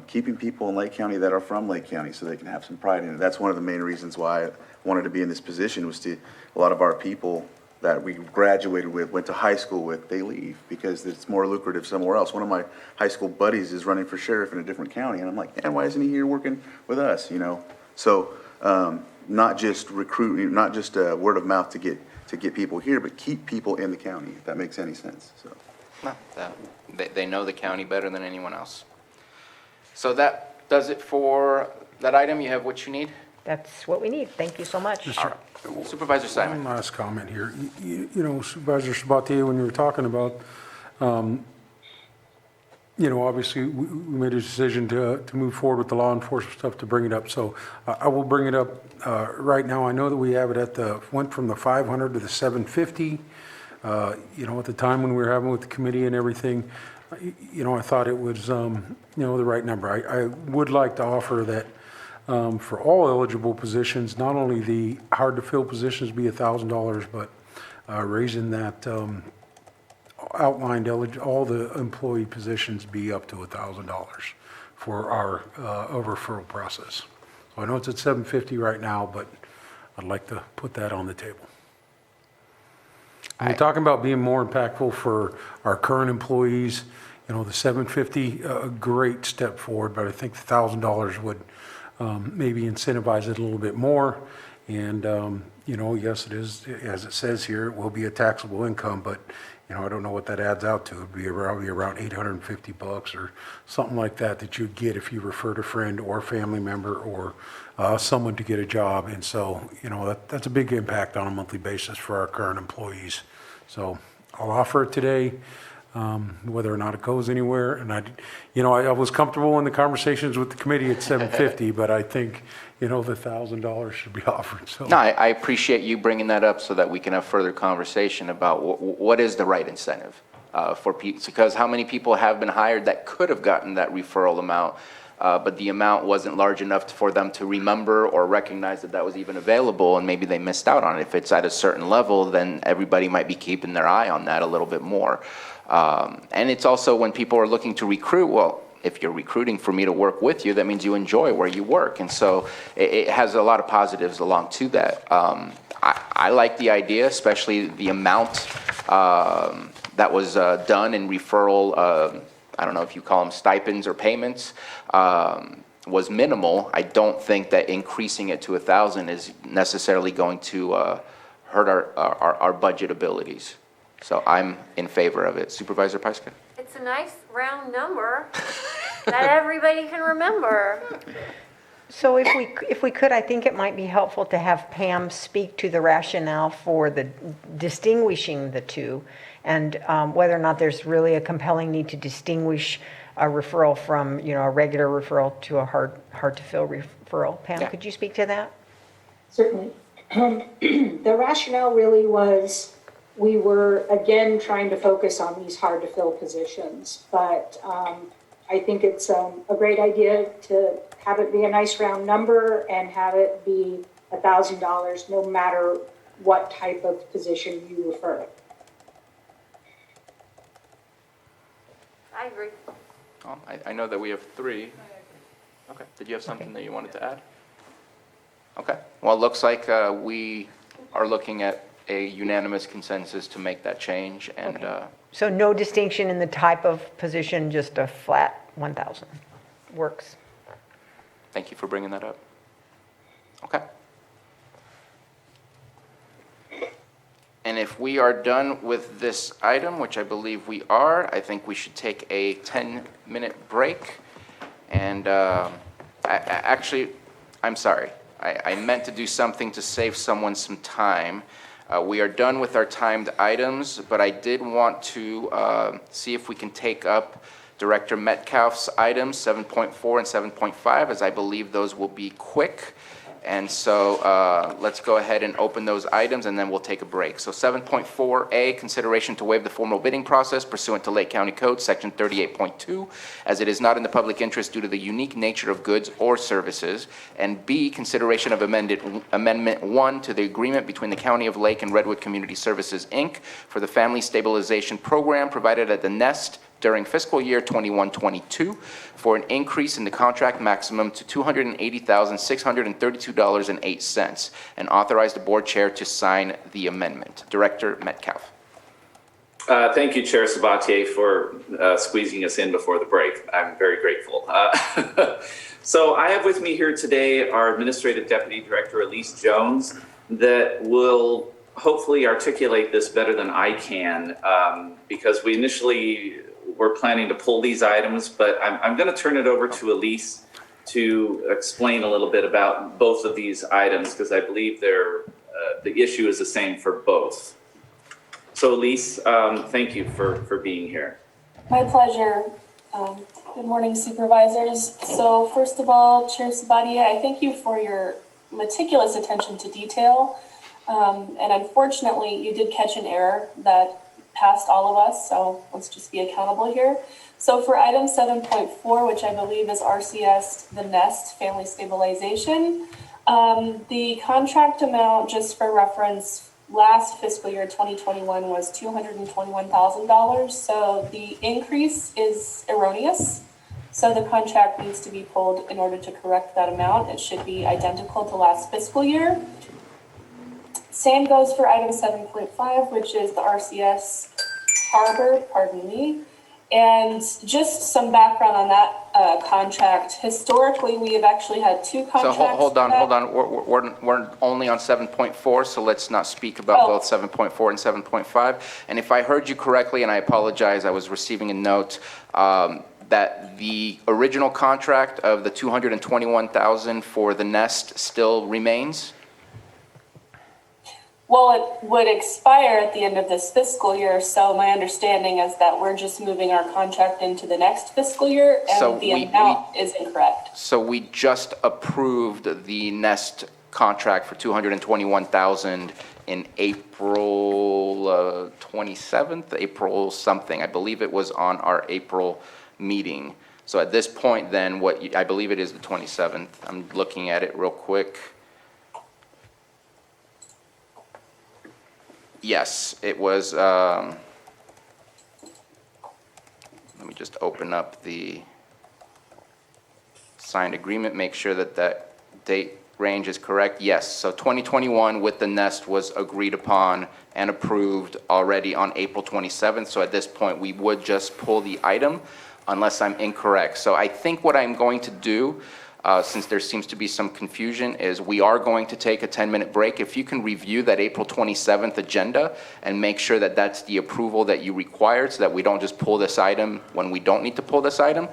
keeping people in Lake County that are from Lake County so they can have some pride in it. That's one of the main reasons why I wanted to be in this position, was a lot of our people that we graduated with, went to high school with, they leave because it's more lucrative somewhere else. One of my high school buddies is running for sheriff in a different county, and I'm like, man, why isn't he here working with us, So not just recruiting, not just word of mouth to get people here, but keep people in the county, if that makes any sense, so. No, they know the county better than anyone else. So that does it for that item. You have what you need? That's what we need. Thank you so much. All right. Supervisor Simon. One last comment here. Supervisor Sabatier, when you were talking about, obviously, we made a decision to move forward with the law enforcement stuff, to bring it up. So I will bring it up right now. I know that we have it went from the 500 to the 750. At the time when we were having with the committee and everything, I thought it was, the right number. I would like to offer that for all eligible positions, not only the hard-to-fill positions be $1,000, but raising that outlined all the employee positions be up to $1,000 for our referral process. So I know it's at $750 right now, but I'd like to put that on the table. We're talking about being more impactful for our current employees. The $750, a great step forward, but I think the $1,000 would maybe incentivize it a little bit more. And, yes, it is, as it says here, it will be a taxable income, but, I don't know what that adds out to. It'd be probably around $850 or something like that you'd get if you referred a friend or family member or someone to get a job. And so, that's a big impact on a monthly basis for our current employees. So I'll offer it today. whether or not it goes anywhere. And I was comfortable in the conversations with the committee at 750, but I think, the $1,000 should be offered, so. No, I appreciate you bringing that up so that we can have further conversation about what is the right incentive for people, because how many people have been hired that could have gotten that referral amount, but the amount wasn't large enough for them to remember or recognize that that was even available, and maybe they missed out on it. If it's at a certain level, then everybody might be keeping their eye on that a little bit more. And it's also when people are looking to recruit, well, if you're recruiting for me to work with you, that means you enjoy where you work. And so it has a lot of positives along to that. I like the idea, especially the amount that was done in referral, I don't know if you call them stipends or payments, was minimal. I don't think that increasing it to 1,000 is necessarily going to hurt our budget abilities. So I'm in favor of it. Supervisor Pyska? It's a nice round number that everybody can remember. So if we could, I think it might be helpful to have Pam speak to the rationale for the distinguishing the two, and whether or not there's really a compelling need to distinguish a referral from, a regular referral to a hard to fill referral. Pam, could you speak to that? Certainly. The rationale really was, we were again trying to focus on these hard to fill positions, but I think it's a great idea to have it be a nice round number and have it be $1,000 no matter what type of position you refer. I agree. I know that we have 3. Okay. Did you have something that you wanted to add? Okay. Well, it looks like we are looking at a unanimous consensus to make that change. And So no distinction in the type of position, just a flat 1,000 works. thank you for bringing that up. Okay. And if we are done with this item, which I believe we are, I think we should take a 10-minute break. And actually, I'm sorry. I meant to do something to save someone some time. We are done with our timed items, but I did want to see if we can take up Director Metcalf's items 7.4 and 7.5, as I believe those will be quick. And so let's go ahead and open those items, and then we'll take a break. So 7.4A, consideration to waive the formal bidding process pursuant to Lake County Code, Section 38.2, as it is not in the public interest due to the unique nature of goods or services. And B, consideration of Amendment 1 to the agreement between the County of Lake and Redwood Community Services, Inc. for the Family Stabilization Program provided at the Nest during fiscal year 21-22 for an increase in the contract maximum to $280,632.08, and authorize the board chair to sign the amendment. Director Metcalf. Thank you, Chair Sabatier, for squeezing us in before the break. I'm very grateful. So I have with me here today our Administrative Deputy Director, Elise Jones, that will hopefully articulate this better than I can, because we initially were planning to pull these items, but I'm going to turn it over to Elise to explain a little bit about both of these items, because I believe the issue is the same for both. So Elise, thank you for being here. My pleasure. Good morning, Supervisors. So first of all, Chair Sabadia, I thank you for your meticulous attention to detail. And unfortunately, you did catch an error that passed all of us, so let's just be accountable here. So for item 7.4, which I believe is RCS, the Nest Family Stabilization, the contract amount, just for reference, last fiscal year 2021 was $221,000. So the increase is erroneous. So the contract needs to be pulled in order to correct that amount. It should be identical to last fiscal year. Same goes for item 7.5, which is the RCS Harbor, pardon me. And just some background on that contract. Historically, we have actually had 2 contracts. So hold on. We're only on 7.4, so let's not speak about both 7.4 and 7.5. And if I heard you correctly, and I apologize, I was receiving a note, that the original contract of the $221,000 for the Nest still remains? Well, it would expire at the end of this fiscal year, so my understanding is that we're just moving our contract into the next fiscal year, So and the we- amount is incorrect. So we just approved the Nest contract for $221,000 in April 27th, April something. I believe it was on our April meeting. So at this point then, I believe it is the 27th. I'm looking at it real quick. Yes, it was, let me just open up the signed agreement, make sure that that date range is correct. Yes, so 2021 with the Nest was agreed upon and approved already on April 27th. So at this point, we would just pull the item unless I'm incorrect. So I think what I'm going to do, since there seems to be some confusion, is we are going to take a 10-minute break. If you can review that April 27th agenda and make sure that that's the approval that you required so that we don't just pull this item when we don't need to pull this item.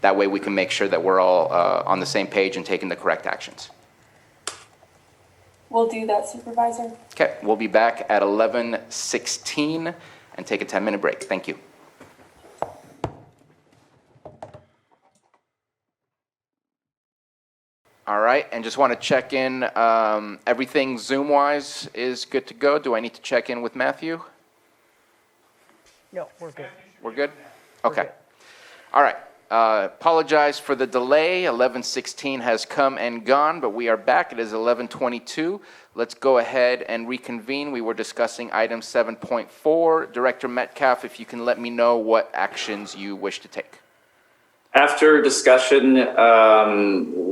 That way we can make sure that we're all on the same page and taking the correct actions. We'll do that, Supervisor. Okay, we'll be back at 11:16 and take a 10-minute break. Thank you. All right, and just want to check in, everything Zoom-wise is good to go. Do I need to check in with Matthew? No, we're good. We're good? Okay. All right. Apologize for the delay. 11:16 has come and gone, but we are back. It is 11:22. Let's go ahead and reconvene. We were discussing item 7.4. Director Metcalf, if you can let me know what actions you wish to take. After discussion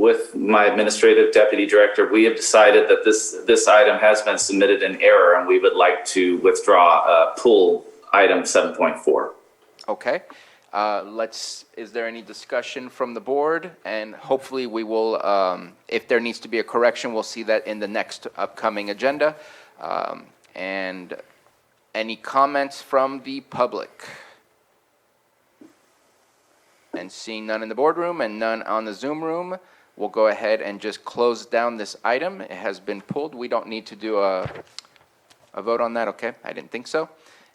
with my administrative deputy director, we have decided that this item has been submitted in error, and we would like to pull item 7.4. Okay. Is there any discussion from the board? And hopefully we will, if there needs to be a correction, we'll see that in the next upcoming agenda. And any comments from the public? And seeing none in the boardroom and none on the Zoom room, we'll go ahead and just close down this item. It has been pulled. We don't need to do a vote on that, okay? I didn't think so.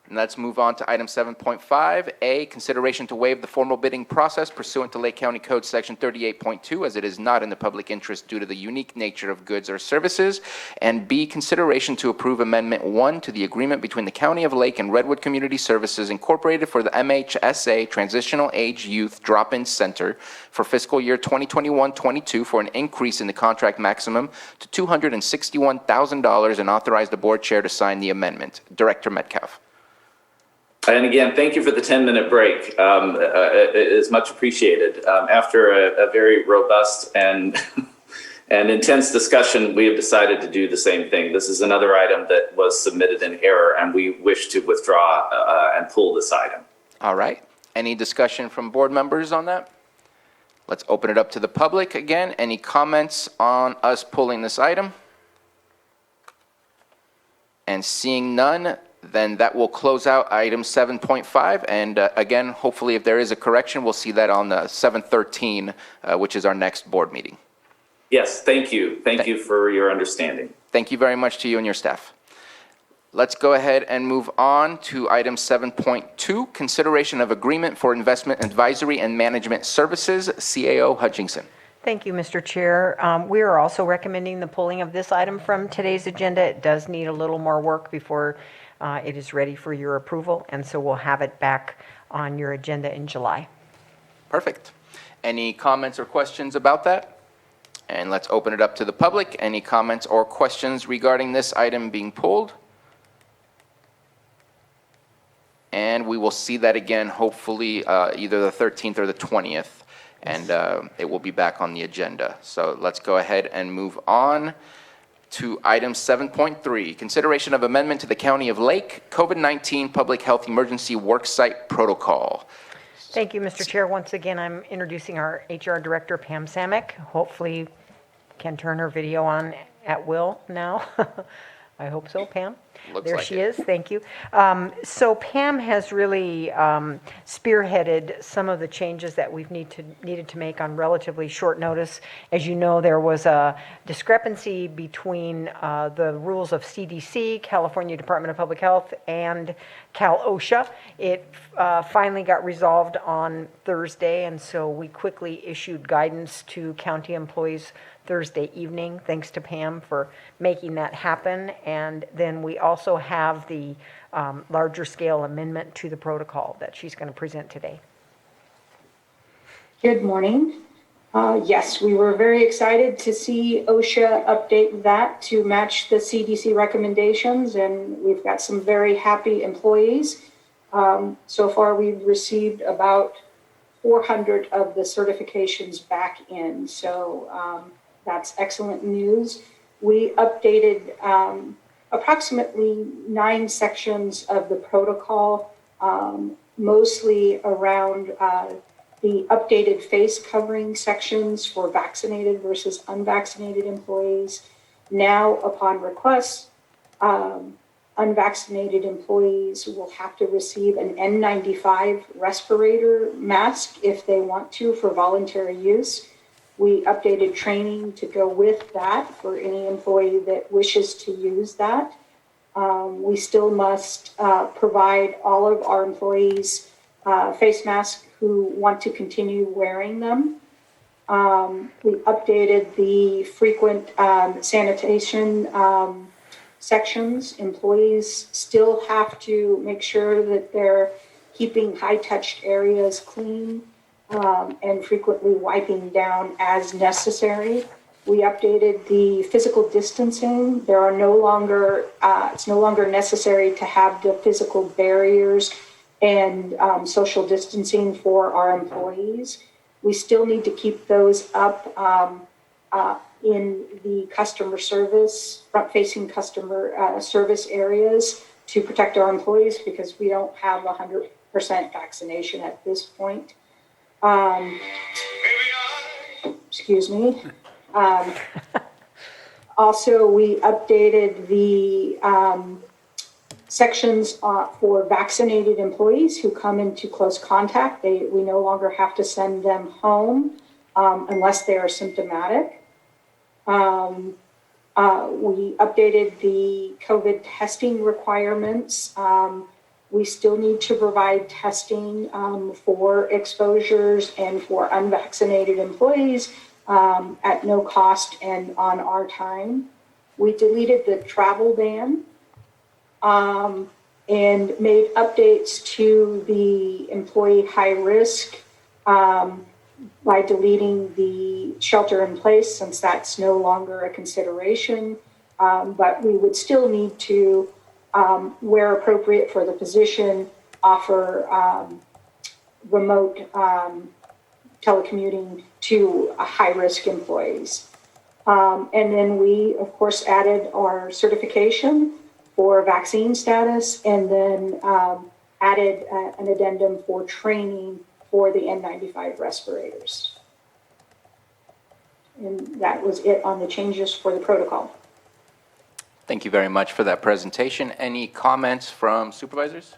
And let's move on to item 7.5, A, consideration to waive the formal bidding process pursuant to Lake County Code Section 38.2, as it is not in the public interest due to the unique nature of goods or services. And B, consideration to approve Amendment 1 to the agreement between the County of Lake and Redwood Community Services Incorporated for the MHSA Transitional Age Youth Drop-In Center for fiscal year 2021-22 for an increase in the contract maximum to $261,000 and authorize the board chair to sign the amendment. Director Metcalf. And again, thank you for the 10-minute break. It is much appreciated. After a very robust and intense discussion, we have decided to do the same thing. This is another item that was submitted in error, and we wish to withdraw and pull this item. All right. Any discussion from board members on that? Let's open it up to the public again. Any comments on us pulling this item? And seeing none, then that will close out item 7.5. And again, hopefully if there is a correction, we'll see that on 7/13, which is our next board meeting. Yes, thank you. Thank you for your understanding. Thank you very much to you and your staff. Let's go ahead and move on to item 7.2, consideration of agreement for investment advisory and management services, CAO Hutchinson. Thank you, Mr. Chair. We are also recommending the pulling of this item from today's agenda. It does need a little more work before it is ready for your approval, and so we'll have it back on your agenda in July. Perfect. Any comments or questions about that? And let's open it up to the public. Any comments or questions regarding this item being pulled? And we will see that again, hopefully, either the 13th or the 20th, and it will be back on the agenda. So let's go ahead and move on to item 7.3, consideration of amendment to the County of Lake COVID-19 Public Health Emergency Worksite Protocol. Thank you, Mr. Chair. Once again, I'm introducing our HR Director, Pam Samick. Hopefully can turn her video on at will now. I hope so, Pam. Looks There like she it. is, thank you. So Pam has really spearheaded some of the changes that we've needed to make on relatively short notice. As you know, there was a discrepancy between the rules of CDC, California Department of Public Health, and Cal OSHA. It finally got resolved on Thursday, and so we quickly issued guidance to county employees Thursday evening. Thanks to Pam for making that happen. And then we also have the larger scale amendment to the protocol that she's going to present today. Good morning. Yes, we were very excited to see OSHA update that to match the CDC recommendations, and we've got some very happy employees. So far, we've received about 400 of the certifications back in, so that's excellent news. We updated approximately 9 sections of the protocol, mostly around the updated face covering sections for vaccinated versus unvaccinated employees. Now, upon request, unvaccinated employees will have to receive an N95 respirator mask if they want to for voluntary use. We updated training to go with that for any employee that wishes to use that. We still must provide all of our employees face masks who want to continue wearing them. We updated the frequent sanitation sections. Employees still have to make sure that they're keeping high-touched areas clean and frequently wiping down as necessary. We updated the physical distancing. There are no longer, it's no longer necessary to have the physical barriers and social distancing for our employees. We still need to keep those up in the customer service, front-facing customer service areas to protect our employees because we don't have 100% vaccination at this point. Excuse me. Also, we updated the sections for vaccinated employees who come into close contact. We no longer have to send them home unless they are symptomatic. We updated the COVID testing requirements. We still need to provide testing for exposures and for unvaccinated employees at no cost and on our time. We deleted the travel ban and made updates to the employee high risk by deleting the shelter in place since that's no longer a consideration. But we would still need to, where appropriate for the position, offer remote telecommuting to high-risk employees. And then we, of course, added our certification for vaccine status and then added an addendum for training for the N95 respirators. And that was it on the changes for the protocol. Thank you very much for that presentation. Any comments from supervisors?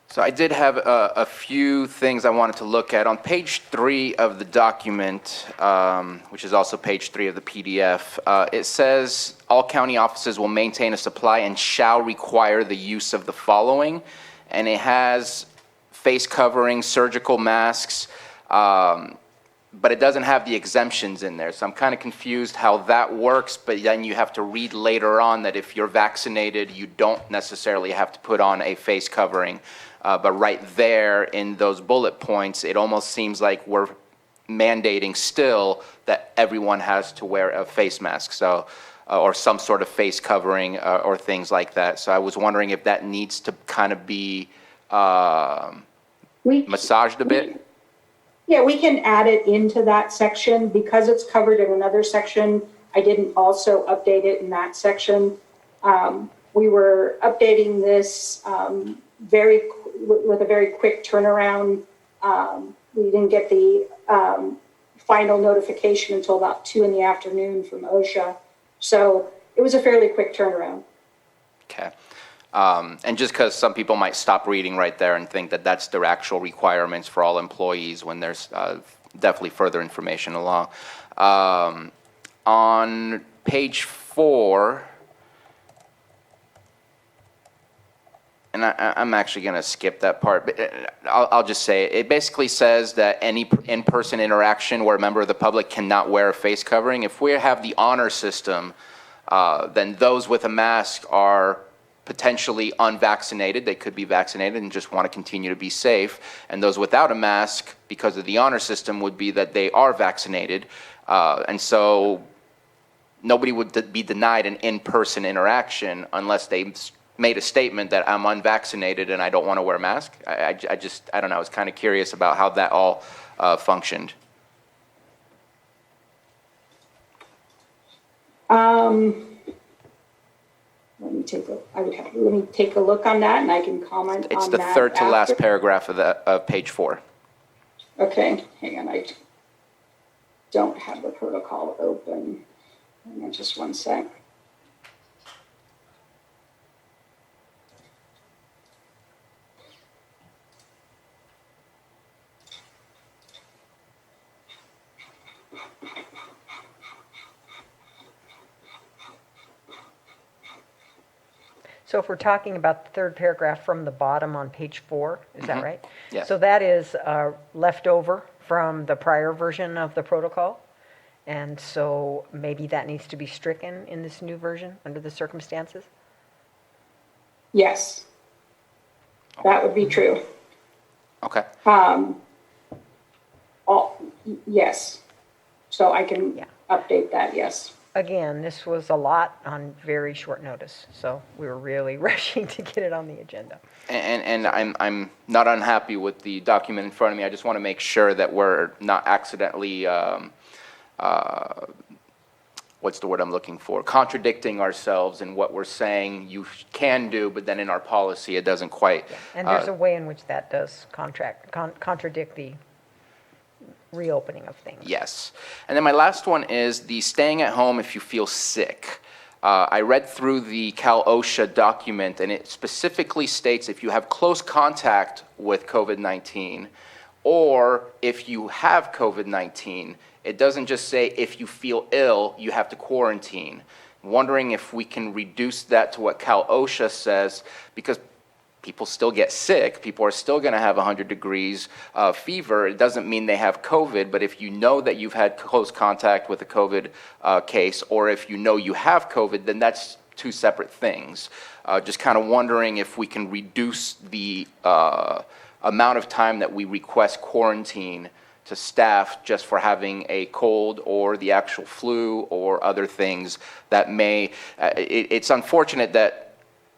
So I did have a few things I wanted to look at. On page 3 of the document, which is also page 3 of the PDF, it says all county offices will maintain a supply and shall require the use of the following. And it has face coverings, surgical masks, but it doesn't have the exemptions in there. So I'm kind of confused how that works, but then you have to read later on that if you're vaccinated, you don't necessarily have to put on a face covering. But right there in those bullet points, it almost seems like we're mandating still that everyone has to wear a face mask, so or some sort of face covering or things like that. So I was wondering if that needs to kind of be massaged a bit. Yeah, we can add it into that section because it's covered in another section. I didn't also update it in that section. We were updating this with a very quick turnaround. We didn't get the final notification until about 2 in the afternoon from OSHA. So it was a fairly quick turnaround. Okay. And just because some people might stop reading right there and think that that's their actual requirements for all employees when there's definitely further information along. On page 4, and I'm actually going to skip that part, but I'll just say it. It basically says that any in-person interaction where a member of the public cannot wear a face covering, if we have the honor system, then those with a mask are potentially unvaccinated. They could be vaccinated and just want to continue to be safe. And those without a mask, because of the honor system, would be that they are vaccinated. And so nobody would be denied an in-person interaction unless they made a statement that I'm unvaccinated and I don't want to wear a mask. I don't know. I was kind of curious about how that all functioned. Let me take a look on that, and I can comment It's on the that third to last after. paragraph of page 4. Okay, hang on, I don't have the protocol open. Hang on just one sec. So if we're talking about the third paragraph from the bottom on page 4, is that right? Yes. So that is left over from the prior version of the protocol. And so maybe that needs to be stricken in this new version under the circumstances? Yes, that would be true. Okay. Yes, so I can update that, yes. Again, this was a lot on very short notice, so we were really rushing to get it on the agenda. And I'm not unhappy with the document in front of me. I just want to make sure that we're not accidentally, what's the word I'm looking for? Contradicting ourselves in what we're saying you can do, but then in our policy it doesn't quite. And there's a way in which that does contradict the reopening of things. Yes. And then my last one is the staying at home if you feel sick. I read through the Cal OSHA document, and it specifically states if you have close contact with COVID-19 or if you have COVID-19, it doesn't just say if you feel ill, you have to quarantine. Wondering if we can reduce that to what Cal OSHA says, because people still get sick. People are still going to have 100 degrees fever. It doesn't mean they have COVID, but if you know that you've had close contact with a COVID case, or if you know you have COVID, then that's two separate things. Just kind of wondering if we can reduce the amount of time that we request quarantine to staff just for having a cold or the actual flu or other things that may, it's unfortunate that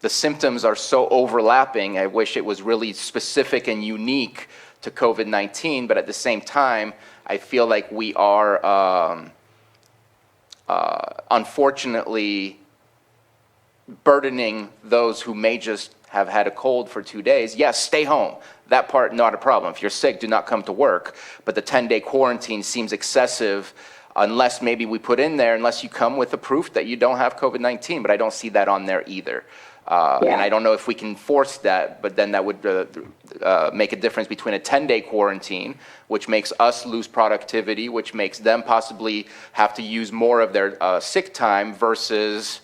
the symptoms are so overlapping. I wish it was really specific and unique to COVID-19, but at the same time, I feel like we are unfortunately burdening those who may just have had a cold for 2 days. Yes, stay home. That part, not a problem. If you're sick, do not come to work. But the 10-day quarantine seems excessive unless maybe we put in there, unless you come with a proof that you don't have COVID-19, but I don't see that on there either. And I don't know if we can force that, but then that would make a difference between a 10-day quarantine, which makes us lose productivity, which makes them possibly have to use more of their sick time versus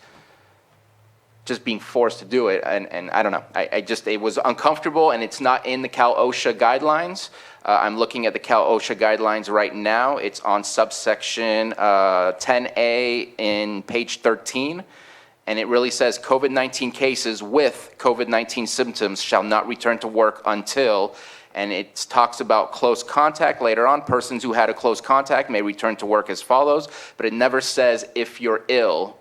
just being forced to do it. And I don't know. It was uncomfortable, and it's not in the Cal OSHA guidelines. I'm looking at the Cal OSHA guidelines right now. It's on subsection 10A in page 13. And it really says COVID-19 cases with COVID-19 symptoms shall not return to work until, and it talks about close contact later on. Persons who had a close contact may return to work as follows, but it never says if you're ill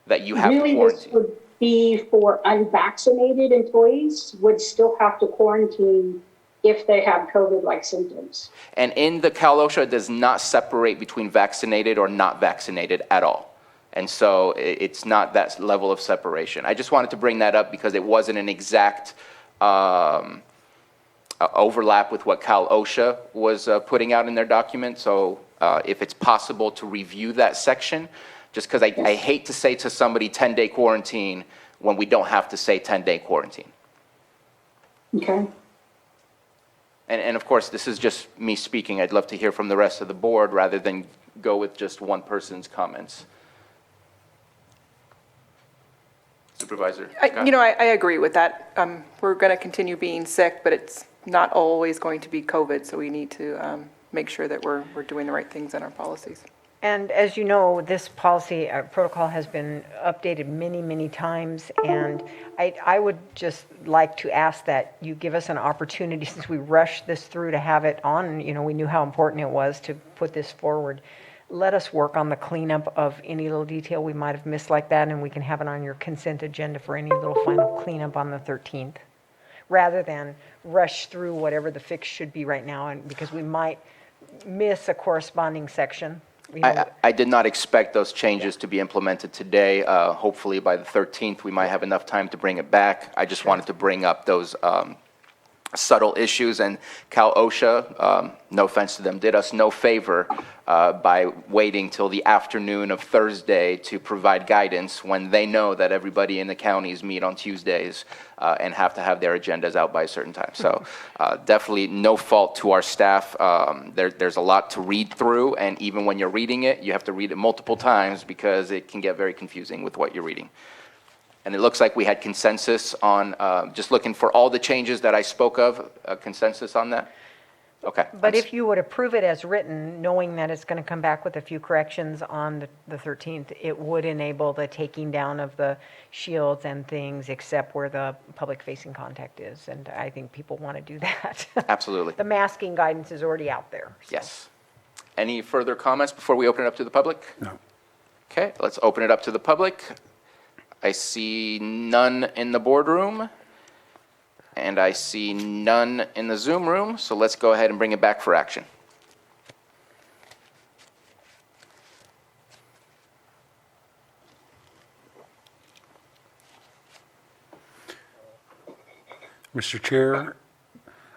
that you have to quarantine. Really, this would be for unvaccinated employees would still have to quarantine if they have COVID-like symptoms. And in the Cal OSHA, it does not separate between vaccinated or not vaccinated at all. And so it's not that level of separation. I just wanted to bring that up because it wasn't an exact overlap with what Cal OSHA was putting out in their document. So if it's possible to review that section Just because I hate to say to somebody 10-day quarantine when we don't have to say 10-day quarantine. Okay. And of course, this is just me speaking. I'd love to hear from the rest of the board rather than go with just one person's comments. Supervisor Scott? I agree with that. We're going to continue being sick, but it's not always going to be COVID, so we need to make sure that we're doing the right things in our policies. And as you know, this policy protocol has been updated many, many times, and I would just like to ask that you give us an opportunity, since we rushed this through, to have it on. We knew how important it was to put this forward. Let us work on the cleanup of any little detail we might have missed like that, and we can have it on your consent agenda for any little final cleanup on the 13th, rather than rush through whatever the fix should be right now, and because we might miss a corresponding section. I did not expect those changes to be implemented today. Hopefully by the 13th, we might have enough time to bring it back. I just wanted to bring up those subtle issues, and Cal OSHA, no offense to them, did us no favor by waiting till the afternoon of Thursday to provide guidance when they know that everybody in the counties meet on Tuesdays and have to have their agendas out by a certain time. So definitely no fault to our staff. There's a lot to read through, and even when you're reading it, you have to read it multiple times because it can get very confusing with what you're reading. And it looks like we had consensus on, just looking for all the changes that I spoke of, consensus on that? Okay. But if you would approve it as written, knowing that it's going to come back with a few corrections on the 13th, it would enable the taking down of the shields and things except where the public-facing contact is. And I think people want to do that. Absolutely. The masking guidance is already out there. So. Yes. Any further comments before we open it up to the public? No. Okay, let's open it up to the public. I see none in the boardroom, and I see none in the Zoom room, so let's go ahead and bring it back for action. Mr. Chair,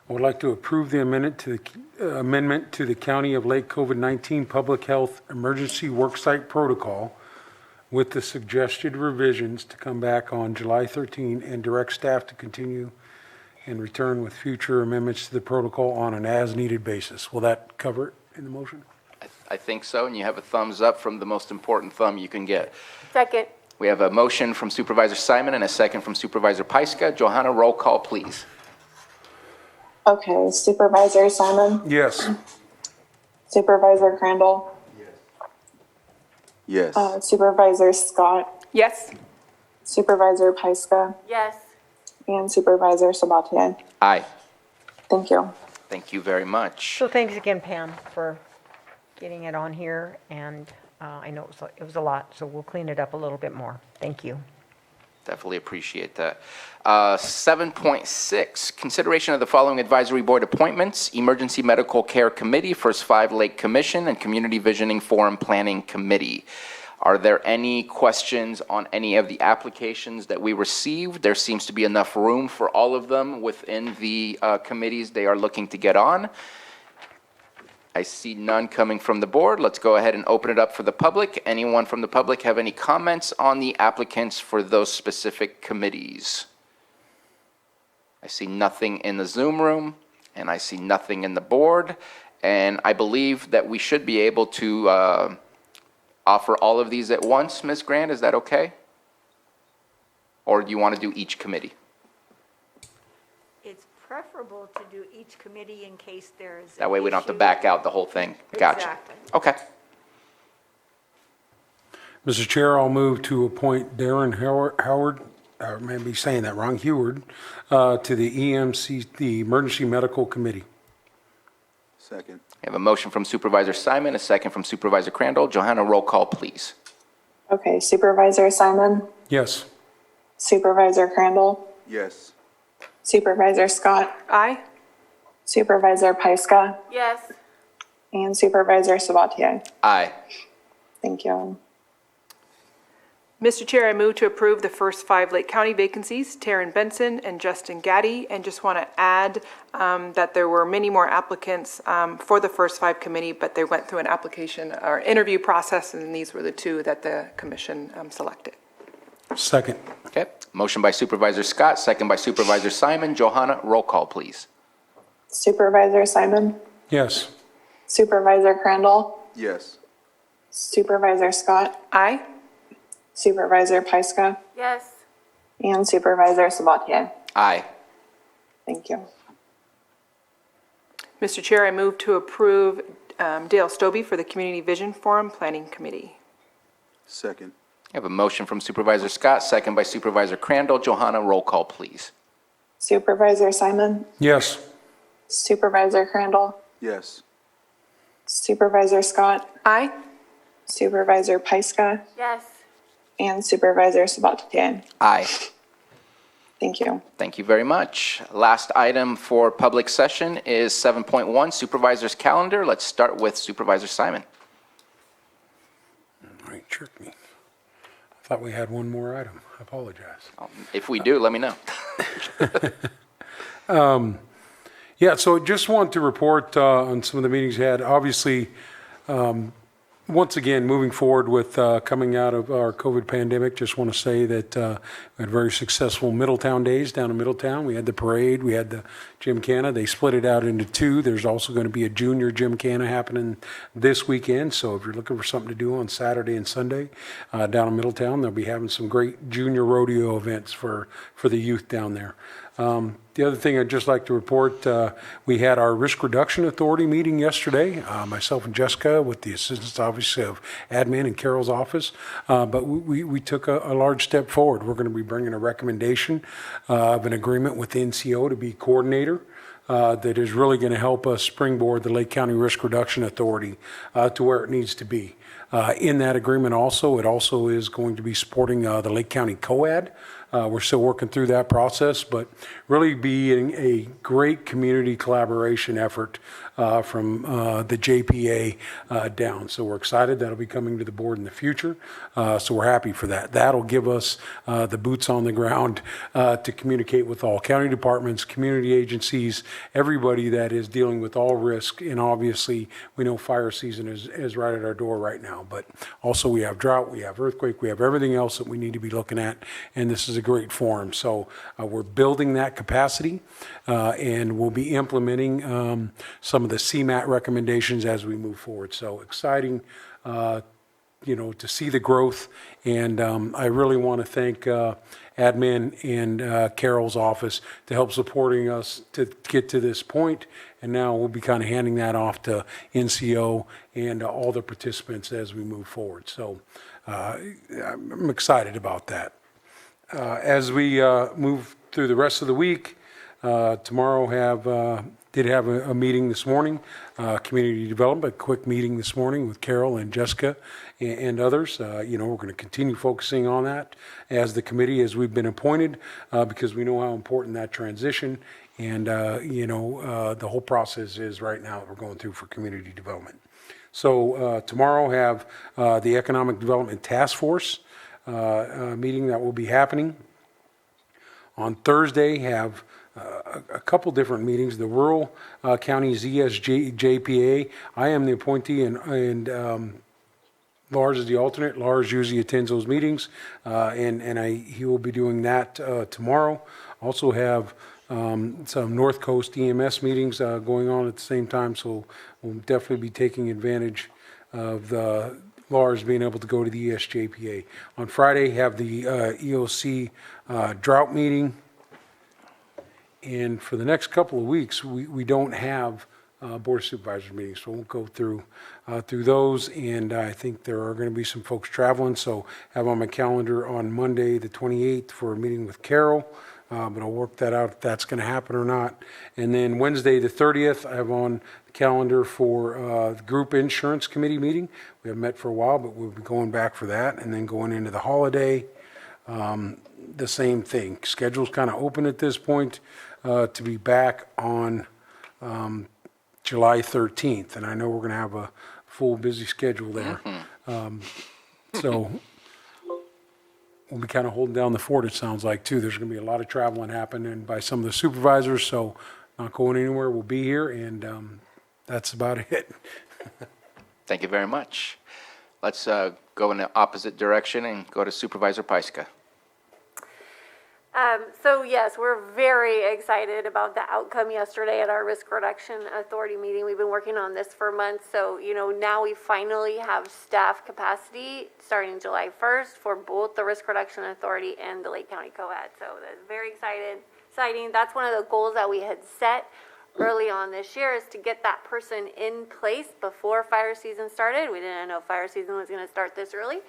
I would like to approve the amendment to the County of Lake COVID-19 Public Health Emergency Worksite Protocol with the suggested revisions to come back on July 13 and direct staff to continue and return with future amendments to the protocol on an as-needed basis. Will that cover it in the motion? I think so, and you have a thumbs up from the most important thumb you can get. Second. We have a motion from Supervisor Simon and a second from Supervisor Pyska. Johanna, roll call, please. Okay, Supervisor Simon, Yes. Supervisor Crandall, Yes. Supervisor Scott, Yes. Supervisor Pyska, Yes. and Supervisor Sabatier. Aye. Thank you. Thank you very much. So thanks again, Pam, for getting it on here. And I know it was a lot, so we'll clean it up a little bit more. Thank you. Definitely appreciate that. 7.6, consideration of the following advisory board appointments: Emergency Medical Care Committee, First Five Lake Commission, and Community Visioning Forum Planning Committee. Are there any questions on any of the applications that we received? There seems to be enough room for all of them within the committees they are looking to get on. I see none coming from the board. Let's go ahead and open it up for the public. Anyone from the public have any comments on the applicants for those specific committees? I see nothing in the Zoom room, and I see nothing in the board. And I believe that we should be able to offer all of these at once, Ms. Grant. Is that okay? Or do you want to do each committee? It's preferable to do each committee in case there's. That way we don't have to back out the whole thing. Gotcha. Exactly. Okay. Mr. Chair, I'll move to appoint Darren Howard, or maybe saying that wrong, Heward, to the EMC, the Emergency Medical Committee. Second. We have a motion from Supervisor Simon, a second from Supervisor Crandall. Johanna, roll call, please. Okay, Supervisor Simon, Yes. Supervisor Crandall, Yes. Supervisor Scott, Aye. Supervisor Pyska, Yes. and Supervisor Sabatier. Aye. Thank you. Mr. Chair, I move to approve the first 5 Lake County vacancies, Taryn Benson and Justin Gaddy, and just want to add that there were many more applicants for the first 5 committee, but they went through an application or interview process, and these were the 2 that the commission selected. Second. Okay, motion by Supervisor Scott, second by Supervisor Simon. Johanna, roll call, please. Supervisor Simon, Yes. Supervisor Crandall, Yes. Supervisor Scott, Aye. Supervisor Pyska, Yes. and Supervisor Sabatier. Aye. Thank you. Mr. Chair, I move to approve Dale Stobie for the Community Vision Forum Planning Committee. Second. I have a motion from Supervisor Scott, second by Supervisor Crandall. Johanna, roll call, please. Supervisor Simon, Yes. Supervisor Crandall, Yes. Supervisor Scott, Aye. Supervisor Pyska, Yes. and Supervisor Sabatier. Aye. Thank you. Thank you very much. Last item for public session is 7.1, Supervisor's Calendar. Let's start with Supervisor Simon. All right, tricked me. I thought we had one more item. I apologize. If we do, let me know. Yeah, so just want to report on some of the meetings we had. Obviously, once again, moving forward with coming out of our COVID pandemic, just want to say that we had very successful Middletown days down in Middletown. We had the parade, we had the Gymkhana. They split it out into 2. There's also going to be a junior Gymkhana happening this weekend. So if you're looking for something to do on Saturday and Sunday down in Middletown, they'll be having some great junior rodeo events for the youth down there. The other thing I'd just like to report, we had our Risk Reduction Authority meeting yesterday, myself and Jessica with the assistance obviously of admin and Carol's office, but we took a large step forward. We're going to be bringing a recommendation of an agreement with the NCO to be coordinator. That is really going to help us springboard the Lake County Risk Reduction Authority to where it needs to be. In that agreement also, it also is going to be supporting the Lake County COAD. We're still working through that process, but really being a great community collaboration effort from the JPA down. So we're excited that'll be coming to the board in the future. So we're happy for that. That'll give us the boots on the ground to communicate with all county departments, community agencies, everybody that is dealing with all risk. And obviously, we know fire season is right at our door right now, but also we have drought, we have earthquake, we have everything else that we need to be looking at. And this is a great forum. So we're building that capacity and we'll be implementing some of the CMAT recommendations as we move forward. So exciting, to see the growth. And I really want to thank admin and Carol's office to help supporting us to get to this point. And now we'll be kind of handing that off to NCO and all the participants as we move forward. So I'm excited about that. As we move through the rest of the week, tomorrow did have a meeting this morning, community development, a quick meeting this morning with Carol and Jessica and others. We're going to continue focusing on that as the committee as we've been appointed because we know how important that transition and, the whole process is right now that we're going through for community development. So tomorrow have the Economic Development Task Force meeting that will be happening. On Thursday, have a couple different meetings. The Rural Counties ESJPA. I am the appointee, and Lars is the alternate. Lars usually attends those meetings, and he will be doing that tomorrow. Also have some North Coast EMS meetings going on at the same time, so we'll definitely be taking advantage of Lars being able to go to the ESJPA. On Friday, have the EOC drought meeting. And for the next couple of weeks, we don't have Board of Supervisors meetings, so we'll go through those. And I think there are going to be some folks traveling, so have on my calendar on Monday, the 28th, for a meeting with Carol. But I'll work that out if that's going to happen or not. And then Wednesday, the 30th, I have on the calendar for the Group Insurance Committee meeting. We haven't met for a while, but we'll be going back for that. And then going into the holiday, the same thing. Schedule's kind of open at this point to be back on July 13th. And I know we're going to have a full busy schedule there. So we'll be kind of holding down the fort, it sounds like, too. There's going to be a lot of traveling happening by some of the supervisors, so not going anywhere. We'll be here, and that's about it. Thank you very much. Let's go in the opposite direction and go to Supervisor Pyska. So yes, we're very excited about the outcome yesterday at our Risk Reduction Authority meeting. We've been working on this for months. So, now we finally have staff capacity starting July 1st for both the Risk Reduction Authority and the Lake County COAD. So that's very exciting. That's one of the goals that we had set early on this year, is to get that person in place before fire season started. We didn't know fire season was going to start this early.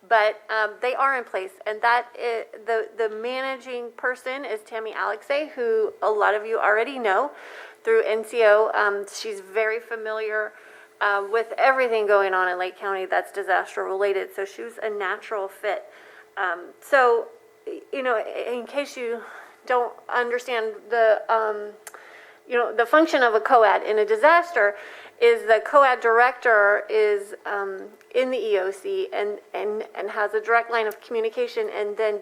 But they are in place, and the managing person is Tammy Alexei, who a lot of you already know through NCO. She's very familiar with everything going on in Lake County that's disaster related, so she was a natural fit. So, in case you don't understand the function of a COAD in a disaster, is the COAD director is in the EOC and has a direct line of communication, and then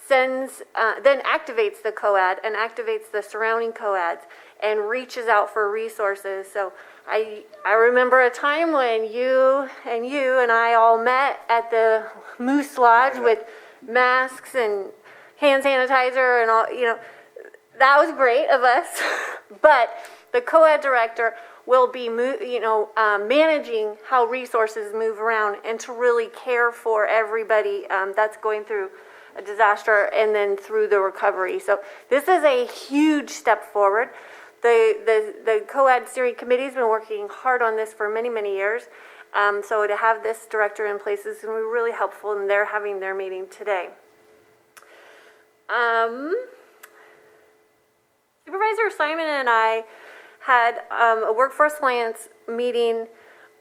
activates the COAD and activates the surrounding COADs and reaches out for resources. So I remember a time when you and I all met at the Moose Lodge with masks and hand sanitizer and all, that was great of us. But the COAD director will be, managing how resources move around and to really care for everybody that's going through a disaster and then through the recovery. So this is a huge step forward. The COAD steering committee has been working hard on this for many, many years. So to have this director in place is going to be really helpful, and they're having their meeting today. Supervisor Simon and I had a Workforce Alliance meeting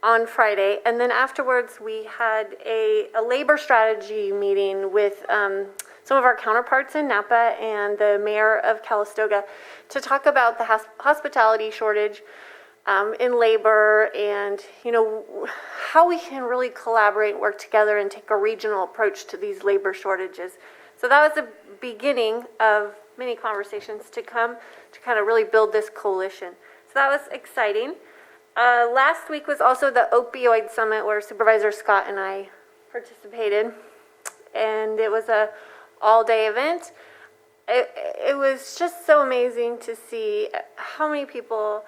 on Friday, and then afterwards we had a labor strategy meeting with some of our counterparts in Napa and the mayor of Calistoga to talk about the hospitality shortage in labor, and how we can really collaborate and work together and take a regional approach to these labor shortages. So that was the beginning of many conversations to come to kind of really build this coalition. So that was exciting. Last week was also the opioid summit where Supervisor Scott and I participated, and it was a all-day event. It was just so amazing to see how many people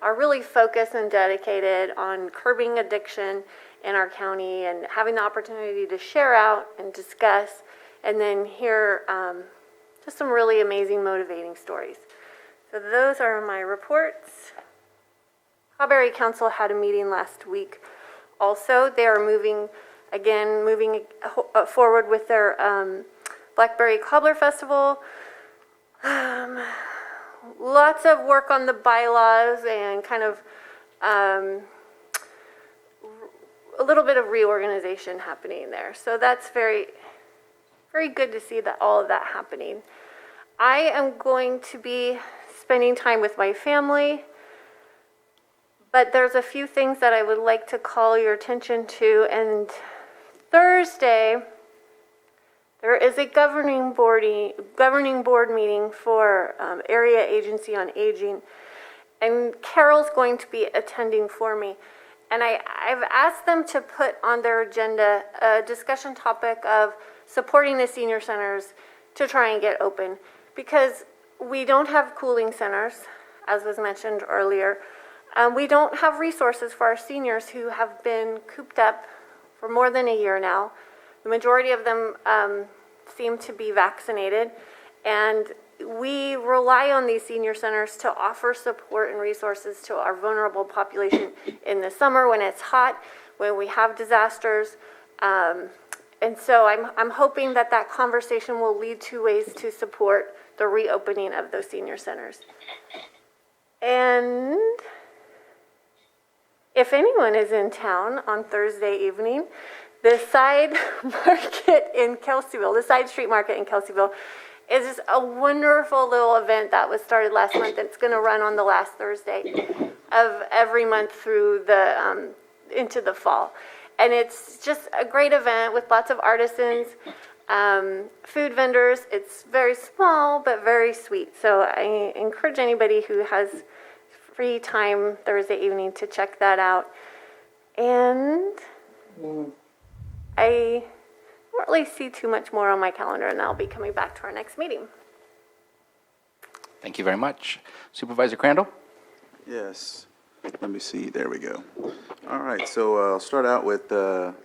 are really focused and dedicated on curbing addiction in our county and having the opportunity to share out and discuss, and then hear just some really amazing, motivating stories. So those are my reports. Cawberry Council had a meeting last week. Also, they are moving forward with their Blackberry Cobbler Festival. Lots of work on the bylaws and kind of a little bit of reorganization happening there. So that's very, very good to see that all of that happening. I am going to be spending time with my family, but there's a few things that I would like to call your attention to. And Thursday, there is a governing board meeting for Area Agency on Aging, and Carol's going to be attending for me. And I've asked them to put on their agenda a discussion topic of supporting the senior centers to try and get open, because we don't have cooling centers, as was mentioned earlier. We don't have resources for our seniors who have been cooped up for more than a year now. The majority of them seem to be vaccinated, and we rely on these senior centers to offer support and resources to our vulnerable population in the summer when it's hot, when we have disasters. And so I'm hoping that that conversation will lead to ways to support the reopening of those senior centers. And if anyone is in town on Thursday evening, the side market in Kelseyville, the side street market in Kelseyville, is just a wonderful little event that was started last month. It's going to run on the last Thursday of every month through into the fall. And it's just a great event with lots of artisans Food vendors, it's very small but very sweet. So I encourage anybody who has free time Thursday evening to check that out. And I don't really see too much more on my calendar, and I'll be coming back to our next meeting. Thank you very much. Supervisor Crandall? Yes. Let me see. There we go. All right. So I'll start out with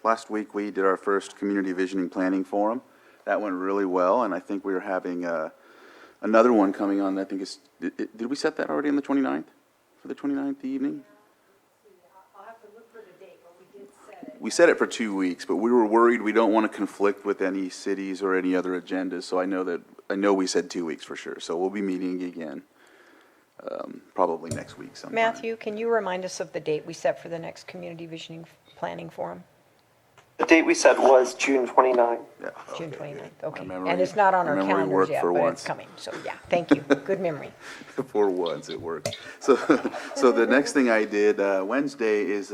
last week we did our first community visioning planning forum. That went really well, and I think we are having another one coming on. I think it's did we set that already on the 29th for the 29th evening? I'll have to look for the date, but we did set it. We set it for 2 weeks, but we were worried we don't want to conflict with any cities or any other agendas. So I know we said 2 weeks for sure. So we'll be meeting again. Probably next week sometime. Matthew, can you remind us of the date we set for the next Community Visioning Planning Forum? The date we said was June 29th. Yeah. June 29th, okay. memory- And it's not on our my memory calendars worked yet, for but once. it's coming. So, yeah, thank you. Good memory. For once, it worked. So the next thing I did, Wednesday is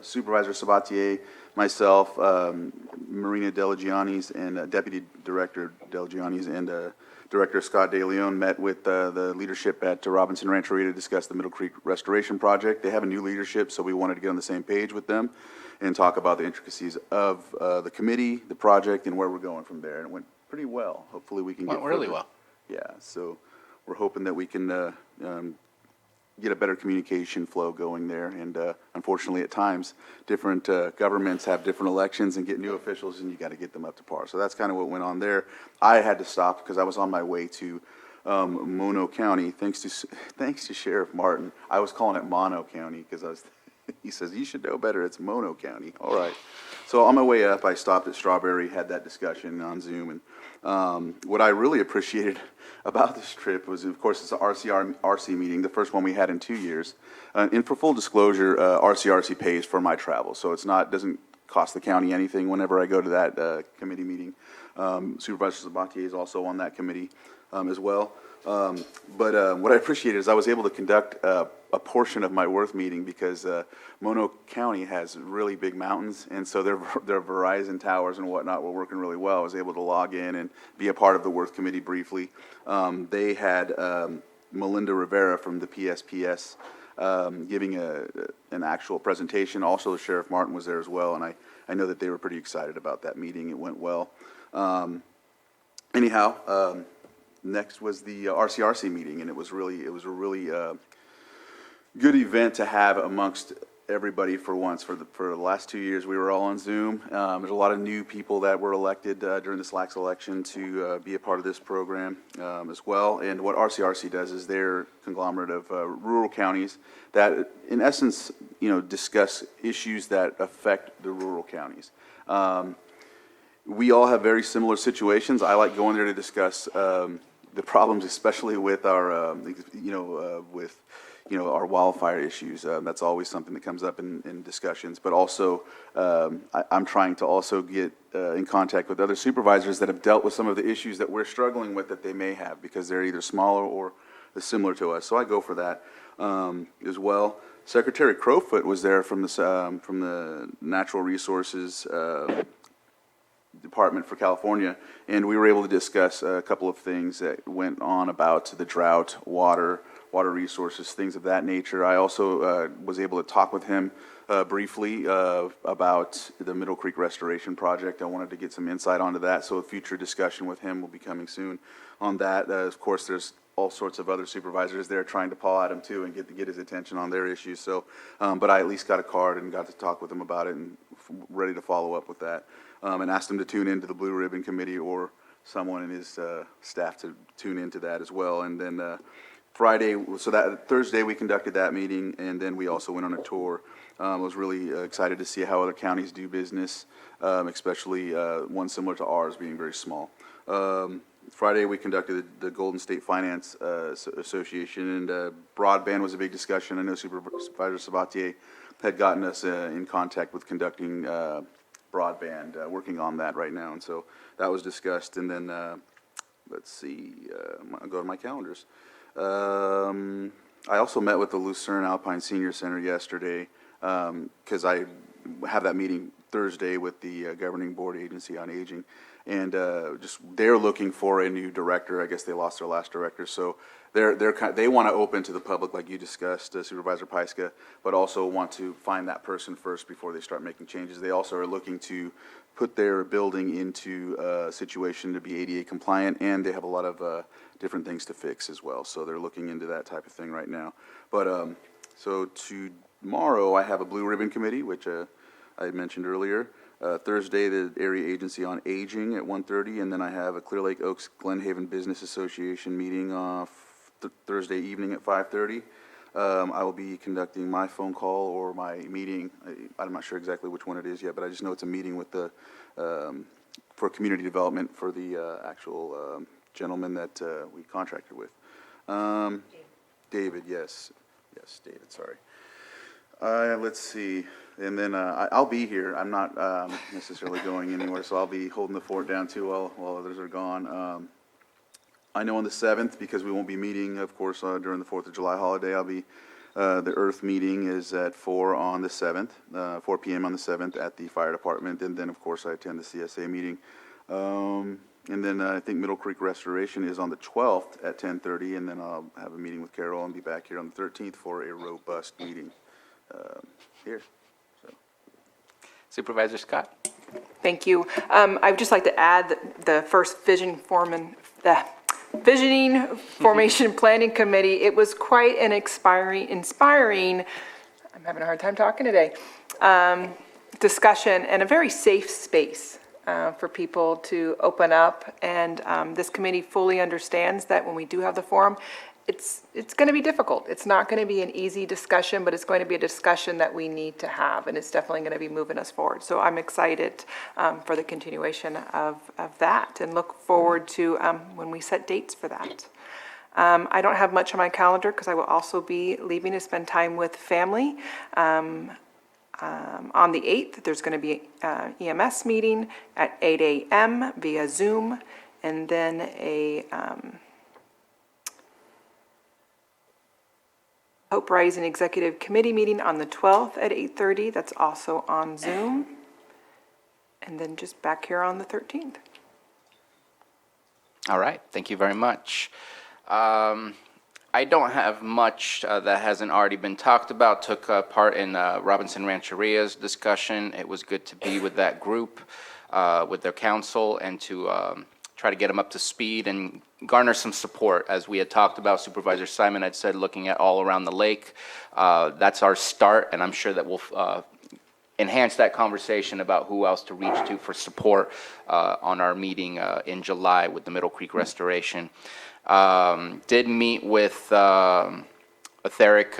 Supervisor Sabatier, myself, Marina Delagiannis, and Deputy Director Delagiannis, and Director Scott De Leon met with the leadership at Robinson Rancheria to discuss the Middle Creek Restoration Project. They have a new leadership, so we wanted to get on the same page with them and talk about the intricacies of the committee, the project, and where we're going from there. And it went pretty well. Hopefully we can Went get really further. well. Yeah, so we're hoping that we can get a better communication flow going there. And unfortunately, at times, different governments have different elections and get new officials, and you got to get them up to par. So that's kind of what went on there. I had to stop because I was on my way to Mono County. Thanks to Sheriff Martin. I was calling it Mono County because he says, you should know better, it's Mono County. All right. So on my way up, I stopped at Strawberry, had that discussion on Zoom. And what I really appreciated about this trip was, of course, it's an RC meeting, the first one we had in 2 years. And for full disclosure, RCRC pays for my travel. So doesn't cost the county anything whenever I go to that committee meeting. Supervisor Sabatier is also on that committee as well. But what I appreciated is I was able to conduct a portion of my Worth meeting because Mono County has really big mountains, and so their Verizon towers and whatnot were working really well. I was able to log in and be a part of the Worth committee briefly. They had Melinda Rivera from the PSPS giving an actual presentation. Also, Sheriff Martin was there as well, and I know that they were pretty excited about that meeting. It went well. Anyhow, next was the RCRC meeting, and it was a really good event to have amongst everybody for once. For the last 2 years, we were all on Zoom. There's a lot of new people that were elected during this last election to be a part of this program as well. And what RCRC does is they're a conglomerate of rural counties that, in essence, discuss issues that affect the rural counties. We all have very similar situations. I like going there to discuss the problems, especially with our, our wildfire issues. That's always something that comes up in discussions. But also, I'm trying to also get in contact with other supervisors that have dealt with some of the issues that we're struggling with that they may have because they're either smaller or similar to us. So I go for that as well. Secretary Crowfoot was there from the Natural Resources Department for California, and we were able to discuss a couple of things that went on about the drought, water resources, things of that nature. I also was able to talk with him briefly about the Middle Creek Restoration Project. I wanted to get some insight onto that, so a future discussion with him will be coming soon on that. Of course, there's all sorts of other supervisors there trying to paw at him too and get his attention on their issues. So, but I at least got a card and got to talk with him about it and ready to follow up with that. And asked him to tune into the Blue Ribbon Committee or someone in his staff to tune into that as well. And then Thursday we conducted that meeting, and then we also went on a tour. I was really excited to see how other counties do business, especially one similar to ours being very small. Friday we conducted the Golden State Finance Association, and broadband was a big discussion. I know Supervisor Sabatier had gotten us in contact with conducting broadband, working on that right now, and so that was discussed. And then let's see, I'll go to my calendars. I also met with the Lucerne Alpine Senior Center yesterday because I have that meeting Thursday with the Governing Board Agency on Aging. And just they're looking for a new director. I guess they lost their last director, so they want to open to the public, like you discussed, Supervisor Pyska, but also want to find that person first before they start making changes. They also are looking to put their building into a situation to be ADA compliant, and they have a lot of different things to fix as well. So they're looking into that type of thing right now. But so tomorrow I have a Blue Ribbon Committee, which I mentioned earlier. Thursday, the Area Agency on Aging at 1:30, and then I have a Clear Lake Oaks Glenhaven Business Association meeting Thursday evening at 5:30. I will be conducting my phone call or my meeting. I'm not sure exactly which one it is yet, but I just know it's a meeting with the for community development for the actual gentleman that we contracted with. David, yes, David. Sorry. Let's see. And then I'll be here. I'm not necessarily going anywhere, so I'll be holding the fort down too while others are gone. I know on the 7th, because we won't be meeting, of course, during the 4th of July holiday, I'll be, the Earth meeting is at 4 on the 7th, 4 p.m. on the 7th at the fire department, and then, of course, I attend the CSA meeting. And then I think Middle Creek Restoration is on the 12th at 10:30, and then I'll have a meeting with Carol and be back here on the 13th for a robust meeting here. Supervisor Scott? Thank you. I'd just like to add that the first Visioning Formation Planning Committee, it was quite an inspiring, I'm having a hard time talking today, discussion and a very safe space for people to open up. And this committee fully understands that when we do have the forum, it's going to be difficult. It's not going to be an easy discussion, but it's going to be a discussion that we need to have, and it's definitely going to be moving us forward. So I'm excited for the continuation of that and look forward to when we set dates for that. I don't have much on my calendar because I will also be leaving to spend time with family. On the 8th, there's going to be an EMS meeting at 8 a.m. via Zoom, and then a Hope Rising Executive Committee meeting on the 12th at 8:30. That's also on Zoom. And then just back here on the 13th. All right, thank you very much. I don't have much that hasn't already been talked about. Took part in Robinson Rancheria's discussion. It was good to be with that group, with their council, and to try to get them up to speed and garner some support. As we had talked about, Supervisor Simon had said, looking at all around the lake, that's our start, and I'm sure that we'll enhance that conversation about who else to reach to for support on our meeting in July with the Middle Creek Restoration. Did meet with Etheric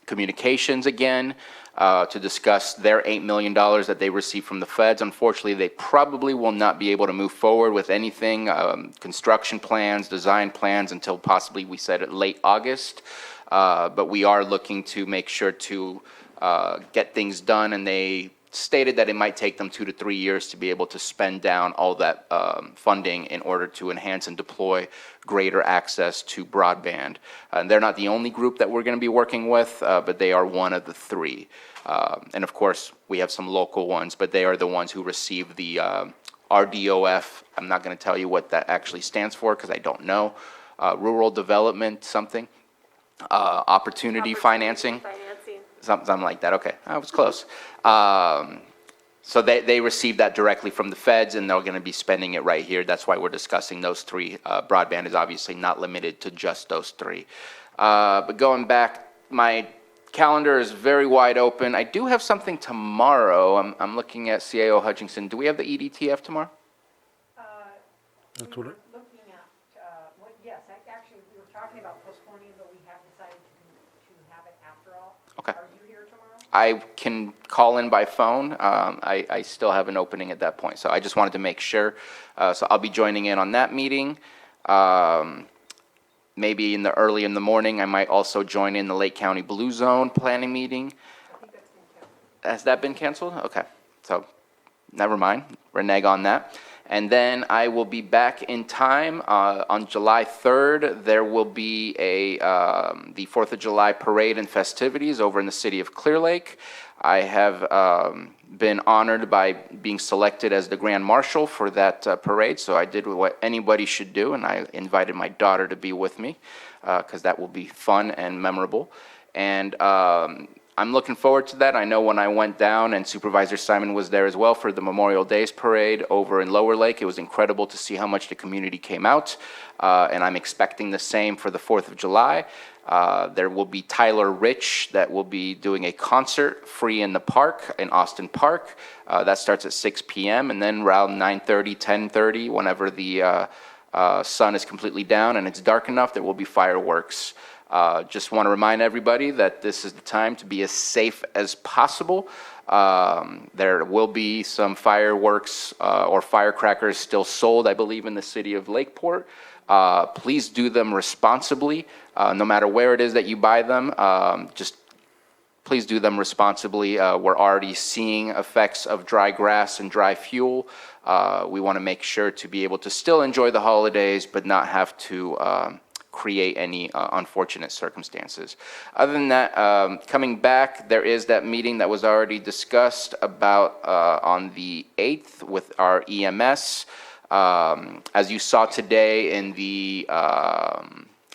Communications again to discuss their $8 million that they received from the feds. Unfortunately, they probably will not be able to move forward with anything, construction plans, design plans, until possibly, we said, late August. But we are looking to make sure to get things done, and they stated that it might take them 2 to 3 years to be able to spend down all that funding in order to enhance and deploy greater access to broadband. And they're not the only group that we're going to be working with, but they are one of the 3. And of course, we have some local ones, but they are the ones who receive the RDOF. I'm not going to tell you what that actually stands for because I don't know. Rural Development something. Opportunity Financing. Something like that. Okay, I was close. So they received that directly from the feds, and they're going to be spending it right here. That's why we're discussing those 3. Broadband is obviously not limited to just those 3. But going back, my calendar is very wide open. I do have something tomorrow. I'm looking at CAO Hutchinson. Do we have the EDTF tomorrow? That's what Looking at, yes, actually, we were talking about postponing, but we have decided to have it after all. Okay. Are you here tomorrow? I can call in by phone. I still have an opening at that point, so I just wanted to make sure. So I'll be joining in on that meeting. Maybe early in the morning, I might also join in the Lake County Blue Zone planning meeting. I think that's been canceled. Has that been canceled? Okay, so never mind. Renege on that. And then I will be back in time on July 3rd. There will be the 4th of July parade and festivities over in the city of Clear Lake. I have been honored by being selected as the Grand Marshal for that parade, so I did what anybody should do, and I invited my daughter to be with me, because that will be fun and memorable. And I'm looking forward to that. I know when I went down, and Supervisor Simon was there as well for the Memorial Days parade over in Lower Lake, it was incredible to see how much the community came out, and I'm expecting the same for the 4th of July. There will be Tyler Rich that will be doing a concert free in the park, in Austin Park. That starts at 6 p.m. and then around 9:30, 10:30, whenever the sun is completely down and it's dark enough, there will be fireworks. Just want to remind everybody that this is the time to be as safe as possible. There will be some fireworks or firecrackers still sold, I believe, in the city of Lakeport. Please do them responsibly. No matter where it is that you buy them, just please do them responsibly. We're already seeing effects of dry grass and dry fuel. We want to make sure to be able to still enjoy the holidays, but not have to create any unfortunate circumstances. Other than that, coming back, there is that meeting that was already discussed about on the 8th with our EMS. As you saw today in the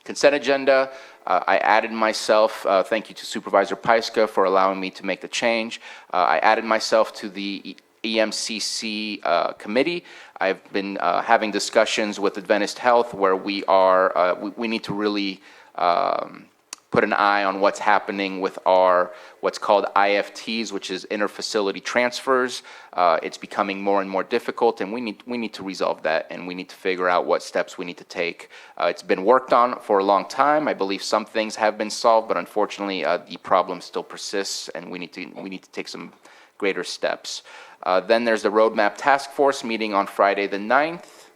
consent agenda, I added myself, thank you to Supervisor Pyska for allowing me to make the change. I added myself to the EMCC committee. I've been having discussions with Adventist Health where we are, we need to really put an eye on what's happening with our what's called IFTs, which is interfacility transfers. It's becoming more and more difficult, and we need to resolve that, and we need to figure out what steps we need to take. It's been worked on for a long time. I believe some things have been solved, but unfortunately, the problem still persists, and we need to take some greater steps. Then there's the Roadmap Task Force meeting on Friday the 9th.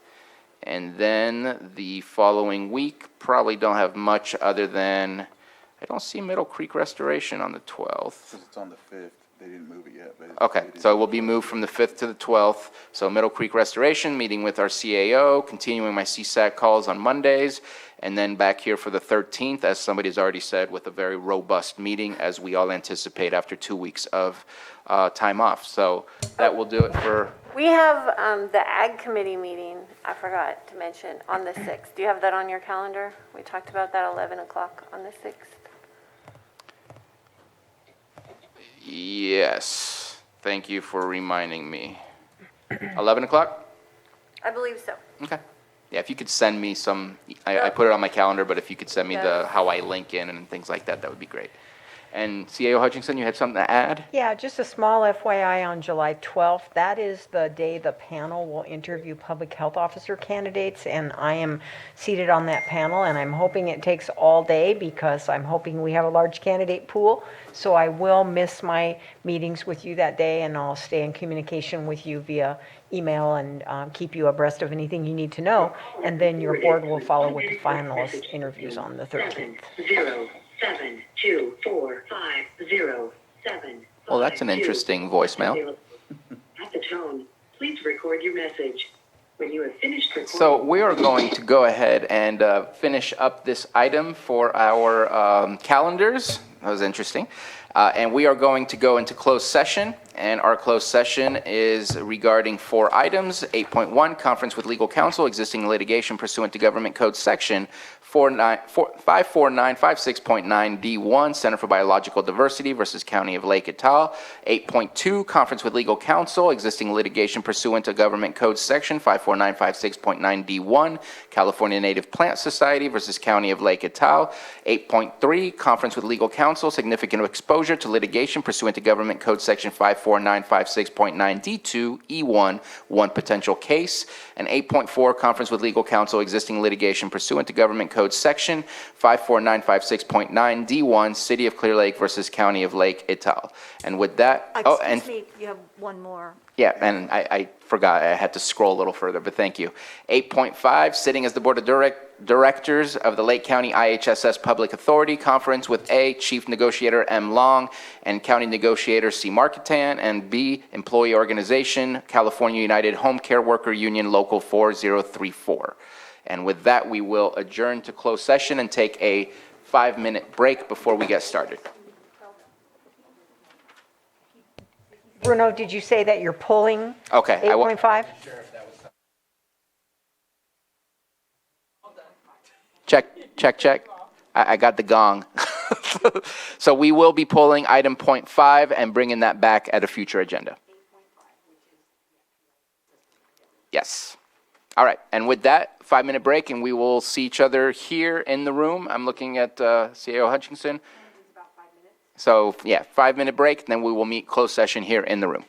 And then the following week, probably don't have much other than, I don't see Middle Creek Restoration on the 12th. It's on the 5th. They didn't move it yet. But Okay, so it will be moved from the 5th to the 12th. So Middle Creek Restoration, meeting with our CAO, continuing my CSAC calls on Mondays, and then back here for the 13th, as somebody's already said, with a very robust meeting, as we all anticipate after 2 weeks of time off. So that will do it for... We have the Ag Committee meeting, I forgot to mention, on the 6th. Do you have that on your calendar? We talked about that 11 o'clock on the 6th. Yes, thank you for reminding me. 11 o'clock? I believe so. Okay. Yeah, if you could send me some, I put it on my calendar, but if you could send me how I link in and things like that, that would be great. And CAO Hutchinson, you had something to add? Yeah, just a small FYI on July 12th. That is the day the panel will interview public health officer candidates, and I am seated on that panel, and I'm hoping it takes all day because I'm hoping we have a large candidate pool. So I will miss my meetings with you that day, and I'll stay in communication with you via email and keep you abreast of anything you need to know. And then your board will follow with the finalist interviews on the 13th. 72450 Well, that's an interesting voicemail. At the tone, please record your message. When you have finished recording... So we are going to go ahead and finish up this item for our calendars. That was interesting. And we are going to go into closed session, and our closed session is regarding 4 items. 8.1, conference with legal counsel, existing litigation pursuant to Government Code Section 54956.9D1, Center for Biological Diversity versus County of Lake et al. 8.2, conference with legal counsel, existing litigation pursuant to Government Code Section 54956.9D1, California Native Plant Society versus County of Lake et al. 8.3, conference with legal counsel, significant exposure to litigation pursuant to Government Code Section 54956.9D2, E1, one potential case. And 8.4, conference with legal counsel, existing litigation pursuant to Government Code Section 54956.9D1, City of Clear Lake versus County of Lake et al. And with that, Excuse me, you have one more. yeah, and I forgot, I had to scroll a little further, but thank you. 8.5, sitting as the Board of Directors of the Lake County IHSS Public Authority Conference with A, Chief Negotiator M. Long and County Negotiator C. Marketan, and B, Employee Organization, California United Home Care Worker Union Local 4034. And with that, we will adjourn to closed session and take a 5-minute break before we get started. Bruno, did you say that you're pulling Okay. I will- 8.5? Check. I got the gong. So we will be pulling item .5 and bringing that back at a future agenda. Yes. All right. And with that, 5-minute break, and we will see each other here in the room. I'm looking at CAO Hutchinson. So, yeah, 5-minute break, then we will meet closed session here in the room.